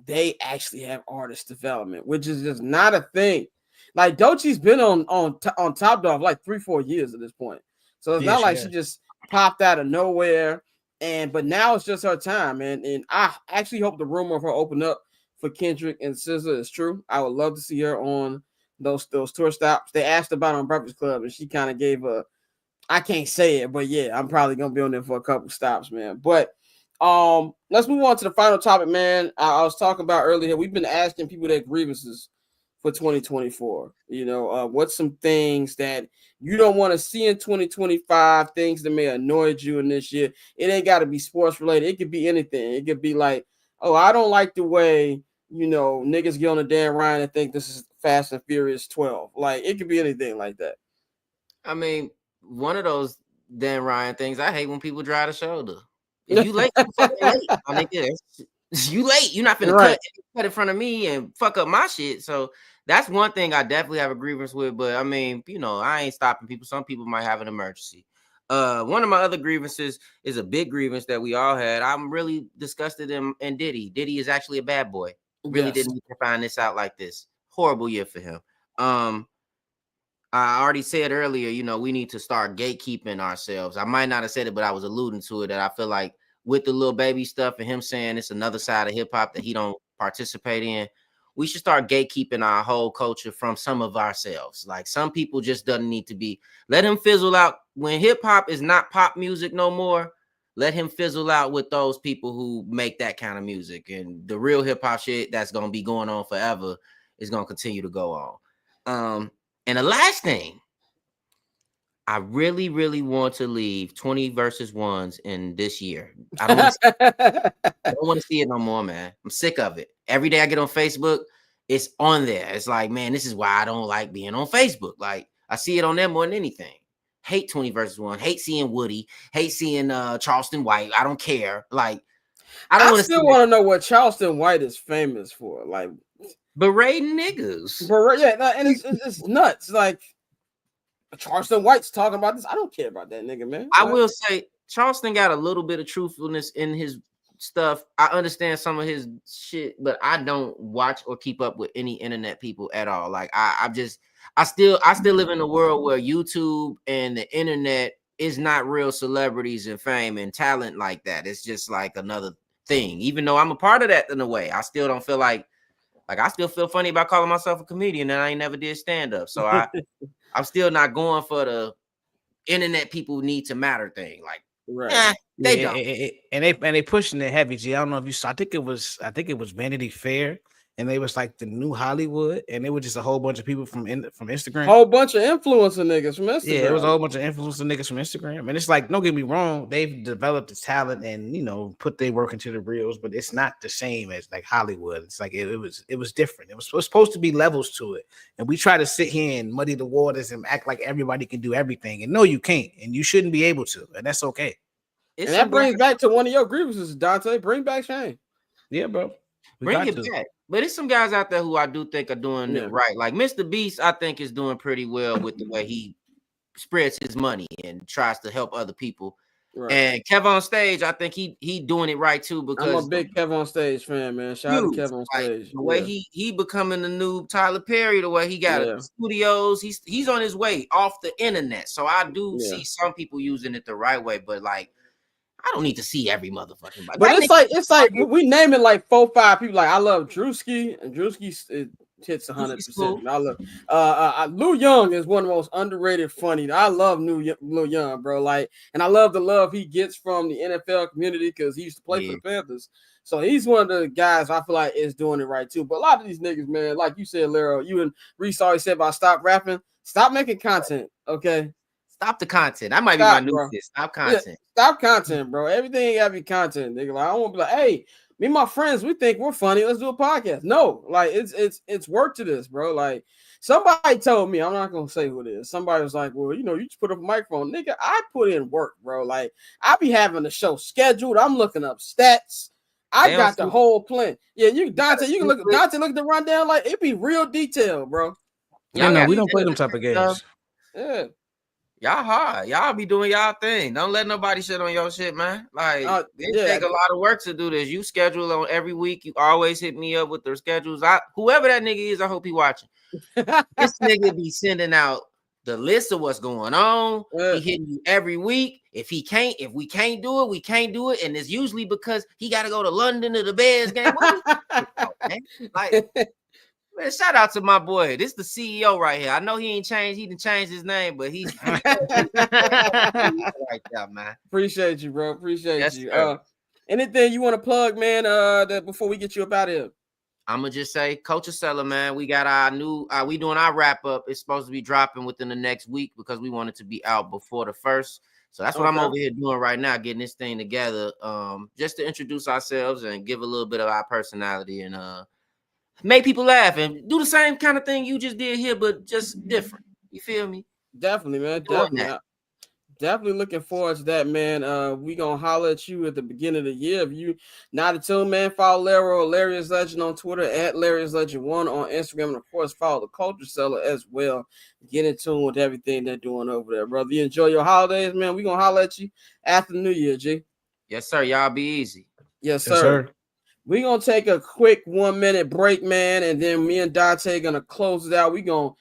they actually have artist development, which is just not a thing. Like, Doechie's been on Top Dog like 3-4 years at this point. So it's not like she just popped out of nowhere. But now it's just her time, man. And I actually hope the rumor of her open up for Kendrick and SZA is true. I would love to see her on those tour stops. They asked about on Breakfast Club, and she kind of gave I can't say it, but yeah, I'm probably gonna be on there for a couple stops, man. But let's move on to the final topic, man. I was talking about earlier. We've been asking people their grievances for 2024? You know, what's some things that you don't want to see in 2025, things that may annoy you in this year? It ain't got to be sports related. It could be anything. It could be like, oh, I don't like the way, you know, niggas get on the Dan Ryan and think this is Fast and Furious 12. Like, it could be anything like that. I mean, one of those Dan Ryan things, I hate when people drive the shoulder. If you late, you fucking late. I think you late. You're not finna cut in front of me and fuck up my shit. So that's one thing I definitely have a grievance with. But I mean, you know, I ain't stopping people. Some people might have an emergency. One of my other grievances is a big grievance that we all had. I'm really disgusted in Diddy. Diddy is actually a bad boy. Really didn't need to find this out like this. Horrible year for him. I already said earlier, you know, we need to start gatekeeping ourselves. I might not have said it, but I was alluding to it, that I feel like with the little baby stuff and him saying it's another side of hip hop that he don't participate in, we should start gatekeeping our whole culture from some of ourselves. Like, some people just doesn't need to be, let him fizzle out. When hip hop is not pop music no more, let him fizzle out with those people who make that kind of music. And the real hip hop shit that's going to be going on forever is going to continue to go on. And the last thing, I really, really want to leave 20 versus ones in this year. I don't want to see it no more, man. I'm sick of it. Every day I get on Facebook, it's on there. It's like, man, this is why I don't like being on Facebook. Like, I see it on there more than anything. Hate 20 versus 1. Hate seeing Woody. Hate seeing Charleston White. I don't care. Like, I still want to know what Charleston White is famous for. Like, berating niggas. And it's nuts. Like, Charleston White's talking about this. I don't care about that nigga, man. I will say Charleston got a little bit of truthfulness in his stuff. I understand some of his shit, but I don't watch or keep up with any internet people at all. Like, I still live in a world where YouTube and the internet is not real celebrities and fame and talent like that. It's just like another thing. Even though I'm a part of that in a way, I still don't feel like I still feel funny about calling myself a comedian, and I ain't never did stand up. So I'm still not going for the internet people need to matter thing. Like, they don't. And they pushing it heavy. G, I don't know if you saw. I think it was Vanity Fair, and they was like the new Hollywood, and it was just a whole bunch of people from Instagram. Whole bunch of influencer niggas from Instagram. Yeah, it was a whole bunch of influencer niggas from Instagram, and it's like, don't get me wrong, they've developed the talent and, you know, put their work into the reels, but it's not the same as like Hollywood. It's like it was different. It was supposed to be levels to it, and we try to sit here and muddy the waters and act like everybody can do everything, and no, you can't, and you shouldn't be able to, and that's okay. And that brings back to one of your grievances, Dante. Bring back Shane. Yeah, bro. Bring it back. But there's some guys out there who I do think are doing it right. Like Mr. Beast, I think is doing pretty well with the way he spreads his money and tries to help other people. Right. And Kev on Stage, I think he doing it right too, because I'm a big Kev on Stage fan, man. Shout out to Kev on Stage. The way he becoming the new Tyler Perry, the way he got studios, he's on his way off the internet. So I do see some people using it the right way, but like, I don't need to see every motherfucking body. But it's like we naming like 4-5 people. Like, I love Drewski, and Drewski hits 100%. I love Lou Young is one of the most underrated funny. I love Lou Young, bro. Like, and I love the love he gets from the NFL community because he used to play for the Panthers. So he's one of the guys I feel like is doing it right too. But a lot of these niggas, man, like you said, Lero, you and Reese always said about stop rapping, stop making content, okay? Stop the content. That might be my new shit. Stop content. Yeah, stop content, bro. Everything ain't gotta be content, nigga. Like, I won't be like, hey, me and my friends, we think we're funny. Let's do a podcast. No, like it's work to this, bro. Like, somebody told me, I'm not gonna say who it is. Somebody was like, well, you know, you just put up a microphone, nigga. I put in work, bro. Like, I be having the show scheduled. I'm looking up stats. I got the whole plan. Yeah, Dante, you can look at the rundown. Like, it be real detail, bro. Yeah, no, we don't play them type of games. Yeah. Y'all hard. Y'all be doing y'all thing. Don't let nobody shit on your shit, man. Like, it take a lot of work to do this. You schedule on every week. You always hit me up with their schedules. Whoever that nigga is, I hope he watching. This nigga be sending out the list of what's going on. He hitting you every week. If we can't do it, we can't do it. And it's usually because he got to go to London to the Bears game. Like, man, shout out to my boy. This is the CEO right here. I know he ain't changed. He didn't change his name, but he's right there, man. Appreciate you, bro. Appreciate you. Sir. Anything you want to plug, man? That before we get you up out of here. I'm gonna just say, Coachella, man, we got our new, we doing our wrap up. It's supposed to be dropping within the next week because we want it to be out before the 1st. So that's what I'm over here doing right now, getting this thing together, just to introduce ourselves and give a little bit of our personality and make people laugh and do the same kind of thing you just did here, but just different. You feel me? Definitely, man. Definitely looking forward to that, man. We gonna holler at you at the beginning of the year. If you not a tune, man, follow Hilarious Legend on Twitter at Hilarious Legend 1 on Instagram, and of course follow the Culture Seller as well. Get in tune with everything they're doing over there, brother. You enjoy your holidays, man. We gonna holler at you after the New Year, G. Yes, sir. Y'all be easy. Yes, sir. We gonna take a quick 1-minute break, man, and then me and Dante gonna close it out. We gonna,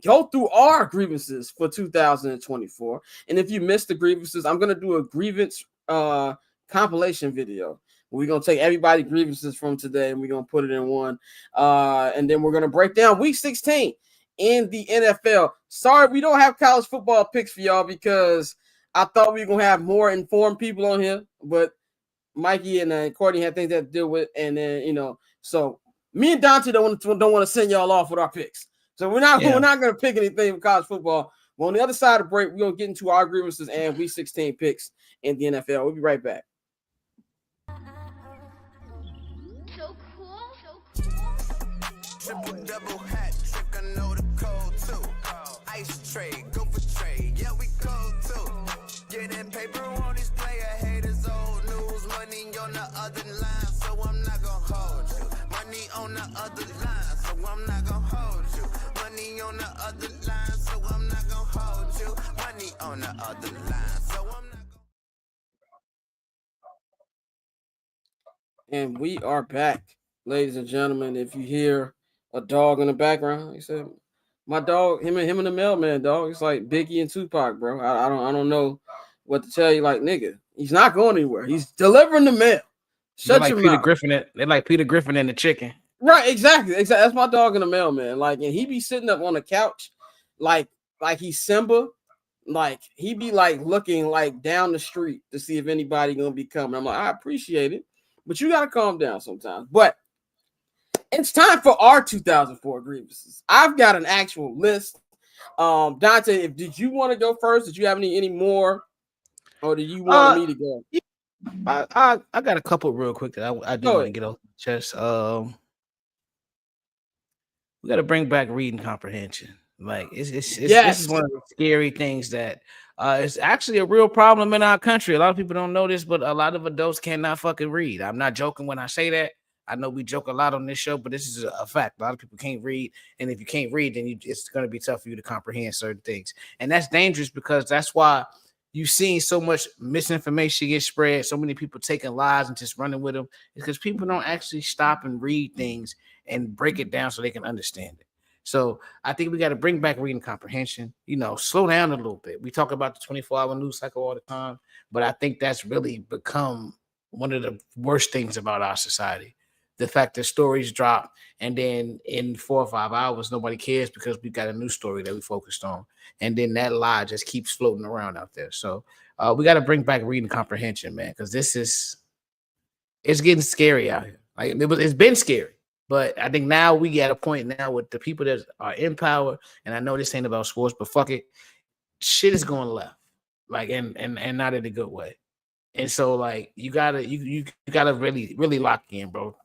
go through our grievances for 2024. And if you missed the grievances, I'm going to do a grievance compilation video. We're going to take everybody's grievances from today and we're going to put it in one. And then we're going to break down week 16 in the NFL. Sorry, we don't have college football picks for y'all because I thought we were going to have more informed people on here, but Mikey and Courtney had things to deal with. And then, so me and Dante don't want to send y'all off with our picks. So we're not going to pick anything from college football. But on the other side of the break, we're going to get into our grievances and week 16 picks in the NFL. We'll be right back. So cool. Triple double hat trick, I know the code too. Ice tray, go for tray, yeah we cold too. Getting paper on display, haters old news. Money on the other line, so I'm not gonna hold you. Money on the other line, so I'm not gonna hold you. Money on the other line, so I'm not gonna hold you. Money on the other line, so I'm not gonna. And we are back, ladies and gentlemen. If you hear a dog in the background, he said, "My dog, him and the mailman, dog. It's like Biggie and Tupac, bro. I don't know what to tell you. Like, nigga, he's not going anywhere. He's delivering the mail. Shut your mouth." They're like Peter Griffin and the chicken. Right, exactly. That's my dog in the mail, man. Like, and he be sitting up on the couch, like he's Simba. Like, he be like looking like down the street to see if anybody gonna be coming. I'm like, I appreciate it, but you gotta calm down sometimes. But it's time for our 2004 grievances. I've got an actual list. Dante, did you want to go first? Did you have any more, or did you want me to go? I got a couple real quick that I do want to get off the chest. We got to bring back reading comprehension. Like this is one of the scary things that it's actually a real problem in our country. A lot of people don't know this, but a lot of adults cannot fucking read. I'm not joking when I say that. I know we joke a lot on this show, but this is a fact. A lot of people can't read, and if you can't read, then it's going to be tough for you to comprehend certain things, and that's dangerous because that's why you've seen so much misinformation get spread. So many people taking lies and just running with them. It's because people don't actually stop and read things and break it down so they can understand it. So I think we got to bring back reading comprehension, slow down a little bit. We talk about the 24-hour news cycle all the time, but I think that's really become one of the worst things about our society. The fact that stories drop and then in 4 or 5 hours, nobody cares because we got a new story that we focused on. And then that lie just keeps floating around out there. So we got to bring back reading comprehension, man, because it's getting scary out here. Like it's been scary. But I think now we at a point now with the people that are in power, and I know this ain't about sports, but fuck it, shit is going left, like and not in a good way. And so like you gotta really really lock in, bro.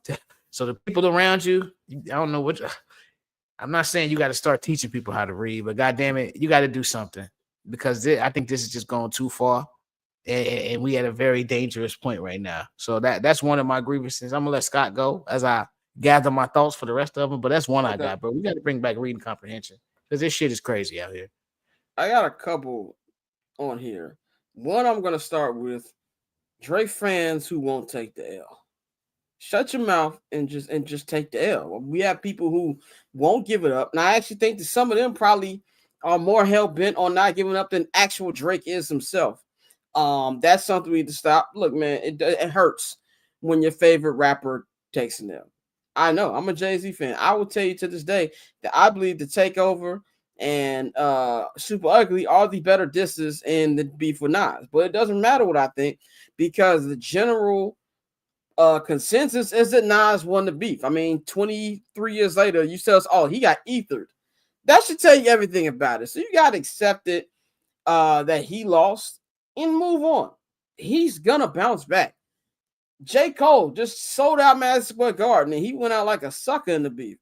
So the people around you, I don't know what. I'm not saying you got to start teaching people how to read, but goddamn it, you got to do something because I think this is just going too far, and we at a very dangerous point right now. So that's one of my grievances. I'm gonna let Scott go as I gather my thoughts for the rest of them, but that's one I got, bro. We got to bring back reading comprehension because this shit is crazy out here. I got a couple on here. One I'm gonna start with Drake fans who won't take the L. Shut your mouth and just take the L. We have people who won't give it up, and I actually think that some of them probably are more hell bent on not giving up than actual Drake is himself. That's something we need to stop. Look, man, it hurts when your favorite rapper takes an L. I know I'm a Jay-Z fan. I will tell you to this day that I believe the Takeover and Super Ugly are the better disses in the beef with Nas. But it doesn't matter what I think because the general consensus is that Nas won the beef. I mean, 23 years later, you tell us, oh, he got ethered. That should tell you everything about it. So you got to accept it that he lost and move on. He's gonna bounce back. J. Cole just sold out Madison Square Garden and he went out like a sucker in the beef.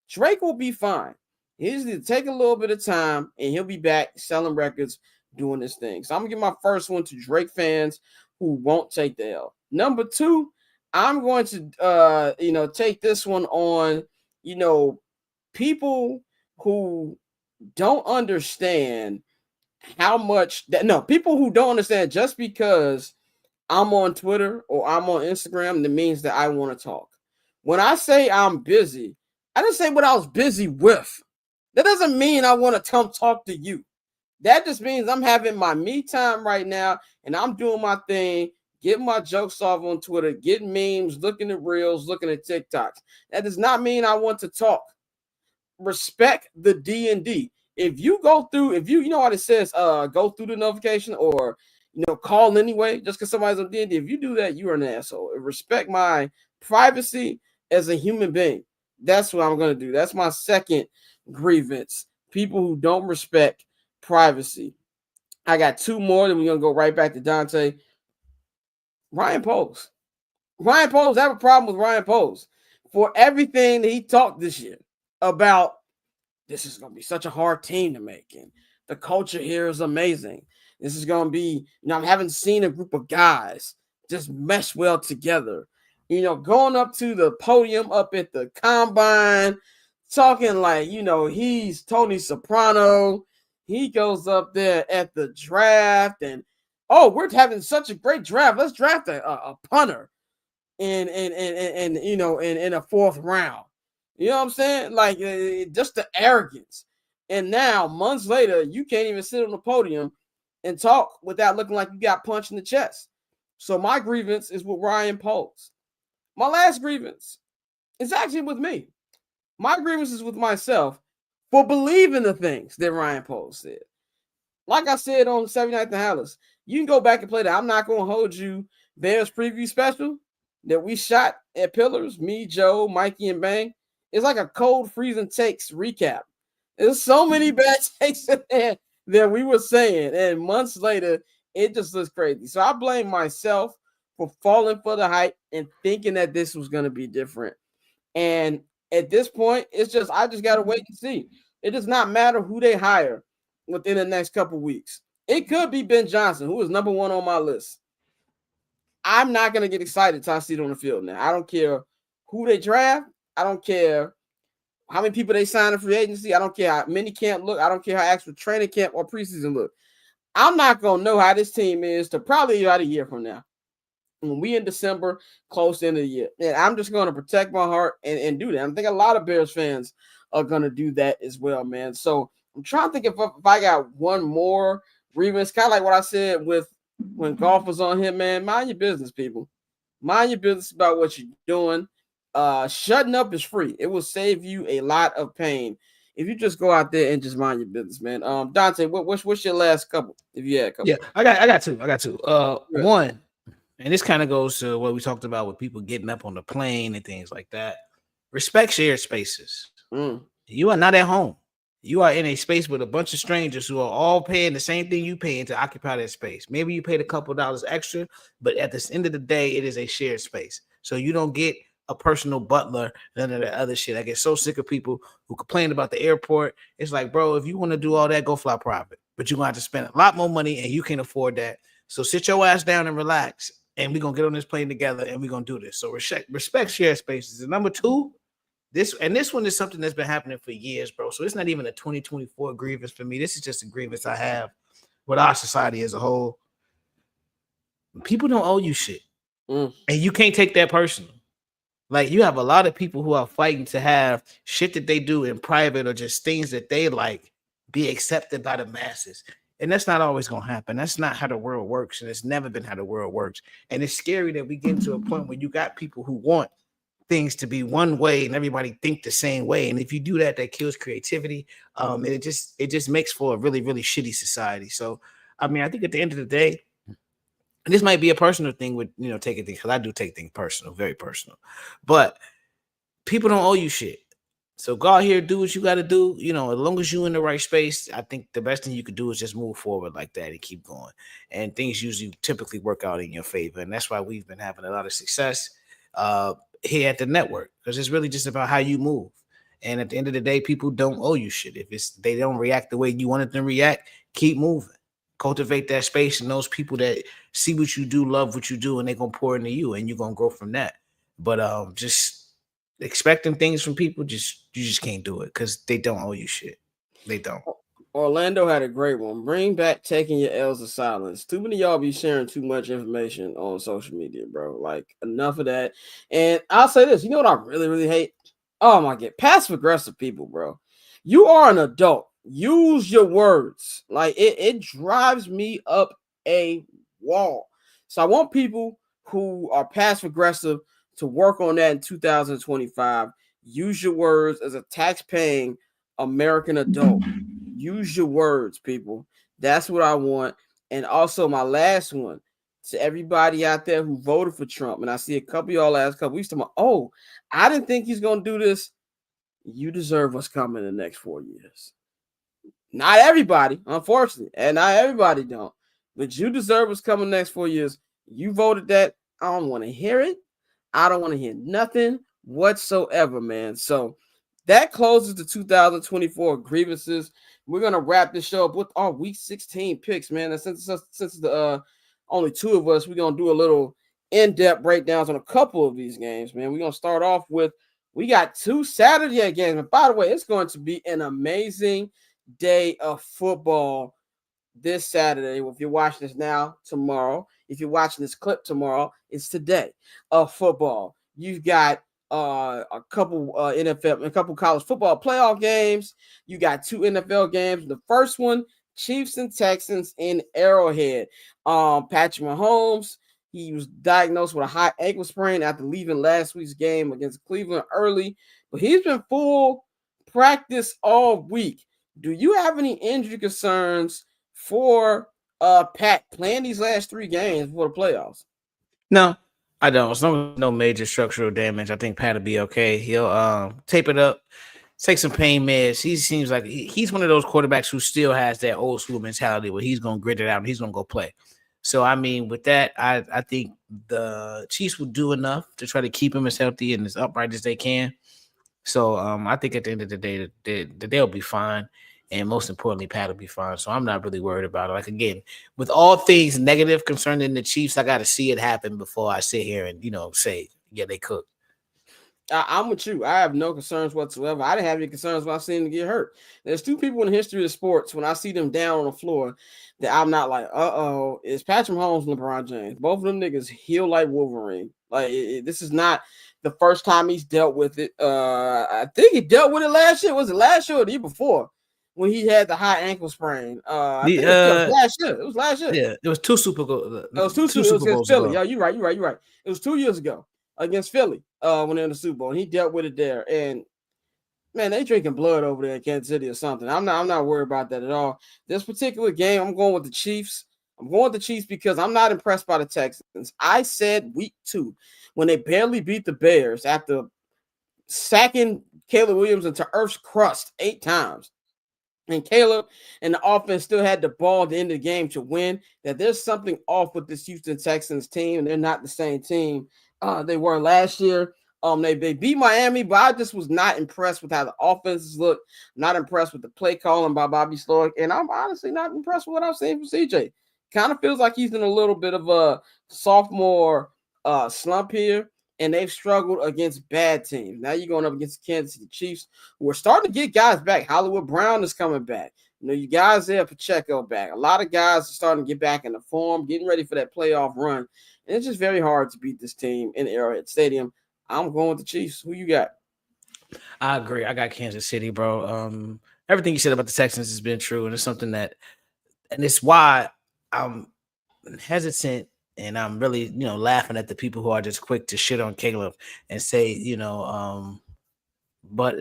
Drake will be fine. He just need to take a little bit of time and he'll be back selling records, doing this thing. So I'm gonna give my first one to Drake fans who won't take the L. Number two, I'm going to take this one on, people who don't understand how much people who don't understand just because I'm on Twitter or I'm on Instagram, that means that I want to talk. When I say I'm busy, I didn't say what I was busy with. That doesn't mean I want to come talk to you. That just means I'm having my me time right now and I'm doing my thing, getting my jokes off on Twitter, getting memes, looking at reels, looking at TikToks. That does not mean I want to talk. Respect the D&D. If you go through, you know what it says, go through the notification or call anyway, just because somebody's on D&D. If you do that, you are an asshole. Respect my privacy as a human being. That's what I'm going to do. That's my second grievance. People who don't respect privacy. I got two more, then we're going to go right back to Dante. Ryan Post. I have a problem with Ryan Post for everything that he talked this year about. This is going to be such a hard team to make, and the culture here is amazing. This is going to be, I haven't seen a group of guys just mesh well together. Going up to the podium up at the combine, talking like, he's Tony Soprano. He goes up there at the draft and, oh, we're having such a great draft. Let's draft a punter in a fourth round. You know what I'm saying? Like, just the arrogance. And now, months later, you can't even sit on the podium and talk without looking like you got punched in the chest. So my grievance is with Ryan Post. My last grievance is actually with me. My grievance is with myself for believing the things that Ryan Post said. Like I said on 79th and Hallis, you can go back and play that. I'm not going to hold you Bears preview special that we shot at Pillars, me, Joe, Mikey, and Bang. It's like a cold freezing takes recap. There's so many bad takes in there that we were saying, and months later, it just looks crazy. So I blame myself for falling for the hype and thinking that this was going to be different. And at this point, I just got to wait and see. It does not matter who they hire within the next couple weeks. It could be Ben Johnson, who is number one on my list. I'm not going to get excited until I see it on the field now. I don't care who they draft. I don't care how many people they sign in free agency. I don't care how many camp look. I don't care how actual training camp or preseason look. I'm not going to know how this team is to probably about a year from now. When we in December, close to the end of the year. And I'm just going to protect my heart and do that. I think a lot of Bears fans are going to do that as well, man. So I'm trying to think if I got one more grievance, kind of like what I said with when Goff was on here, man. Mind your business, people. Mind your business about what you're doing. Shutting up is free. It will save you a lot of pain if you just go out there and just mind your business, man. Dante, what's your last couple? If you had a couple. Yeah, I got two. One, and this kind of goes to what we talked about with people getting up on the plane and things like that. Respect shared spaces. You are not at home. You are in a space with a bunch of strangers who are all paying the same thing you paying to occupy that space. Maybe you paid a couple dollars extra, but at the end of the day, it is a shared space. So you don't get a personal butler, none of that other shit. I get so sick of people who complain about the airport. It's like, bro, if you want to do all that, go fly private. But you're going to have to spend a lot more money and you can't afford that. So sit your ass down and relax. And we're going to get on this plane together and we're going to do this. So respect shared spaces. And number two, this one is something that's been happening for years, bro. So it's not even a 2024 grievance for me. This is just a grievance I have with our society as a whole. People don't owe you shit. And you can't take that personal. Like, you have a lot of people who are fighting to have shit that they do in private or just things that they like be accepted by the masses. And that's not always going to happen. That's not how the world works. And it's never been how the world works. And it's scary that we get to a point where you got people who want things to be one way and everybody think the same way. And if you do that, that kills creativity. And it just makes for a really, really shitty society. So, I mean, I think at the end of the day, and this might be a personal thing with taking things, because I do take things personal, very personal, but people don't owe you shit. So go out here, do what you got to do. As long as you're in the right space, I think the best thing you could do is just move forward like that and keep going. And things usually typically work out in your favor. And that's why we've been having a lot of success here at the network, because it's really just about how you move. And at the end of the day, people don't owe you shit. If they don't react the way you wanted them to react, keep moving. Cultivate that space, and those people that see what you do, love what you do, and they're going to pour into you, and you're going to grow from that. But just expecting things from people, you just can't do it, because they don't owe you shit. They don't. Orlando had a great one. Bring back taking your L's to silence. Too many of y'all be sharing too much information on social media, bro. Like, enough of that. And I'll say this, you know what I really, really hate? Oh my God, passive aggressive people, bro. You are an adult. Use your words. Like, it drives me up a wall. So I want people who are passive aggressive to work on that in 2025. Use your words as a tax-paying American adult. Use your words, people. That's what I want. And also, my last one, to everybody out there who voted for Trump, and I see a couple of y'all last couple weeks talking about, oh, I didn't think he's going to do this. You deserve what's coming in the next 4 years. Not everybody, unfortunately, and not everybody don't. But you deserve what's coming next 4 years. You voted that. I don't want to hear it. I don't want to hear nothing whatsoever, man. So that closes the 2024 grievances. We're gonna wrap this show up with our Week 16 picks, man. And since the only two of us, we're gonna do a little in-depth breakdowns on a couple of these games, man. We're gonna start off with, we got 2 Saturday games. And by the way, it's going to be an amazing day of football this Saturday. If you're watching this now, tomorrow. If you're watching this clip tomorrow, it's today of football. You've got a couple NFL, a couple college football playoff games. You got 2 NFL games. The first one, Chiefs and Texans in Arrowhead. Patrick Mahomes, he was diagnosed with a high ankle sprain after leaving last week's game against Cleveland early, but he's been full practice all week. Do you have any injury concerns for Pat playing these last 3 games for the playoffs? No, I don't. As long as no major structural damage, I think Pat will be okay. He'll tape it up, take some pain meds. He seems like he's one of those quarterbacks who still has that old school mentality where he's going to grit it out and he's going to go play. So, I mean, with that, I think the Chiefs will do enough to try to keep him as healthy and as upright as they can. So, I think at the end of the day, they'll be fine. And most importantly, Pat will be fine. So I'm not really worried about it. Like, again, with all things negative concerning the Chiefs, I got to see it happen before I sit here and, say, yeah, they cooked. I'm with you. I have no concerns whatsoever. I didn't have any concerns when I seen them get hurt. There's 2 people in the history of sports, when I see them down on the floor, that I'm not like, it's Patrick Mahomes and LeBron James. Both of them niggas heal like Wolverine. Like, this is not the first time he's dealt with it. I think he dealt with it last year. Was it last year or the year before? When he had the high ankle sprain. I think it was last year. It was last year. Yeah, it was 2 Super Bowls. It was 2 Super Bowls against Philly. Yeah, you're right. It was 2 years ago against Philly when they're in the Super Bowl. And he dealt with it there. And, man, they drinking blood over there in Kansas City or something. I'm not worried about that at all. This particular game, I'm going with the Chiefs. I'm going with the Chiefs because I'm not impressed by the Texans. I said week 2, when they barely beat the Bears after sacking Caleb Williams into earth's crust 8 times, and Caleb and the offense still had the ball at the end of the game to win, that there's something off with this Houston Texans team, and they're not the same team they were last year. They beat Miami, but I just was not impressed with how the offenses look, not impressed with the play calling by Bobby Slowick, and I'm honestly not impressed with what I've seen from CJ. Kind of feels like he's in a little bit of a sophomore slump here, and they've struggled against bad teams. Now you're going up against the Kansas City Chiefs, who are starting to get guys back. Hollywood Brown is coming back. You guys there, Pacheco back. A lot of guys are starting to get back into form, getting ready for that playoff run. And it's just very hard to beat this team in Arrowhead Stadium. I'm going with the Chiefs. Who you got? I agree. I got Kansas City, bro. Everything you said about the Texans has been true, and it's something that, and it's why I'm hesitant. And I'm really, laughing at the people who are just quick to shit on Caleb and say, but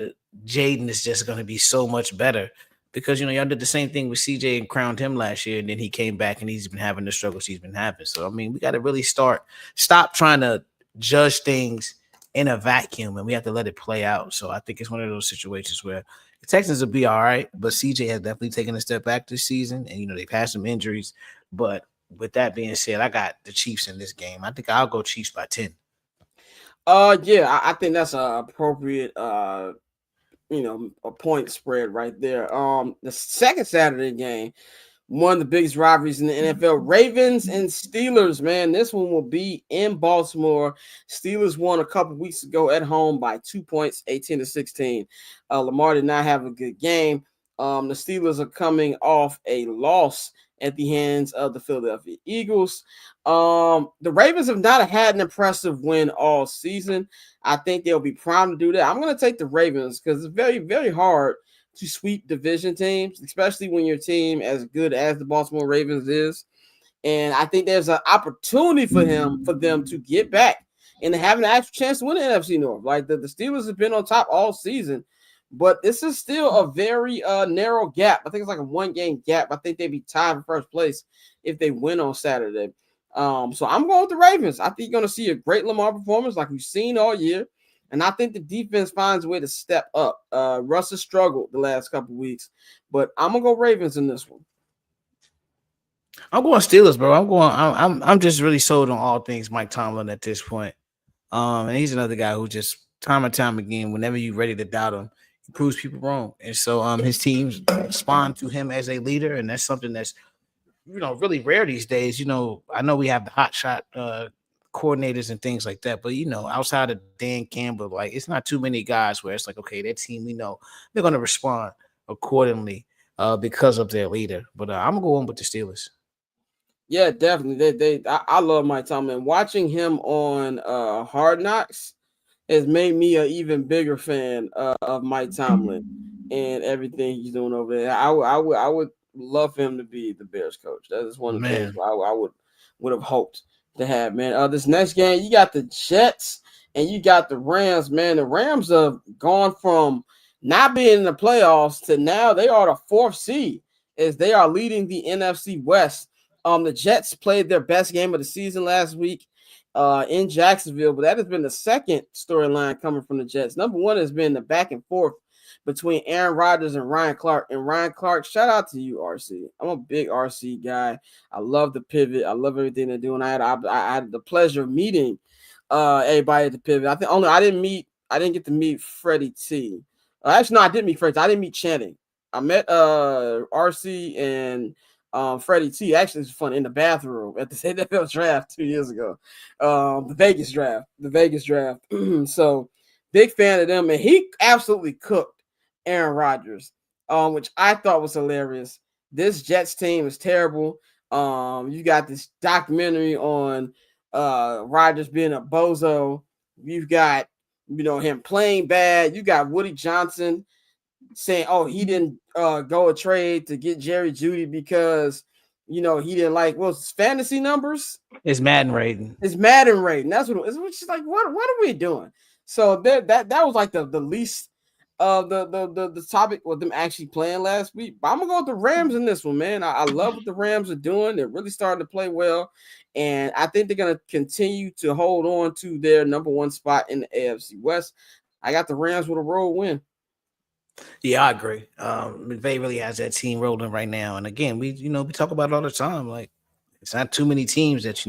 Jaden is just going to be so much better because y'all did the same thing with CJ and crowned him last year, and then he came back and he's been having the struggles he's been having. So I mean, we got to really stop trying to judge things in a vacuum, and we have to let it play out. So I think it's one of those situations where the Texans will be all right, but CJ has definitely taken a step back this season, and they've had some injuries. But with that being said, I got the Chiefs in this game. I think I'll go Chiefs by 10. Yeah, I think that's an appropriate a point spread right there. The second Saturday game, one of the biggest rivalries in the NFL, Ravens and Steelers, man. This one will be in Baltimore. Steelers won a couple weeks ago at home by 2 points, 18-16. Lamar did not have a good game. The Steelers are coming off a loss at the hands of the Philadelphia Eagles. The Ravens have not had an impressive win all season. I think they'll be primed to do that. I'm going to take the Ravens because it's very, very hard to sweep division teams, especially when your team as good as the Baltimore Ravens is. And I think there's an opportunity for them to get back and to have an actual chance to win the NFC North. Like the Steelers have been on top all season, but this is still a very narrow gap. I think it's like a 1-game gap. I think they'd be tied for first place if they win on Saturday. So I'm going with the Ravens. I think you're going to see a great Lamar performance like we've seen all year. And I think the defense finds a way to step up. Russ has struggled the last couple of weeks, but I'm going to go Ravens in this one. I'm going Steelers, bro. I'm just really sold on all things Mike Tomlin at this point. And he's another guy who just time and time again, whenever you're ready to doubt him, he proves people wrong. And so his teams respond to him as a leader, and that's something that's really rare these days. I know we have the hot shot coordinators and things like that, but outside of Dan Campbell, like it's not too many guys where it's like, okay, that team, we know they're going to respond accordingly because of their leader. But I'm going with the Steelers. Yeah, definitely. I love Mike Tomlin. Watching him on Hard Knocks has made me an even bigger fan of Mike Tomlin and everything he's doing over there. I would love him to be the Bears coach. That is one of the things I would have hoped to have, man. This next game, you got the Jets and you got the Rams, man. The Rams have gone from not being in the playoffs to now they are the 4th seed as they are leading the NFC West. The Jets played their best game of the season last week in Jacksonville, but that has been the second storyline coming from the Jets. Number one has been the back and forth between Aaron Rodgers and Ryan Clark. And Ryan Clark, shout out to you, RC. I'm a big RC guy. I love the pivot. I love everything they're doing. I had the pleasure of meeting everybody at the pivot. I didn't get to meet Freddie T. Actually, no, I did meet Freddie T. I didn't meet Channing. I met RC and Freddie T. Actually, it's fun in the bathroom at the NFL draft 2 years ago. The Vegas draft. So big fan of them. And he absolutely cooked Aaron Rodgers, which I thought was hilarious. This Jets team is terrible. You got this documentary on Rodgers being a bozo. You've got, him playing bad. You got Woody Johnson saying, oh, he didn't go a trade to get Jerry Jeudy because, he didn't like, his fantasy numbers? It's Madden rating. That's what it is. Which is like, what are we doing? So that was like the least of the topic with them actually playing last week. But I'm going to go with the Rams in this one, man. I love what the Rams are doing. They're really starting to play well. And I think they're going to continue to hold on to their number one spot in the AFC West. I got the Rams with a road win. Yeah, I agree. McVay really has that team rolling right now. And again, we talk about it all the time. Like, it's not too many teams that,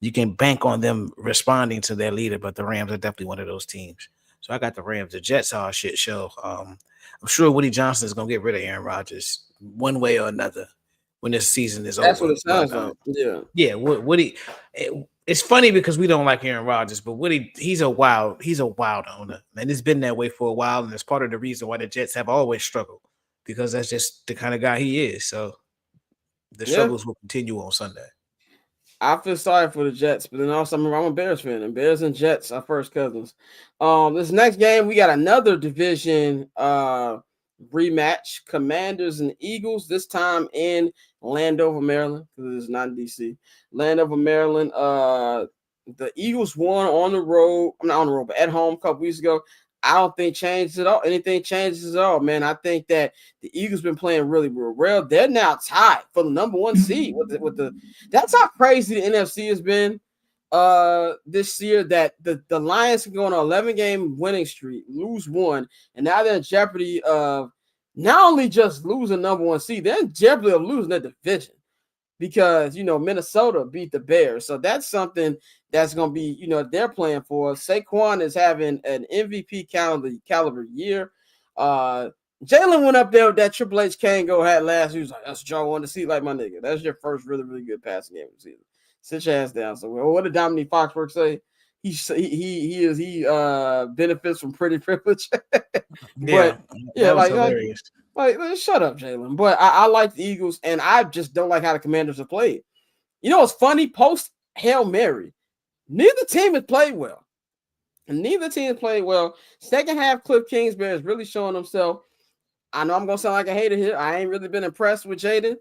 you can bank on them responding to their leader, but the Rams are definitely one of those teams. So I got the Rams. The Jets are a shit show. I'm sure Woody Johnson is going to get rid of Aaron Rodgers one way or another when this season is over. That's what it sounds like. Yeah. Yeah, Woody. It's funny because we don't like Aaron Rodgers, but Woody, he's a wild owner. And it's been that way for a while, and it's part of the reason why the Jets have always struggled, because that's just the kind of guy he is. So the struggles will continue on Sunday. I feel sorry for the Jets, but then also I'm a Bears fan, and Bears and Jets are first cousins. This next game, we got another division rematch: Commanders and Eagles. This time in Landover, Maryland, because it's not in DC. Landover, Maryland. The Eagles won on the road. I'm not on the road, but at home a couple weeks ago. I don't think changes at all. Anything changes at all, man. I think that the Eagles been playing really, really well. They're now tied for the number 1 seed with the. That's how crazy the NFC has been this year, that the Lions can go on an 11-game winning streak, lose one, and now they're in jeopardy of not only just losing number 1 seed, they're in jeopardy of losing their division, because Minnesota beat the Bears. So that's something that's going to be, they're playing for. Saquon is having an MVP caliber year. Jalen went up there with that Triple H Kango had last. He was like, that's what y'all wanted to see, like, my nigga. That's your first really, really good passing game of the season. Sit your ass down. So what did Dominique Foxworth say? He benefits from pretty privilege. But hilarious. Like, shut up, Jalen. But I like the Eagles, and I just don't like how the Commanders have played. You know what's funny? Post Hail Mary, neither team has played well. Second half, Cliff Kingsbury is really showing himself. I know I'm gonna sound like a hater here. I ain't really been impressed with Jaden.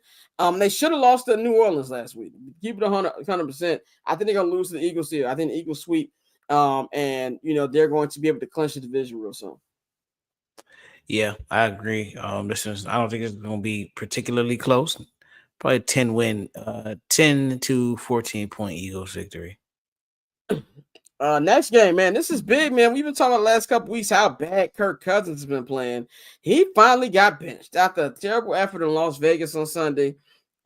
They should have lost to New Orleans last week. Keep it 100%. I think they're gonna lose to the Eagles here. I think the Eagles sweep. And they're going to be able to clinch the division real soon. Yeah, I agree. I don't think it's gonna be particularly close. Probably 10 to 14 point Eagles victory. Next game, man. This is big, man. We've been talking about the last couple weeks how bad Kirk Cousins has been playing. He finally got benched after a terrible effort in Las Vegas on Sunday.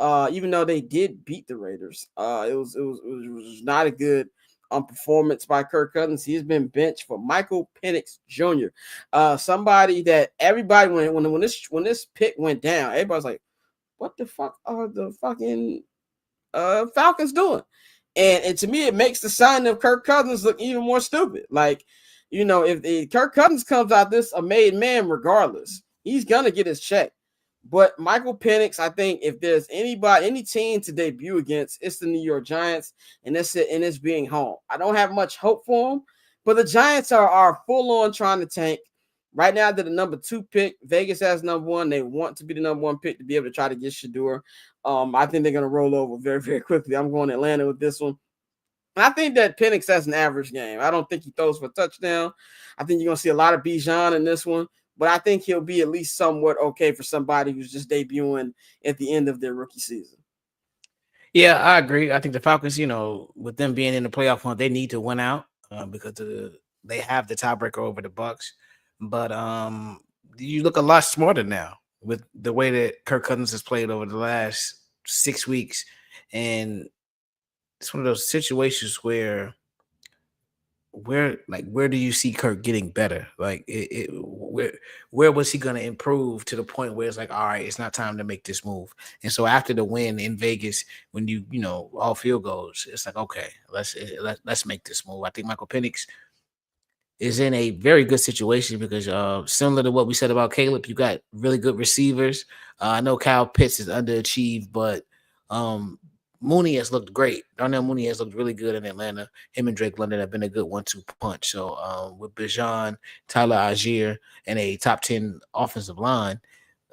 Even though they did beat the Raiders, it was not a good performance by Kirk Cousins. He's been benched for Michael Penix Jr. Somebody that everybody when this pick went down, everybody's like, "What the fuck are the fucking Falcons doing?" And to me, it makes the sign of Kirk Cousins look even more stupid. Like, if Kirk Cousins comes out this a made man, regardless, he's gonna get his check. But Michael Penix, I think if there's any team to debut against, it's the New York Giants, and that's it. And it's being home. I don't have much hope for them, but the Giants are full on trying to tank. Right now, they're the number 2 pick. Vegas has number 1. They want to be the number 1 pick to be able to try to get Shedeur. I think they're going to roll over very, very quickly. I'm going to Atlanta with this one. I think that Penix has an average game. I don't think he throws for a touchdown. I think you're going to see a lot of Bijan in this one, but I think he'll be at least somewhat okay for somebody who's just debuting at the end of their rookie season. Yeah, I agree. I think the Falcons, with them being in the playoff hunt, they need to win out because they have the tiebreaker over the Bucs. But you look a lot smarter now with the way that Kirk Cousins has played over the last 6 weeks. And it's one of those situations where do you see Kirk getting better? Like, where was he going to improve to the point where it's like, all right, it's not time to make this move? And so after the win in Vegas, when all field goals, it's like, okay, let's make this move. I think Michael Penix is in a very good situation because similar to what we said about Caleb, you got really good receivers. I know Kyle Pitts is underachieved, but Mooney has looked great. Darnell Mooney has looked really good in Atlanta. Him and Drake London have been a good 1-2 punch. So with Bijan, Tyler Algier, and a top 10 offensive line,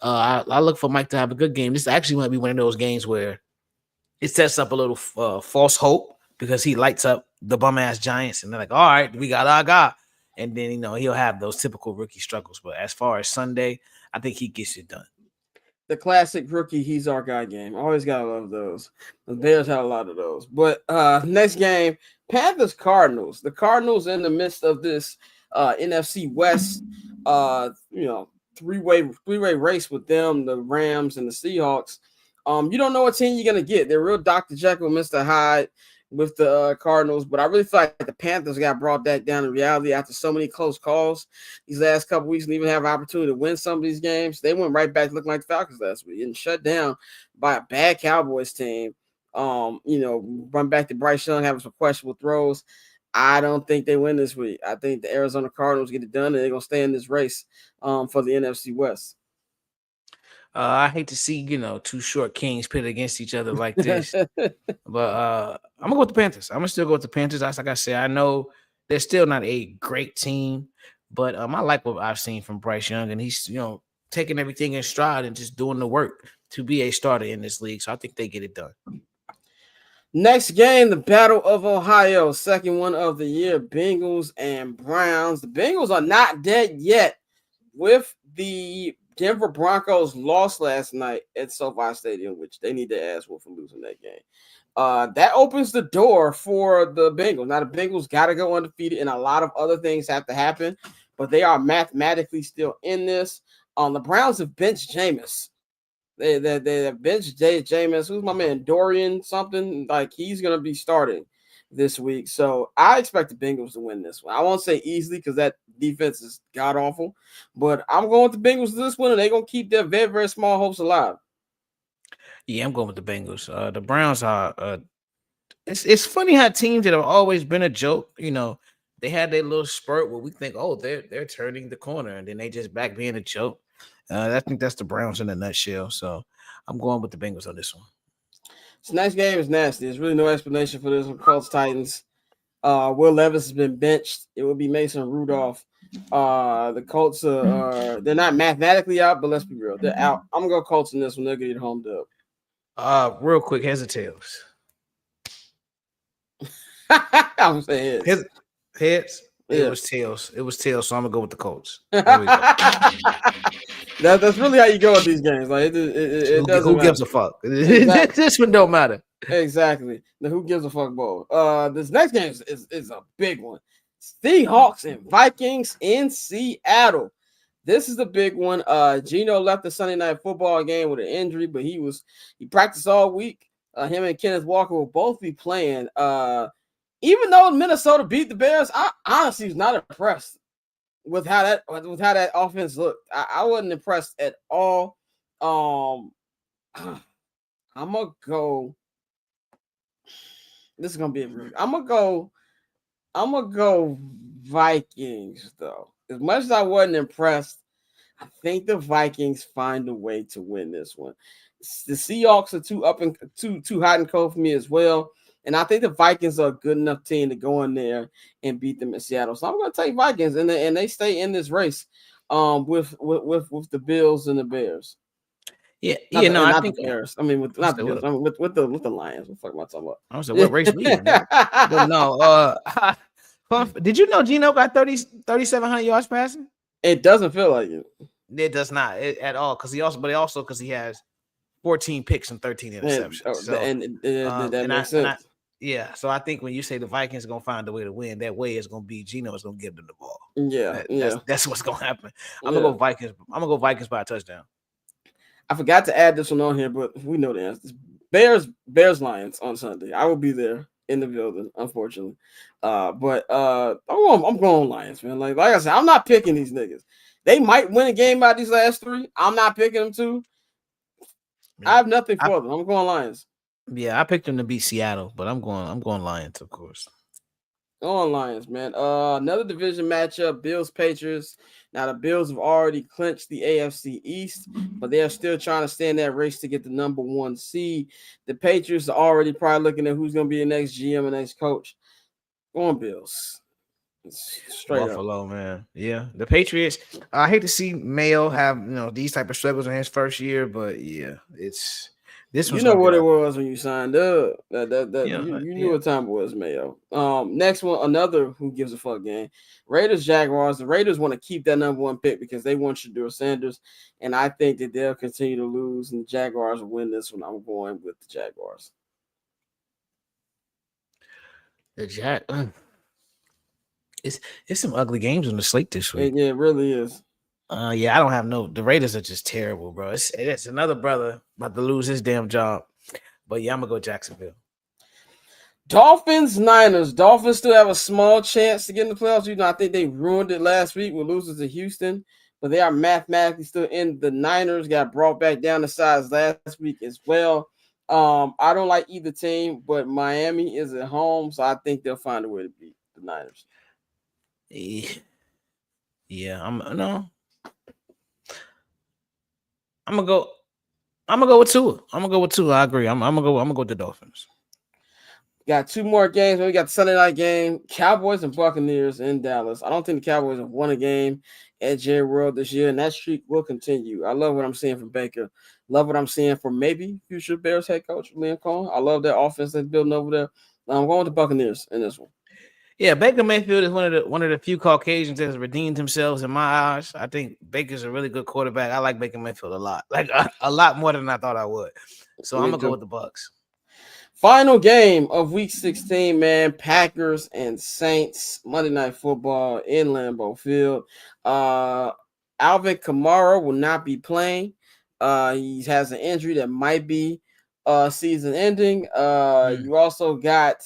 I look for Mike to have a good game. This actually might be one of those games where it sets up a little false hope because he lights up the bum-ass Giants, and they're like, all right, we got our guy. And then, he'll have those typical rookie struggles. But as far as Sunday, I think he gets it done. The classic rookie, he's our guy game. Always got to love those. The Bears had a lot of those. But next game, Panthers-Cardinals. The Cardinals in the midst of this NFC West, three-way race with them, the Rams and the Seahawks. You don't know what team you're going to get. They're real Dr. Jekyll, Mr. Hyde with the Cardinals, but I really feel like the Panthers got brought back down to reality after so many close calls these last couple weeks and even have an opportunity to win some of these games. They went right back looking like the Falcons last week and shut down by a bad Cowboys team. Run back to Bryce Young having some questionable throws. I don't think they win this week. I think the Arizona Cardinals get it done and they're going to stay in this race for the NFC West. I hate to see, two short kings pit against each other like this. But I'm going to go with the Panthers. I'm going to still go with the Panthers. Like I said, I know they're still not a great team, but I like what I've seen from Bryce Young. And he's, taking everything in stride and just doing the work to be a starter in this league. So I think they get it done. Next game, the Battle of Ohio, second one of the year, Bengals and Browns. The Bengals are not dead yet with the Denver Broncos lost last night at SoFi Stadium, which they need their ass whooped for losing that game. That opens the door for the Bengals. Now, the Bengals got to go undefeated, and a lot of other things have to happen, but they are mathematically still in this. The Browns have benched Jameis. They have benched Jameis. Who's my man? Dorian something. Like, he's going to be starting this week. So I expect the Bengals to win this one. I won't say easily because that defense is god-awful, but I'm going with the Bengals this one, and they're going to keep their very, very small hopes alive. Yeah, I'm going with the Bengals. The Browns are it's funny how teams that have always been a joke, you know, they had their little spurt where we think, oh, they're turning the corner, and then they just back being a joke. I think that's the Browns in a nutshell. So I'm going with the Bengals on this one. This next game is nasty. There's really no explanation for this one. Colts Titans. Will Levis has been benched. It will be Mason Rudolph. The Colts they're not mathematically out, but let's be real, they're out. I'm gonna go Colts in this one. They'll get it home dub. Real quick, heads or tails? I'm saying heads. Yeah. It was tails. It was tails. So I'm gonna go with the Colts. That's really how you go with these games. Like it doesn't. Who gives a fuck? Exactly. This one don't matter. Exactly. The who gives a fuck ball. This next game is a big one. Seahawks and Vikings in Seattle. This is the big one. Geno left the Sunday Night Football game with an injury, but he practiced all week. Him and Kenneth Walker will both be playing. Even though Minnesota beat the Bears, I honestly was not impressed with how that offense looked. I wasn't impressed at all. I'm gonna go. This is gonna be I'm gonna go Vikings though. As much as I wasn't impressed, I think the Vikings find a way to win this one. The Seahawks are too hot and cold for me as well. And I think the Vikings are a good enough team to go in there and beat them in Seattle. So I'm going to take Vikings, and they stay in this race with the Bills and the Bears. I think the Bears. I mean, with the Bills. I mean, with the Lions. What the fuck am I talking about? I was like, what race we in? But no. Did you know Geno got 3,700 yards passing? It doesn't feel like it. It does not at all because he has 14 picks and 13 interceptions. That makes sense. So I think when you say the Vikings are gonna find a way to win, that way is gonna be Geno is gonna give them the ball. That's what's gonna happen. I'm gonna go Vikings. I'm gonna go Vikings by a touchdown. I forgot to add this one on here, but we know the answer. Bears Lions on Sunday. I will be there in the building, unfortunately. I'm going Lions, man. Like I said, I'm not picking these niggas. They might win a game by these last three. I'm not picking them to. I have nothing for them. I'm going Lions. Yeah, I picked them to beat Seattle, but I'm going Lions, of course. Going Lions, man. Another division matchup, Bills Patriots. Now the Bills have already clinched the AFC East, but they are still trying to stay in that race to get the number 1 seed. The Patriots are already probably looking at who's going to be the next GM and next coach. Going Bills. Straight Buffalo, man. Yeah, the Patriots. I hate to see Mayo have these type of struggles in his first year, but yeah, it's this. You know what it was when you signed up. You knew what time it was, Mayo. Next one, another who gives a fuck game. Raiders Jaguars. The Raiders want to keep that number 1 pick because they want Shedeur Sanders, and I think that they'll continue to lose, and the Jaguars will win this one. I'm going with the Jaguars. It's some ugly games on the slate this week. Yeah, it really is. I don't have the Raiders are just terrible, bro. It's another brother about to lose his damn job. But yeah, I'm gonna go Jacksonville. Dolphins, Niners. Dolphins still have a small chance to get in the playoffs. I think they ruined it last week with losing to Houston, but they are mathematically still in. The Niners got brought back down to size last week as well. I don't like either team, but Miami is at home, so I think they'll find a way to beat the Niners. Yeah, I'm gonna go with Tua. I agree. I'm gonna go with the Dolphins. Got 2 more games. We got the Sunday night game, Cowboys and Buccaneers in Dallas. I don't think the Cowboys have won a game at Jerry World this year, and that streak will continue. I love what I'm seeing from Baker. Love what I'm seeing from maybe future Bears head coach Liam Cohen. I love that offense that's building over there. I'm going with the Buccaneers in this one. Yeah, Baker Mayfield is one of the few Caucasians that has redeemed themselves in my eyes. I think Baker's a really good quarterback. I like Baker Mayfield a lot, like a lot more than I thought I would. So I'm gonna go with the Bucs. Final game of Week 16, man. Packers and Saints, Monday Night Football in Lambeau Field. Alvin Kamara will not be playing. He has an injury that might be season-ending. You also got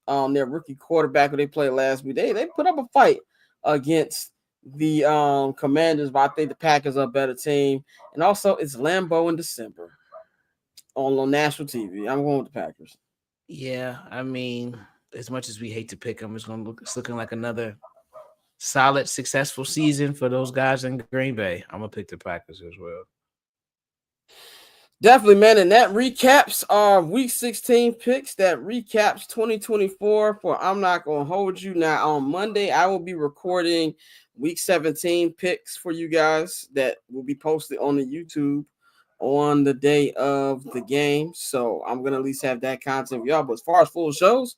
their rookie quarterback who they played last week. They put up a fight against the Commanders, but I think the Packers are a better team. And also, it's Lambeau in December on national TV. I'm going with the Packers. Yeah, I mean, as much as we hate to pick them, it's looking like another solid, successful season for those guys in Green Bay. I'm gonna pick the Packers as well. Definitely, man. And that recaps our Week 16 picks. That recaps 2024 for I'm Not Gonna Hold You. Now, on Monday, I will be recording Week 17 picks for you guys that will be posted on the YouTube on the day of the game. So I'm going to at least have that content for y'all. But as far as full shows,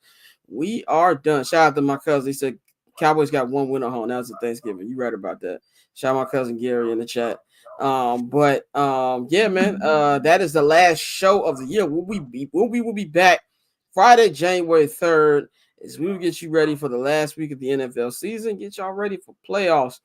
we are done. Shout out to my cousin. He said Cowboys got one win at home. That was a Thanksgiving. You right about that. Shout out my cousin Gary in the chat. Yeah, man. That is the last show of the year. We will be back Friday, January 3rd, as we will get you ready for the last week of the NFL season. Get y'all ready for playoffs.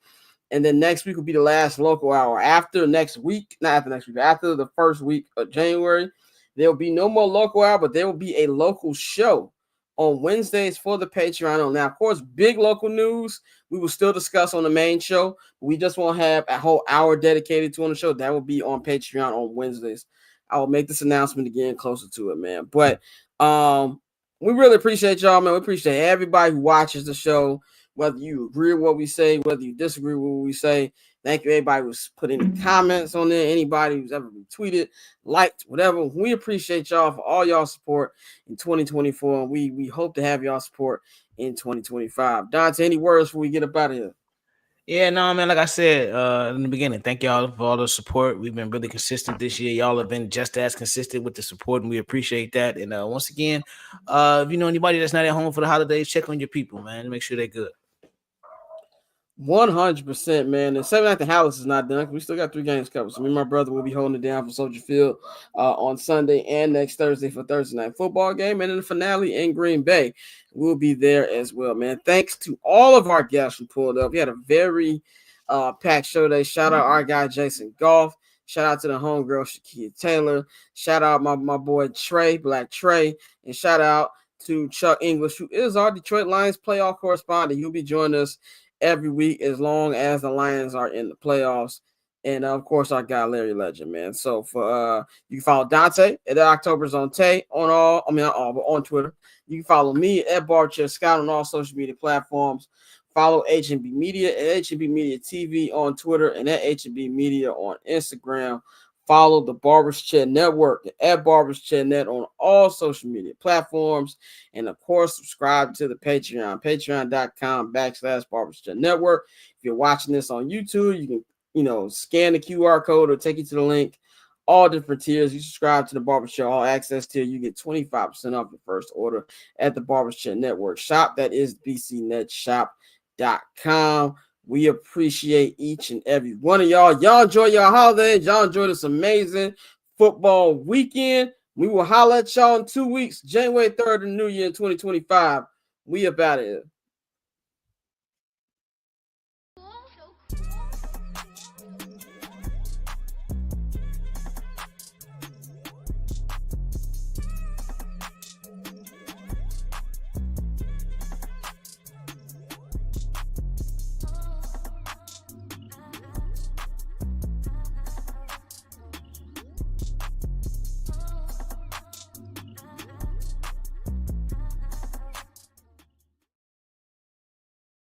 And then next week will be the last local hour. After the first week of January, there will be no more local hour, but there will be a local show on Wednesdays for the Patreon. Now, of course, big local news we will still discuss on the main show. We just won't have a whole hour dedicated to on the show. That will be on Patreon on Wednesdays. I will make this announcement again closer to it, man. But we really appreciate y'all, man. We appreciate everybody who watches the show. Whether you agree with what we say, whether you disagree with what we say. Thank you, everybody who's put any comments on there, anybody who's ever retweeted, liked, whatever. We appreciate y'all for all y'all support in 2024. And we hope to have y'all support in 2025. Dante, any words before we get up out of here? Yeah, no, man, like I said in the beginning, thank y'all for all the support. We've been really consistent this year. Y'all have been just as consistent with the support, and we appreciate that. And once again, if you know anybody that's not at home for the holidays, check on your people, man. Make sure they're good. 100%, man. And 7 Night the House is not done. We still got 3 games covered. So me and my brother will be holding it down for Soldier Field on Sunday and next Thursday for Thursday night football game. And then the finale in Green Bay. We'll be there as well, man. Thanks to all of our guests who pulled up. We had a very packed show today. Shout out our guy, Jason Goff. Shout out to the homegirl, Shakeia Taylor. Shout out my boy, Blk Tray. And shout out to Chuck Inglish, who is our Detroit Lions playoff correspondent. He'll be joining us every week as long as the Lions are in the playoffs. And of course, our guy Larry Legend, man. So for you can follow Dante at October's on Tay on Twitter. You can follow me at Barchair Scott on all social media platforms. Follow H&B Media at H&B Media TV on Twitter and at H&B Media on Instagram. Follow the Barbers Chair Network at Barbers Chair Net on all social media platforms. And of course, subscribe to the Patreon, patreon.com/Barbers Chair Network. If you're watching this on YouTube, you can, scan the QR code or take you to the link. All different tiers. You subscribe to the Barbers Chair All Access tier, you get 25% off your first order at the Barbers Chair Network shop. That is bcnetshop.com. We appreciate each and every one of y'all. Y'all enjoy your holidays. Y'all enjoy this amazing football weekend. We will holler at y'all in 2 weeks, January 3rd, the new year, 2025. We about it.